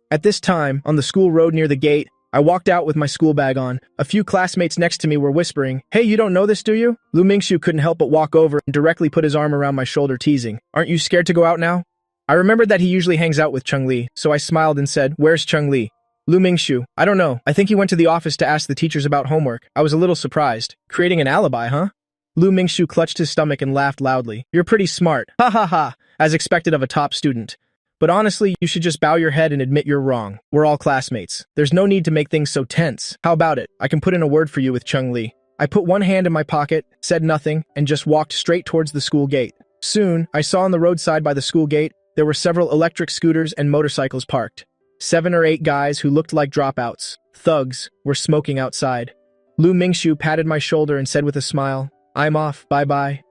At this time, on the school road near the gate, I walked out with my school bag on. A few classmates next to me were whispering, "Hey, you don't know this, do you?" Lu Mingxiu couldn't help but walk over and directly put his arm around my shoulder, teasing, "Aren't you scared to go out now?" I remembered that he usually hangs out with Chung Li, so I smiled and said, "Where's Chung Li?" Lu Mingxiu, "I don't know. I think he went to the office to ask the teachers about homework. I was a little surprised. Creating an alibi, huh?" Lu Mingxiu clutched his stomach and laughed loudly. "You're pretty smart. Ha ha ha, as expected of a top student. But honestly, you should just bow your head and admit you're wrong. We're all classmates. There's no need to make things so tense. How about it? I can put in a word for you with Chung Li. I put one hand in my pocket, said nothing, and just walked straight towards the school gate. Soon, I saw on the roadside by the school gate, there were several electric scooters and motorcycles parked. 7 or 8 guys who looked like dropouts, thugs, were smoking outside. Lu Mingxiu patted my shoulder and said with a smile, "I'm off, bye-bye."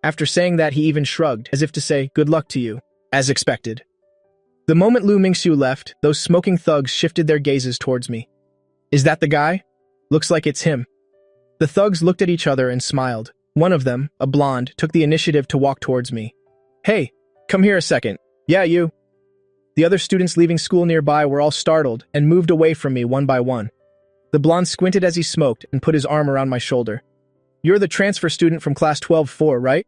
After saying that, he even shrugged, as if to say, "Good luck to you," as expected. The moment Lu Mingxiu left, those smoking thugs shifted their gazes towards me. "Is that the guy? Looks like it's him." The thugs looked at each other and smiled. One of them, a blonde, took the initiative to walk towards me. "Hey, come here a second." "Yeah, you." The other students leaving school nearby were all startled and moved away from me one by one. The blonde squinted as he smoked and put his arm around my shoulder. "You're the transfer student from class 12-4, right?"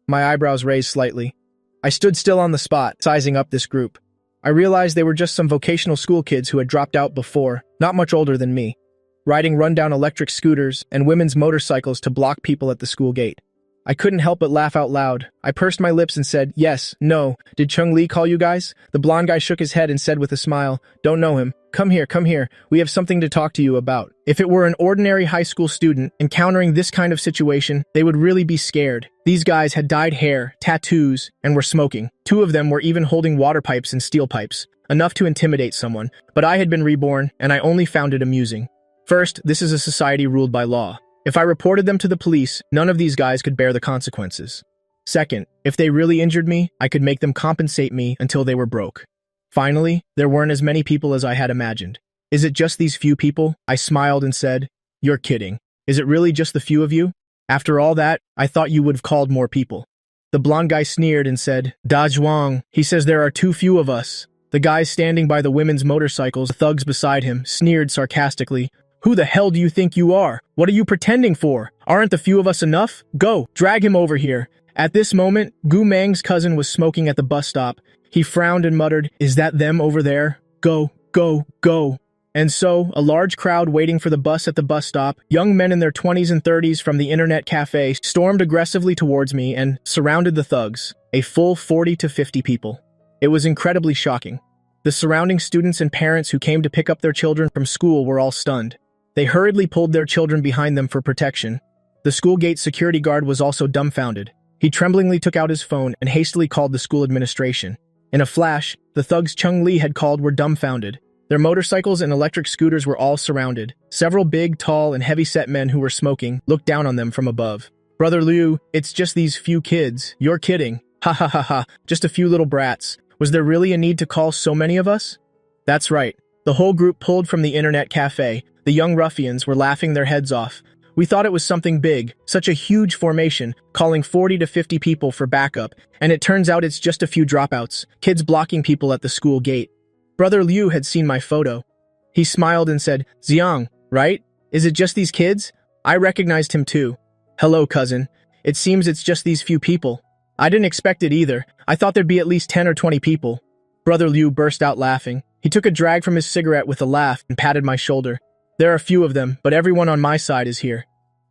My eyebrows raised slightly. I stood still on the spot, sizing up this group. I realized they were just some vocational school kids who had dropped out before, not much older than me, riding rundown electric scooters and women's motorcycles to block people at the school gate. I couldn't help but laugh out loud. I pursed my lips and said, "Yes, no. Did Chung Li call you guys?" The blonde guy shook his head and said with a smile, "Don't know him. Come here, come here. We have something to talk to you about." If it were an ordinary high school student encountering this kind of situation, they would really be scared. These guys had dyed hair, tattoos, and were smoking. 2 of them were even holding water pipes and steel pipes, enough to intimidate someone. But I had been reborn, and I only found it amusing. First, this is a society ruled by law. If I reported them to the police, none of these guys could bear the consequences. Second, if they really injured me, I could make them compensate me until they were broke. Finally, there weren't as many people as I had imagined. "Is it just these few people?" I smiled and said, "You're kidding. Is it really just the few of you? After all that, I thought you would have called more people." The blonde guy sneered and said, "Da Zhuang, he says there are too few of us." The guys standing by the women's motorcycles, the thugs beside him, sneered sarcastically, "Who the hell do you think you are? What are you pretending for? Aren't the few of us enough? Go, drag him over here." At this moment, Gu Mang's cousin was smoking at the bus stop. He frowned and muttered, "Is that them over there? Go, go, go." And so, a large crowd waiting for the bus at the bus stop, young men in their 20s and 30s from the internet cafe, stormed aggressively towards me and surrounded the thugs, a full 40 to 50 people. It was incredibly shocking. The surrounding students and parents who came to pick up their children from school were all stunned. They hurriedly pulled their children behind them for protection. The school gate security guard was also dumbfounded. He tremblingly took out his phone and hastily called the school administration. In a flash, the thugs Chung Li had called were dumbfounded. Their motorcycles and electric scooters were all surrounded. Several big, tall, and heavy-set men who were smoking looked down on them from above. "Brother Liu, it's just these few kids. You're kidding. Ha ha ha ha, just a few little brats. Was there really a need to call so many of us?" That's right. The whole group pulled from the internet cafe. The young ruffians were laughing their heads off. We thought it was something big, such a huge formation, calling 40 to 50 people for backup, and it turns out it's just a few dropouts, kids blocking people at the school gate. Brother Liu had seen my photo. He smiled and said, "Xiang, right? Is it just these kids?" I recognized him too. "Hello, cousin. It seems it's just these few people." I didn't expect it either. I thought there'd be at least 10 or 20 people. Brother Liu burst out laughing. He took a drag from his cigarette with a laugh and patted my shoulder. "There are a few of them, but everyone on my side is here."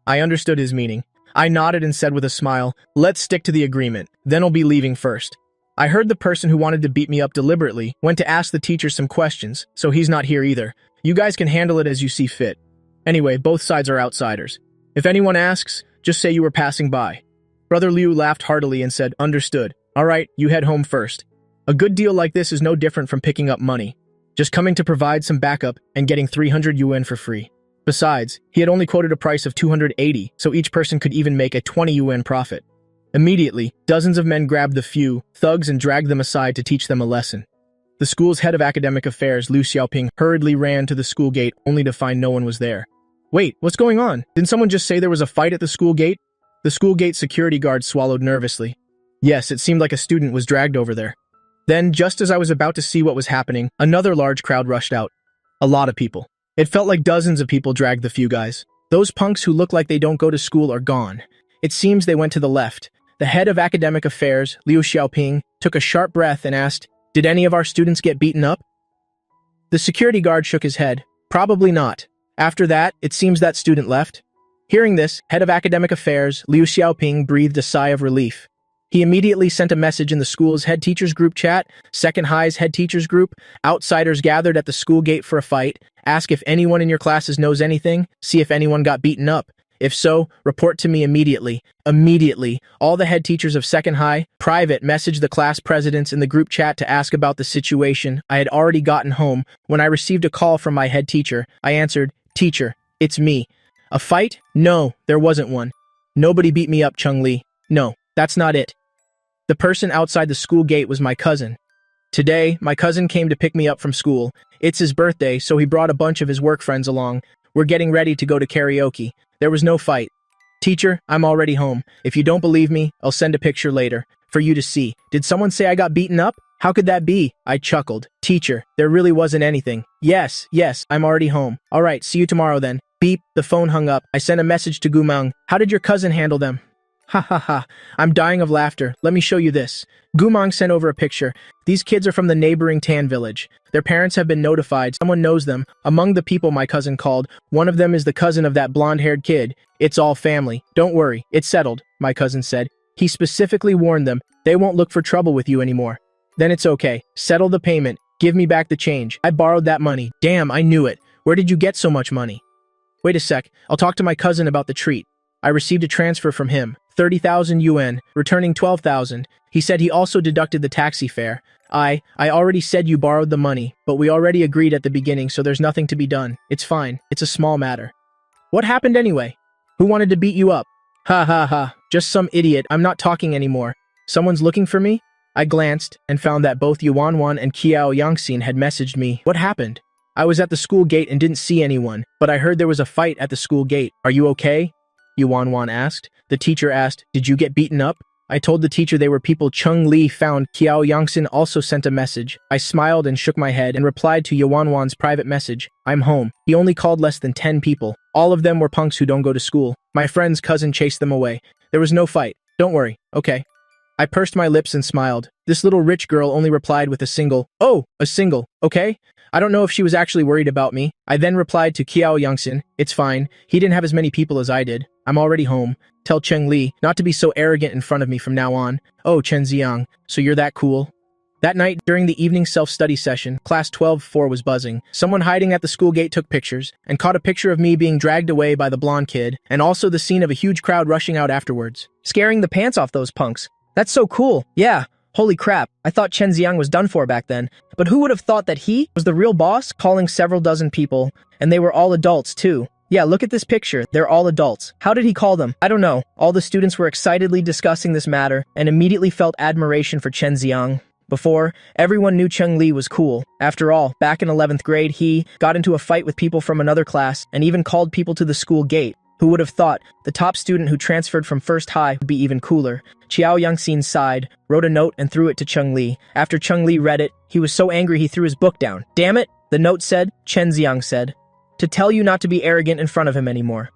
I understood his meaning. I nodded and said with a smile, "Let's stick to the agreement, then I'll be leaving first." I heard the person who wanted to beat me up deliberately went to ask the teacher some questions, so he's not here either. You guys can handle it as you see fit. Anyway, both sides are outsiders. If anyone asks, just say you were passing by. Brother Liu laughed heartily and said, "Understood. All right, you head home first." A good deal like this is no different from picking up money. Just coming to provide some backup and getting 300 yuan for free. Besides, he had only quoted a price of 280, so each person could even make a 20 yuan profit. Immediately, dozens of men grabbed the few thugs and dragged them aside to teach them a lesson. The school's head of academic affairs, Liu Xiaoping, hurriedly ran to the school gate only to find no one was there. "Wait, what's going on? Didn't someone just say there was a fight at the school gate?" The school gate security guard swallowed nervously. Yes, it seemed like a student was dragged over there. Then, just as I was about to see what was happening, another large crowd rushed out. A lot of people. It felt like dozens of people dragged the few guys. Those punks who look like they don't go to school are gone. It seems they went to the left. The head of academic affairs, Liu Xiaoping, took a sharp breath and asked, "Did any of our students get beaten up?" The security guard shook his head. "Probably not. After that, it seems that student left." Hearing this, head of academic affairs, Liu Xiaoping breathed a sigh of relief. He immediately sent a message in the school's head teachers group chat, Second High's head teachers group, outsiders gathered at the school gate for a fight, ask if anyone in your classes knows anything, see if anyone got beaten up. If so, report to me immediately. Immediately. All the head teachers of Second High, private, messaged the class presidents in the group chat to ask about the situation. I had already gotten home. When I received a call from my head teacher, I answered, "Teacher, it's me." A fight? No, there wasn't one. Nobody beat me up, Chung-Li. No, that's not it. The person outside the school gate was my cousin. Today, my cousin came to pick me up from school. It's his birthday, so he brought a bunch of his work friends along. We're getting ready to go to karaoke. There was no fight. Teacher, I'm already home. If you don't believe me, I'll send a picture later, for you to see. Did someone say I got beaten up? How could that be? I chuckled. Teacher, there really wasn't anything. Yes, I'm already home. All right, see you tomorrow then. Beep, the phone hung up. I sent a message to Gumang. How did your cousin handle them? Ha ha ha, I'm dying of laughter. Let me show you this. Gumang sent over a picture. These kids are from the neighboring Tan village. Their parents have been notified. Someone knows them. Among the people my cousin called, one of them is the cousin of that blonde-haired kid. It's all family. Don't worry, it's settled, my cousin said. He specifically warned them, they won't look for trouble with you anymore. Then it's okay. Settle the payment. Give me back the change. I borrowed that money. Damn, I knew it. Where did you get so much money? Wait a sec. I'll talk to my cousin about the treat. I received a transfer from him. 30,000 yuan, returning 12,000. He said he also deducted the taxi fare. I already said you borrowed the money, but we already agreed at the beginning, so there's nothing to be done. It's fine. It's a small matter. What happened anyway? Who wanted to beat you up? Ha ha ha. Just some idiot. I'm not talking anymore. Someone's looking for me? I glanced and found that both Yuanwan and Qiao Yangxin had messaged me. What happened? I was at the school gate and didn't see anyone, but I heard there was a fight at the school gate. Are you okay? Yuanwan asked. The teacher asked, did you get beaten up? I told the teacher they were people Chung-Li found. Qiao Yangxin also sent a message. I smiled and shook my head and replied to Yuanwan's private message. I'm home. He only called less than 10 people. All of them were punks who don't go to school. My friend's cousin chased them away. There was no fight. Don't worry. Okay. I pursed my lips and smiled. This little rich girl only replied with a single, oh, a single, okay? I don't know if she was actually worried about me. I then replied to Qiao Yangxin, it's fine. He didn't have as many people as I did. I'm already home. Tell Cheng Li not to be so arrogant in front of me from now on. Oh, Chen Xiang, so you're that cool? That night, during the evening self-study session, class 12-4 was buzzing. Someone hiding at the school gate took pictures, and caught a picture of me being dragged away by the blonde kid, and also the scene of a huge crowd rushing out afterwards. Scaring the pants off those punks. That's so cool. Yeah. Holy crap, I thought Chen Xiang was done for back then. But who would have thought that he was the real boss, calling several dozen people, and they were all adults too. Yeah, look at this picture. They're all adults. How did he call them? I don't know. All the students were excitedly discussing this matter and immediately felt admiration for Chen Xiang. Before, everyone knew Cheng Li was cool. After all, back in 11th grade, he got into a fight with people from another class and even called people to the school gate. Who would have thought the top student who transferred from first high would be even cooler? Qiao Yangxin sighed, wrote a note and threw it to Cheng Li. After Cheng Li read it, he was so angry he threw his book down. Damn it, the note said, Chen Xiang said, to tell you not to be arrogant in front of him anymore.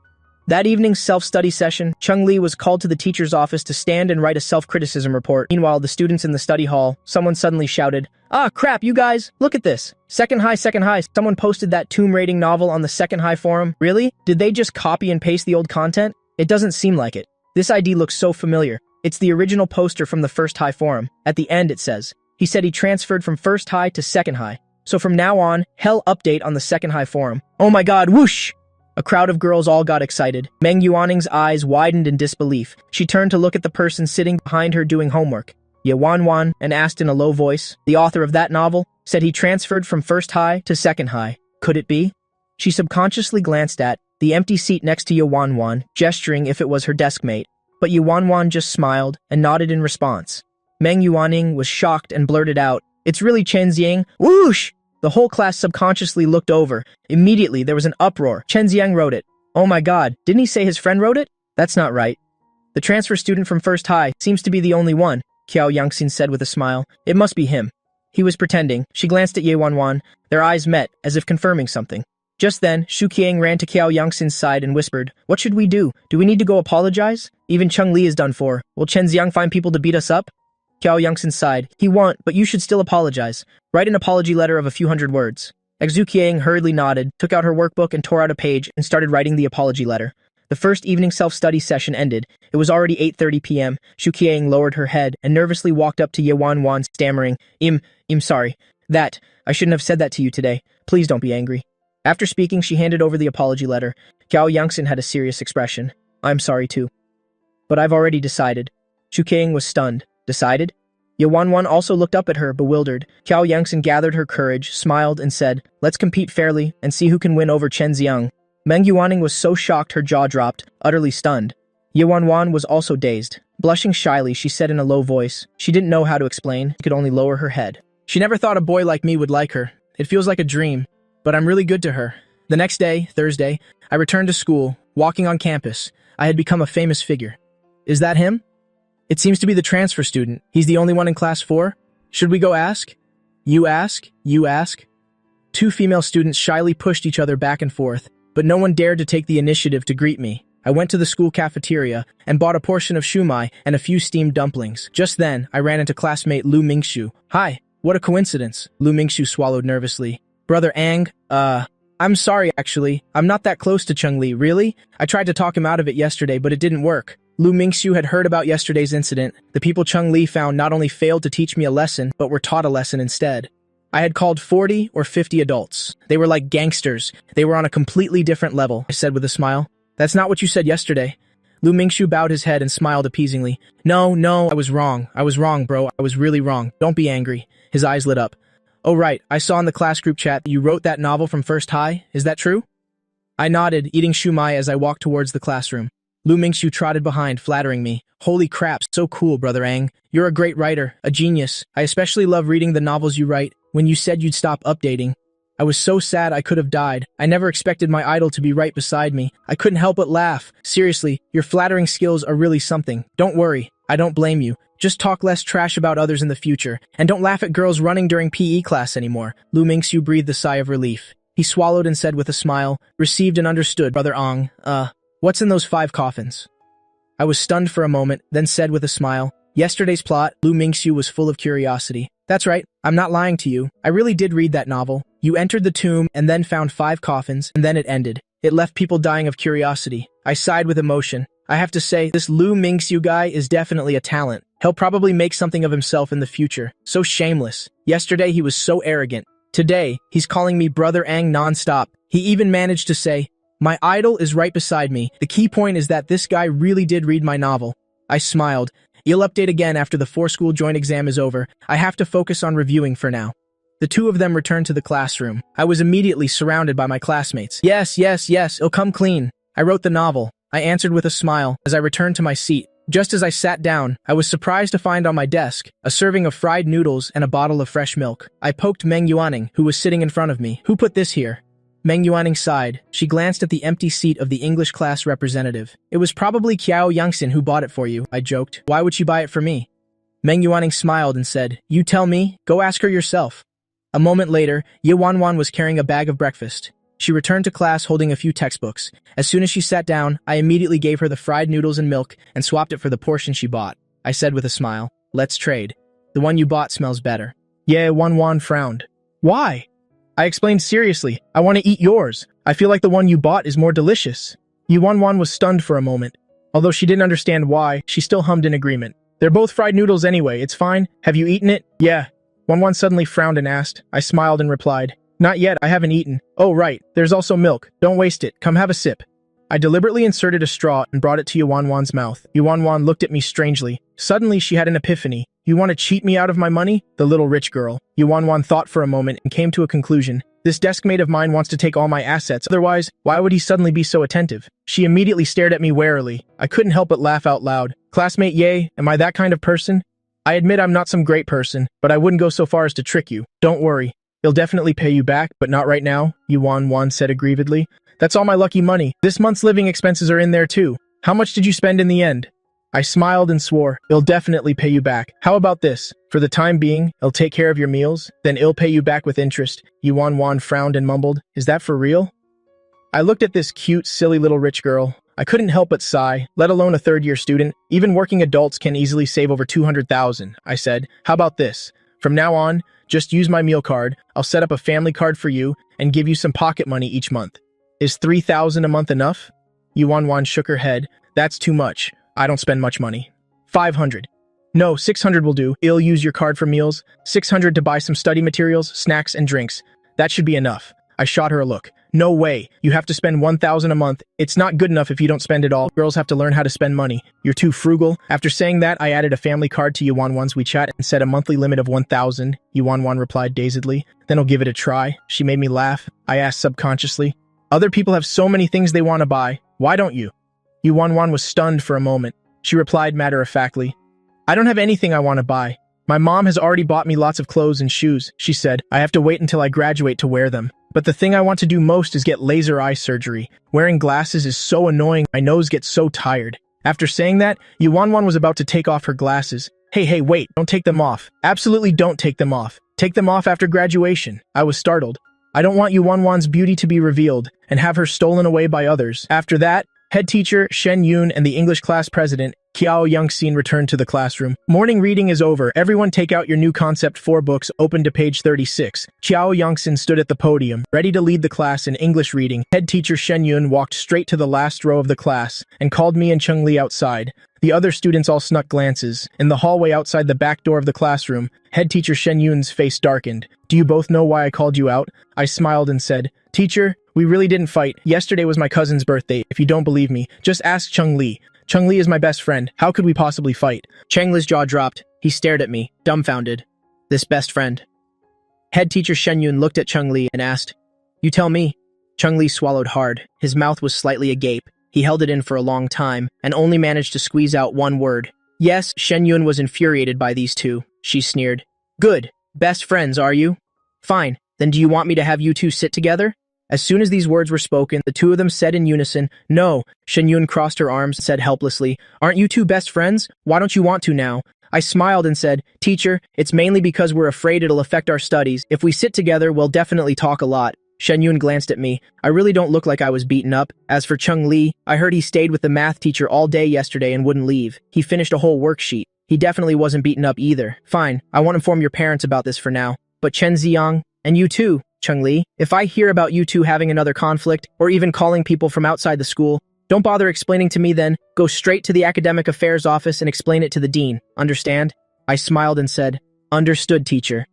That evening's self-study session, Cheng Li was called to the teacher's office to stand and write a self-criticism report. Meanwhile, the students in the study hall, someone suddenly shouted, ah, crap, you guys, look at this. Second High. Someone posted that tomb raiding novel on the Second High forum. Really? Did they just copy and paste the old content? It doesn't seem like it. This ID looks so familiar. It's the original poster from the First High forum. At the end it says, he said he transferred from First High to Second High. So from now on, hell update on the Second High forum. Oh my god, whoosh! A crowd of girls all got excited. Meng Yuaning's eyes widened in disbelief. She turned to look at the person sitting behind her doing homework. Yuanwan, and asked in a low voice, the author of that novel, said he transferred from First High to Second High. Could it be? She subconsciously glanced at the empty seat next to Yuanwan, gesturing if it was her deskmate. But Yuanwan just smiled and nodded in response. Meng Yuaning was shocked and blurted out, it's really Chen Xiang. Whoosh! The whole class subconsciously looked over. Immediately, there was an uproar. Chen Xiang wrote it. Oh my god, didn't he say his friend wrote it? That's not right. The transfer student from First High seems to be the only one, Qiao Yangxin said with a smile. It must be him. He was pretending. She glanced at Ye Wanwan. Their eyes met, as if confirming something. Just then, Shu Qiang ran to Qiao Yangxin's side and whispered, what should we do? Do we need to go apologize? Even Cheng Li is done for. Will Chen Xiang find people to beat us up? Qiao Yangxin sighed. He won't, but you should still apologize. Write an apology letter of a few hundred words. Xu Qiang hurriedly nodded, took out her workbook and tore out a page and started writing the apology letter. The first evening self-study session ended. It was already 8:30 p.m. Shu Qiang lowered her head and nervously walked up to Ye Wanwan, stammering, sorry. I shouldn't have said that to you today. Please don't be angry." After speaking, she handed over the apology letter. Qiao Yangxin had a serious expression. "I'm sorry too. But I've already decided." Shu Qiang was stunned. "Decided?" Ye Wanwan also looked up at her, bewildered. Qiao Yangxin gathered her courage, smiled, and said, "Let's compete fairly and see who can win over Chen Xiang." Meng Yuaning was so shocked her jaw dropped, utterly stunned. Ye Wanwan was also dazed. Blushing shyly, she said in a low voice. She didn't know how to explain. She could only lower her head. She never thought a boy like me would like her. It feels like a dream, but I'm really good to her. The next day, Thursday, I returned to school, walking on campus. I had become a famous figure. "Is that him? It seems to be the transfer student. He's the only one in class 4. Should we go ask?" You ask? You ask?" Two female students shyly pushed each other back and forth, but no one dared to take the initiative to greet me. I went to the school cafeteria and bought a portion of shumai and a few steamed dumplings. Just then, I ran into classmate Lu Mingxu. "Hi, what a coincidence," Lu Mingxu swallowed nervously. "Brother Ang, I'm sorry actually. I'm not that close to Cheng-Li, really? I tried to talk him out of it yesterday, but it didn't work." Lu Mingxu had heard about yesterday's incident. The people Cheng-Li found not only failed to teach me a lesson, but were taught a lesson instead. I had called 40 or 50 adults. They were like gangsters. They were on a completely different level, I said with a smile. "That's not what you said yesterday." Lu Mingxu bowed his head and smiled appeasingly. No, I was wrong. I was wrong, bro. I was really wrong. Don't be angry." His eyes lit up. "Oh right, I saw in the class group chat that you wrote that novel from First High. Is that true?" I nodded, eating shumai as I walked towards the classroom. Lu Mingxu trotted behind, flattering me. "Holy crap, so cool, Brother Ang. You're a great writer, a genius. I especially love reading the novels you write. When you said you'd stop updating, I was so sad I could have died. I never expected my idol to be right beside me. I couldn't help but laugh. Seriously, your flattering skills are really something. Don't worry, I don't blame you. Just talk less trash about others in the future, and don't laugh at girls running during PE class anymore." Lu Mingxu breathed a sigh of relief. He swallowed and said with a smile, "Received and understood, Brother Ang. What's in those 5 coffins?" I was stunned for a moment, then said with a smile, "Yesterday's plot." Lu Mingxu was full of curiosity. "That's right, I'm not lying to you. I really did read that novel. You entered the tomb and then found 5 coffins, and then it ended. It left people dying of curiosity." I sighed with emotion. I have to say, this Lu Mingxu guy is definitely a talent. He'll probably make something of himself in the future. So shameless. Yesterday he was so arrogant. Today, he's calling me Brother Ang non-stop. He even managed to say, "My idol is right beside me." The key point is that this guy really did read my novel. I smiled. "You'll update again after the 4-school joint exam is over. I have to focus on reviewing for now." The two of them returned to the classroom. I was immediately surrounded by my classmates. Yes, it'll come clean. I wrote the novel. I answered with a smile as I returned to my seat. Just as I sat down, I was surprised to find on my desk a serving of fried noodles and a bottle of fresh milk. I poked Meng Yuaning, who was sitting in front of me. "Who put this here?" Meng Yuaning sighed. She glanced at the empty seat of the English class representative. "It was probably Qiao Yangxin who bought it for you," I joked. "Why would she buy it for me?" Meng Yuaning smiled and said, "You tell me. Go ask her yourself." A moment later, Ye Wanwan was carrying a bag of breakfast. She returned to class holding a few textbooks. As soon as she sat down, I immediately gave her the fried noodles and milk and swapped it for the portion she bought. I said with a smile, "Let's trade. The one you bought smells better." Ye Wanwan frowned. "Why?" I explained seriously, "I want to eat yours. I feel like the one you bought is more delicious." Ye Wanwan was stunned for a moment. Although she didn't understand why, she still hummed in agreement. "They're both fried noodles anyway, it's fine. Have you eaten it?" "Yeah." Wanwan suddenly frowned and asked. I smiled and replied, "Not yet, I haven't eaten." "Oh right, there's also milk. Don't waste it. Come have a sip." I deliberately inserted a straw and brought it to Yuanwan's mouth. Yuanwan looked at me strangely. Suddenly she had an epiphany. "You want to cheat me out of my money?" The little rich girl. Yuanwan thought for a moment and came to a conclusion. "This deskmate of mine wants to take all my assets, otherwise, why would he suddenly be so attentive?" She immediately stared at me warily. I couldn't help but laugh out loud. "Classmate Ye, am I that kind of person?" "I admit I'm not some great person, but I wouldn't go so far as to trick you. Don't worry. He'll definitely pay you back, but not right now," Yuanwan said aggrievedly. "That's all my lucky money. This month's living expenses are in there too. How much did you spend in the end?" I smiled and swore, "He'll definitely pay you back. How about this? For the time being, he'll take care of your meals, then he'll pay you back with interest." Yuanwan frowned and mumbled, "Is that for real?" I looked at this cute, silly little rich girl. I couldn't help but sigh, let alone a third-year student. Even working adults can easily save over 200,000, I said. "How about this? From now on, just use my meal card. I'll set up a family card for you and give you some pocket money each month. Is 3,000 a month enough?" Yuan shook her head. That's too much. I don't spend much money. 500. No, 600 will do. I'll use your card for meals. 600 to buy some study materials, snacks, and drinks. That should be enough. I shot her a look. No way. You have to spend 1,000 a month. It's not good enough if you don't spend it all. Girls have to learn how to spend money. You're too frugal. After saying that, I added a family card to Yuan's WeChat and set a monthly limit of 1,000. Yuan replied dazedly. Then I'll give it a try. She made me laugh. I asked subconsciously. Other people have so many things they want to buy. Why don't you? Yuan was stunned for a moment. She replied matter-of-factly. I don't have anything I want to buy. My mom has already bought me lots of clothes and shoes, she said. I have to wait until I graduate to wear them. But the thing I want to do most is get laser eye surgery. Wearing glasses is so annoying, my nose gets so tired. After saying that, Yuan was about to take off her glasses. Hey, wait, don't take them off. Absolutely don't take them off. Take them off after graduation. I was startled. I don't want Yuan's beauty to be revealed and have her stolen away by others. After that, head teacher Shen Yun and the English class president Qiao Yangxin returned to the classroom. Morning reading is over. Everyone take out your new concept 4 books, open to page 36. Qiao Yangxin stood at the podium, ready to lead the class in English reading. Head teacher Shen Yun walked straight to the last row of the class and called me and Cheng Li outside. The other students all snuck glances. In the hallway outside the back door of the classroom, head teacher Shen Yun's face darkened. Do you both know why I called you out? I smiled and said, Teacher, we really didn't fight. Yesterday was my cousin's birthday. If you don't believe me, just ask Cheng Li. Cheng Li is my best friend. How could we possibly fight? Cheng Li's jaw dropped. He stared at me, dumbfounded. This best friend. Head teacher Shen Yun looked at Cheng Li and asked, You tell me. Cheng Li swallowed hard. His mouth was slightly agape. He held it in for a long time and only managed to squeeze out one word. Yes, Shen Yun was infuriated by these two. She sneered. Good. Best friends, are you? Fine. Then do you want me to have you two sit together? As soon as these words were spoken, the two of them said in unison, No. Shen Yun crossed her arms and said helplessly, Aren't you two best friends? Why don't you want to now? I smiled and said, Teacher, it's mainly because we're afraid it'll affect our studies. If we sit together, we'll definitely talk a lot. Shen Yun glanced at me. I really don't look like I was beaten up. As for Cheng Li, I heard he stayed with the math teacher all day yesterday and wouldn't leave. He finished a whole worksheet. He definitely wasn't beaten up either. Fine, I won't inform your parents about this for now. But Chen Ziyang, and you too, Cheng Li, if I hear about you two having another conflict, or even calling people from outside the school, don't bother explaining to me then. Go straight to the academic affairs office and explain it to the dean. Understand? I smiled and said, Understood, teacher.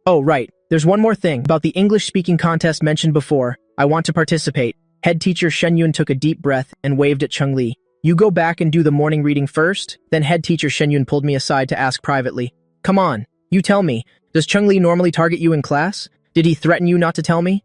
Oh, right. There's one more thing about the English-speaking contest mentioned before. I want to participate. Head teacher Shen Yun took a deep breath and waved at Cheng Li. You go back and do the morning reading first? Then head teacher Shen Yun pulled me aside to ask privately. Come on, you tell me. Does Cheng Li normally target you in class? Did he threaten you not to tell me?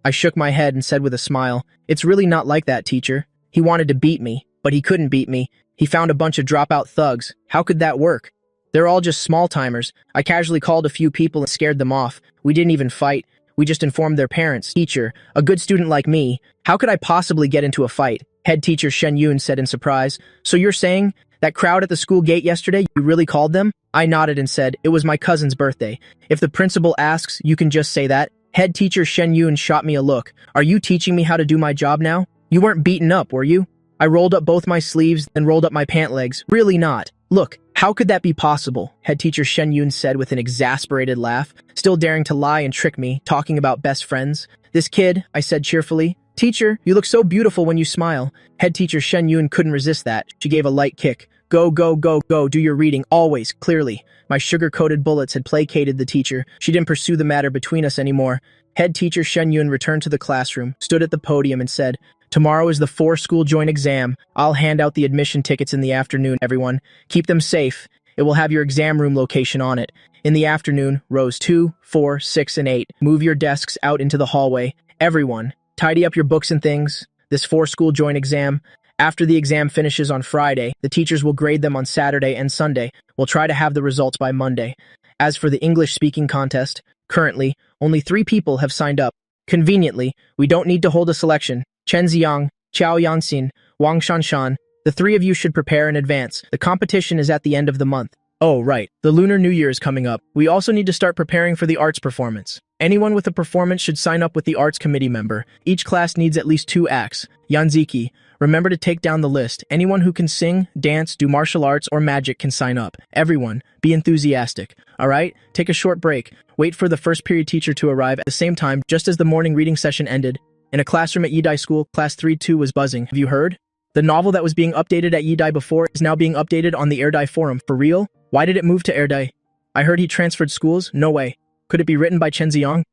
I shook my head and said with a smile, It's really not like that, teacher. He wanted to beat me, but he couldn't beat me. He found a bunch of dropout thugs. How could that work? They're all just small-timers. I casually called a few people and scared them off. We didn't even fight. We just informed their parents. Teacher, a good student like me, how could I possibly get into a fight? Head teacher Shen Yun said in surprise. So you're saying that crowd at the school gate yesterday, you really called them? I nodded and said, It was my cousin's birthday. If the principal asks, you can just say that. Head teacher Shen Yun shot me a look. Are you teaching me how to do my job now? You weren't beaten up, were you? I rolled up both my sleeves, then rolled up my pant legs. Really not. Look, how could that be possible? Head teacher Shen Yun said with an exasperated laugh, still daring to lie and trick me, talking about best friends. This kid, I said cheerfully. Teacher, you look so beautiful when you smile. Head teacher Shen Yun couldn't resist that. She gave a light kick. Go, go, go, go, do your reading, always, clearly. My sugar-coated bullets had placated the teacher. She didn't pursue the matter between us anymore. Head teacher Shen Yun returned to the classroom, stood at the podium and said, Tomorrow is the 4-school joint exam. I'll hand out the admission tickets in the afternoon, everyone. Keep them safe. It will have your exam room location on it. In the afternoon, rows 2, 4, 6, and 8. Move your desks out into the hallway. Everyone, tidy up your books and things. This 4-school joint exam. After the exam finishes on Friday, the teachers will grade them on Saturday and Sunday. We'll try to have the results by Monday. As for the English-speaking contest, currently, only 3 people have signed up. Conveniently, we don't need to hold a selection. Chen Ziyang, Qiao Yanxin, Wang Shanshan, the 3 of you should prepare in advance. The competition is at the end of the month. Oh, right. The Lunar New Year is coming up. We also need to start preparing for the arts performance. Anyone with a performance should sign up with the arts committee member. Each class needs at least 2 acts. Yanziki, remember to take down the list. Anyone who can sing, dance, do martial arts, or magic can sign up. Everyone, be enthusiastic. Alright? Take a short break. Wait for the first period teacher to arrive at the same time, just as the morning reading session ended. In a classroom at Yidai School, Class 3-2 was buzzing. Have you heard? The novel that was being updated at Yidai before is now being updated on the Erdai forum. For real? Why did it move to Erdai? I heard he transferred schools? No way. Could it be written by Chen Ziong?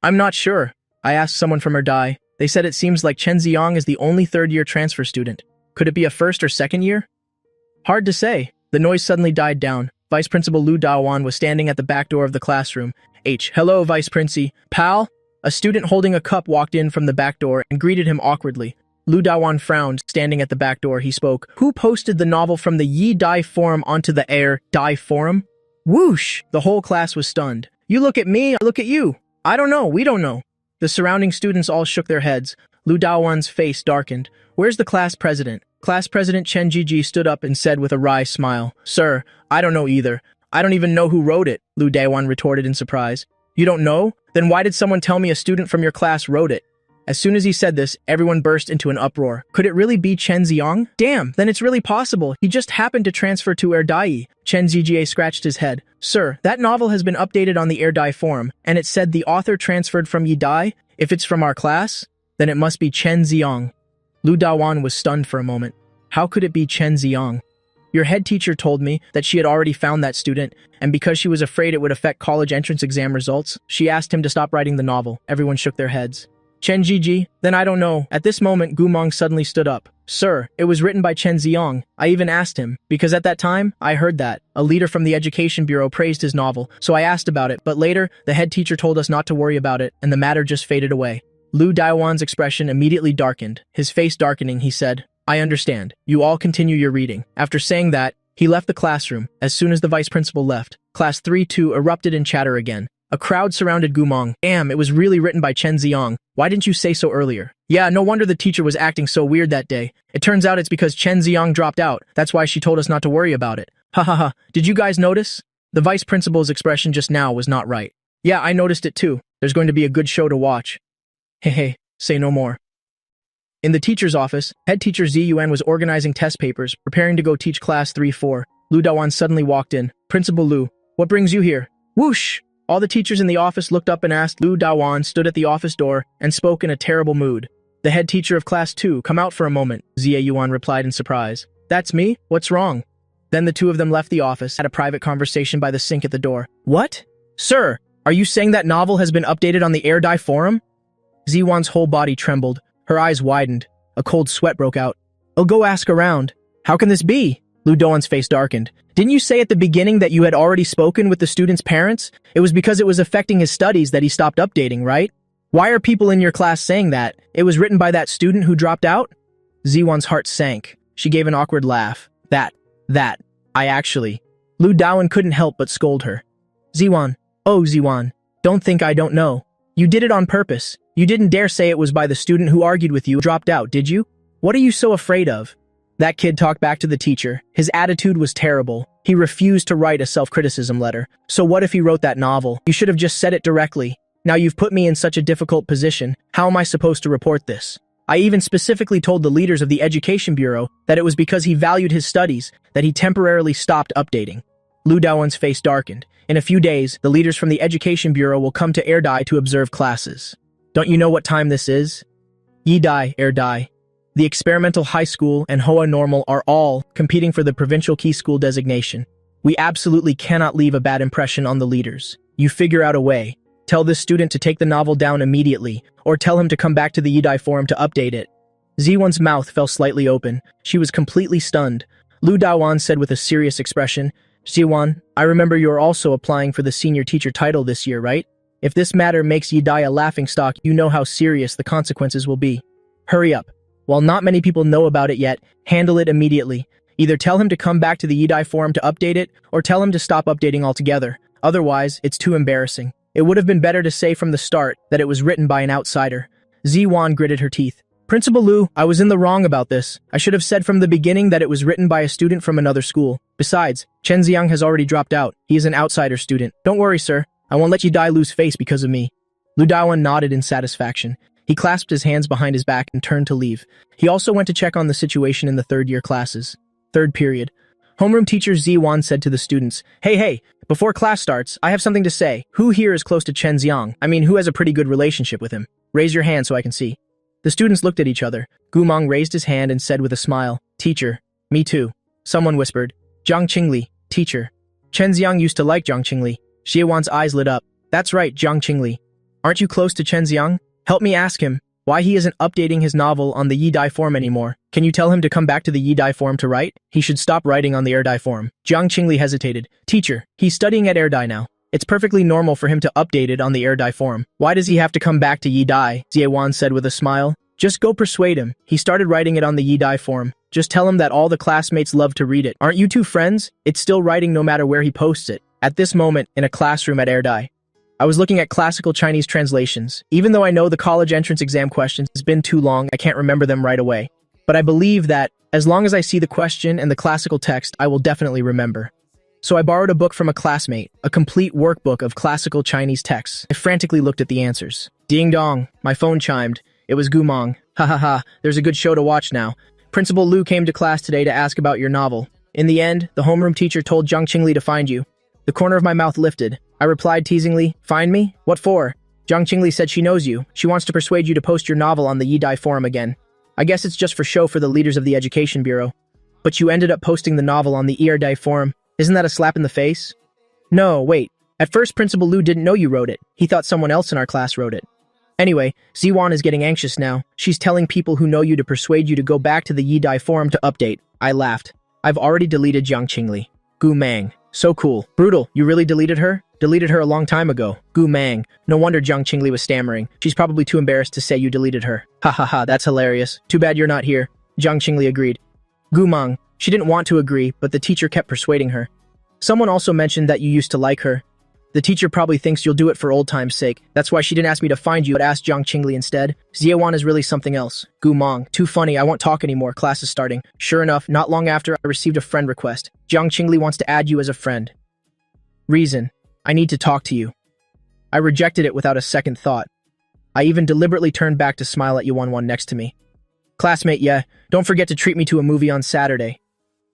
I'm not sure. I asked someone from Erdai. They said it seems like Chen Ziong is the only third-year transfer student. Could it be a first or second year? Hard to say. The noise suddenly died down. Vice Principal Lu Dawan was standing at the back door of the classroom. Hello, Vice Princi. Pal? A student holding a cup walked in from the back door and greeted him awkwardly. Lu Dawan frowned. Standing at the back door, he spoke. Who posted the novel from the Yi Dai forum onto the Air Dai forum? Whoosh! The whole class was stunned. You look at me, I look at you. I don't know, we don't know. The surrounding students all shook their heads. Lu Dawan's face darkened. Where's the class president? Class President Chen Jiji stood up and said with a wry smile, Sir, I don't know either. I don't even know who wrote it, Lu Dawan retorted in surprise. You don't know? Then why did someone tell me a student from your class wrote it? As soon as he said this, everyone burst into an uproar. Could it really be Chen Ziong? Damn, then it's really possible. He just happened to transfer to Erdai. Chen Zijie scratched his head. Sir, that novel has been updated on the Erdai forum, and it said the author transferred from Yidai. If it's from our class, then it must be Chen Ziong. Lu Dawan was stunned for a moment. How could it be Chen Ziong? Your head teacher told me that she had already found that student, and because she was afraid it would affect college entrance exam results, she asked him to stop writing the novel. Everyone shook their heads. Chen Jiji, then I don't know. At this moment, Gumong suddenly stood up. Sir, it was written by Chen Ziong. I even asked him, because at that time, I heard that. A leader from the Education Bureau praised his novel, so I asked about it, but later, the head teacher told us not to worry about it, and the matter just faded away. Lu Daiwan's expression immediately darkened. His face darkening, he said, I understand. You all continue your reading. After saying that, he left the classroom. As soon as the vice principal left, Class 3-2 erupted in chatter again. A crowd surrounded Gumong. Damn, it was really written by Chen Ziong. Why didn't you say so earlier? Yeah, no wonder the teacher was acting so weird that day. It turns out it's because Chen Ziong dropped out. That's why she told us not to worry about it. Ha ha ha. Did you guys notice? The vice principal's expression just now was not right. Yeah, I noticed it too. There's going to be a good show to watch. Hey, say no more. In the teacher's office, head teacher Ziyuan was organizing test papers, preparing to go teach class 3-4. Lu Dawan suddenly walked in. Principal Lu, what brings you here? Whoosh! All the teachers in the office looked up and asked. Lu Dawan stood at the office door and spoke in a terrible mood. The head teacher of class 2, come out for a moment, Zia Yuan replied in surprise. That's me? What's wrong? Then the two of them left the office, had a private conversation by the sink at the door. What? Sir, are you saying that novel has been updated on the Erdai forum? Ziwan's whole body trembled. Her eyes widened. A cold sweat broke out. I'll go ask around. How can this be? Lu Doan's face darkened. Didn't you say at the beginning that you had already spoken with the student's parents? It was because it was affecting his studies that he stopped updating, right? Why are people in your class saying that? It was written by that student who dropped out? Ziwan's heart sank. She gave an awkward laugh. I actually... Lu Dawan couldn't help but scold her. Ziwan. Oh, Ziwan. Don't think I don't know. You did it on purpose. You didn't dare say it was by the student who argued with you who dropped out, did you? What are you so afraid of? That kid talked back to the teacher. His attitude was terrible. He refused to write a self-criticism letter. So what if he wrote that novel? You should have just said it directly. Now you've put me in such a difficult position. How am I supposed to report this? I even specifically told the leaders of the Education Bureau that it was because he valued his studies that he temporarily stopped updating. Lu Dawan's face darkened. In a few days, the leaders from the Education Bureau will come to Erdai to observe classes. Don't you know what time this is? Yidai, Erdai. The experimental high school and Hoa Normal are all competing for the provincial key school designation. We absolutely cannot leave a bad impression on the leaders. You figure out a way. Tell this student to take the novel down immediately, or tell him to come back to the Yidai forum to update it. Ziwan's mouth fell slightly open. She was completely stunned. Lu Dawan said with a serious expression, Ziwan, I remember you're also applying for the senior teacher title this year, right? If this matter makes Yidai a laughingstock, you know how serious the consequences will be. Hurry up. While not many people know about it yet, handle it immediately. Either tell him to come back to the Yidai forum to update it, or tell him to stop updating altogether. Otherwise, it's too embarrassing. It would have been better to say from the start that it was written by an outsider. Ziwan gritted her teeth. Principal Lu, I was in the wrong about this. I should have said from the beginning that it was written by a student from another school. Besides, Chen Xiang has already dropped out. He is an outsider student. Don't worry, sir. I won't let Yidai lose face because of me. Lu Dawan nodded in satisfaction. He clasped his hands behind his back and turned to leave. He also went to check on the situation in the third-year classes. Third period. Homeroom teacher Ziwan said to the students, Hey, before class starts, I have something to say. Who here is close to Chen Xiang? I mean, who has a pretty good relationship with him? Raise your hand so I can see. The students looked at each other. Gumong raised his hand and said with a smile, "Teacher, me too." Someone whispered, "Jiang Qingli, teacher." Chen Xiang used to like Jiang Qingli. Xiewan's eyes lit up. "That's right, Jiang Qingli. Aren't you close to Chen Xiang? Help me ask him why he isn't updating his novel on the Yi-Dai form anymore. Can you tell him to come back to the Yi-Dai form to write? He should stop writing on the Erdai form." Jiang Qingli hesitated. "Teacher, he's studying at Erdai now. It's perfectly normal for him to update it on the Erdai form. Why does he have to come back to Yi-Dai?" Xiewan said with a smile. "Just go persuade him. He started writing it on the Yi-Dai form. Just tell him that all the classmates love to read it. Aren't you two friends? It's still writing no matter where he posts it." At this moment, in a classroom at Erdai, I was looking at classical Chinese translations. Even though I know the college entrance exam questions, it's been too long, I can't remember them right away. But I believe that, as long as I see the question and the classical text, I will definitely remember. So I borrowed a book from a classmate, a complete workbook of classical Chinese texts. I frantically looked at the answers. Ding dong, my phone chimed. It was Gumong. Ha ha ha, there's a good show to watch now. Principal Liu came to class today to ask about your novel. In the end, the homeroom teacher told Jiang Qingli to find you. The corner of my mouth lifted. I replied teasingly, "Find me? What for?" Jiang Qingli said she knows you. She wants to persuade you to post your novel on the Yi-Dai forum again. I guess it's just for show for the leaders of the Education Bureau. But you ended up posting the novel on the Yi-Dai forum. Isn't that a slap in the face? No, wait. At first, Principal Liu didn't know you wrote it. He thought someone else in our class wrote it. Anyway, Ziwan is getting anxious now. She's telling people who know you to persuade you to go back to the Yi-Dai forum to update. I laughed. I've already deleted Jiang Qingli. Gu Mang. So cool. Brutal. You really deleted her? Deleted her a long time ago. Gu Mang. No wonder Jiang Qingli was stammering. She's probably too embarrassed to say you deleted her. Ha ha ha, that's hilarious. Too bad you're not here. Jiang Qingli agreed. Gu Mang. She didn't want to agree, but the teacher kept persuading her. Someone also mentioned that you used to like her. The teacher probably thinks you'll do it for old time's sake. That's why she didn't ask me to find you, but asked Jiang Qingli instead. Xiewan is really something else. Gu Mong. Too funny, I won't talk anymore, class is starting. Sure enough, not long after, I received a friend request. Jiang Qingli wants to add you as a friend. Reason. I need to talk to you. I rejected it without a second thought. I even deliberately turned back to smile at Yuanwan next to me. Classmate, yeah, don't forget to treat me to a movie on Saturday.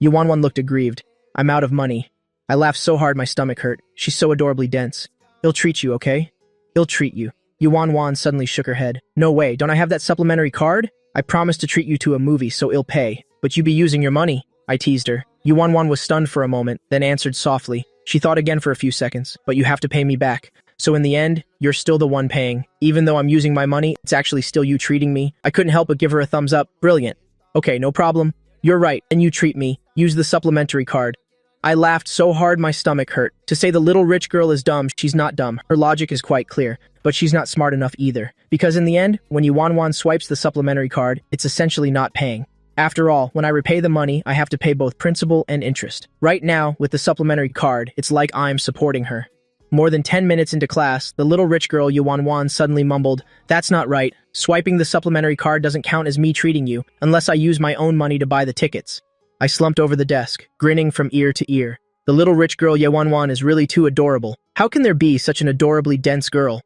Yuanwan looked aggrieved. I'm out of money. I laughed so hard my stomach hurt. She's so adorably dense. He'll treat you, okay? He'll treat you. Yuanwan suddenly shook her head. No way, don't I have that supplementary card? I promised to treat you to a movie, so he'll pay. But you be using your money. I teased her. Yuanwan was stunned for a moment, then answered softly. She thought again for a few seconds, but you have to pay me back. So in the end, you're still the one paying. Even though I'm using my money, it's actually still you treating me. I couldn't help but give her a thumbs up. Brilliant. Okay, no problem. You're right, and you treat me. Use the supplementary card. I laughed so hard my stomach hurt. To say the little rich girl is dumb, she's not dumb. Her logic is quite clear, but she's not smart enough either. Because in the end, when Yuanwan swipes the supplementary card, it's essentially not paying. After all, when I repay the money, I have to pay both principal and interest. Right now, with the supplementary card, it's like I'm supporting her. More than 10 minutes into class, the little rich girl Yuanwan suddenly mumbled, "That's not right. Swiping the supplementary card doesn't count as me treating you, unless I use my own money to buy the tickets." I slumped over the desk, grinning from ear to ear. The little rich girl Yuanwan is really too adorable. How can there be such an adorably dense girl?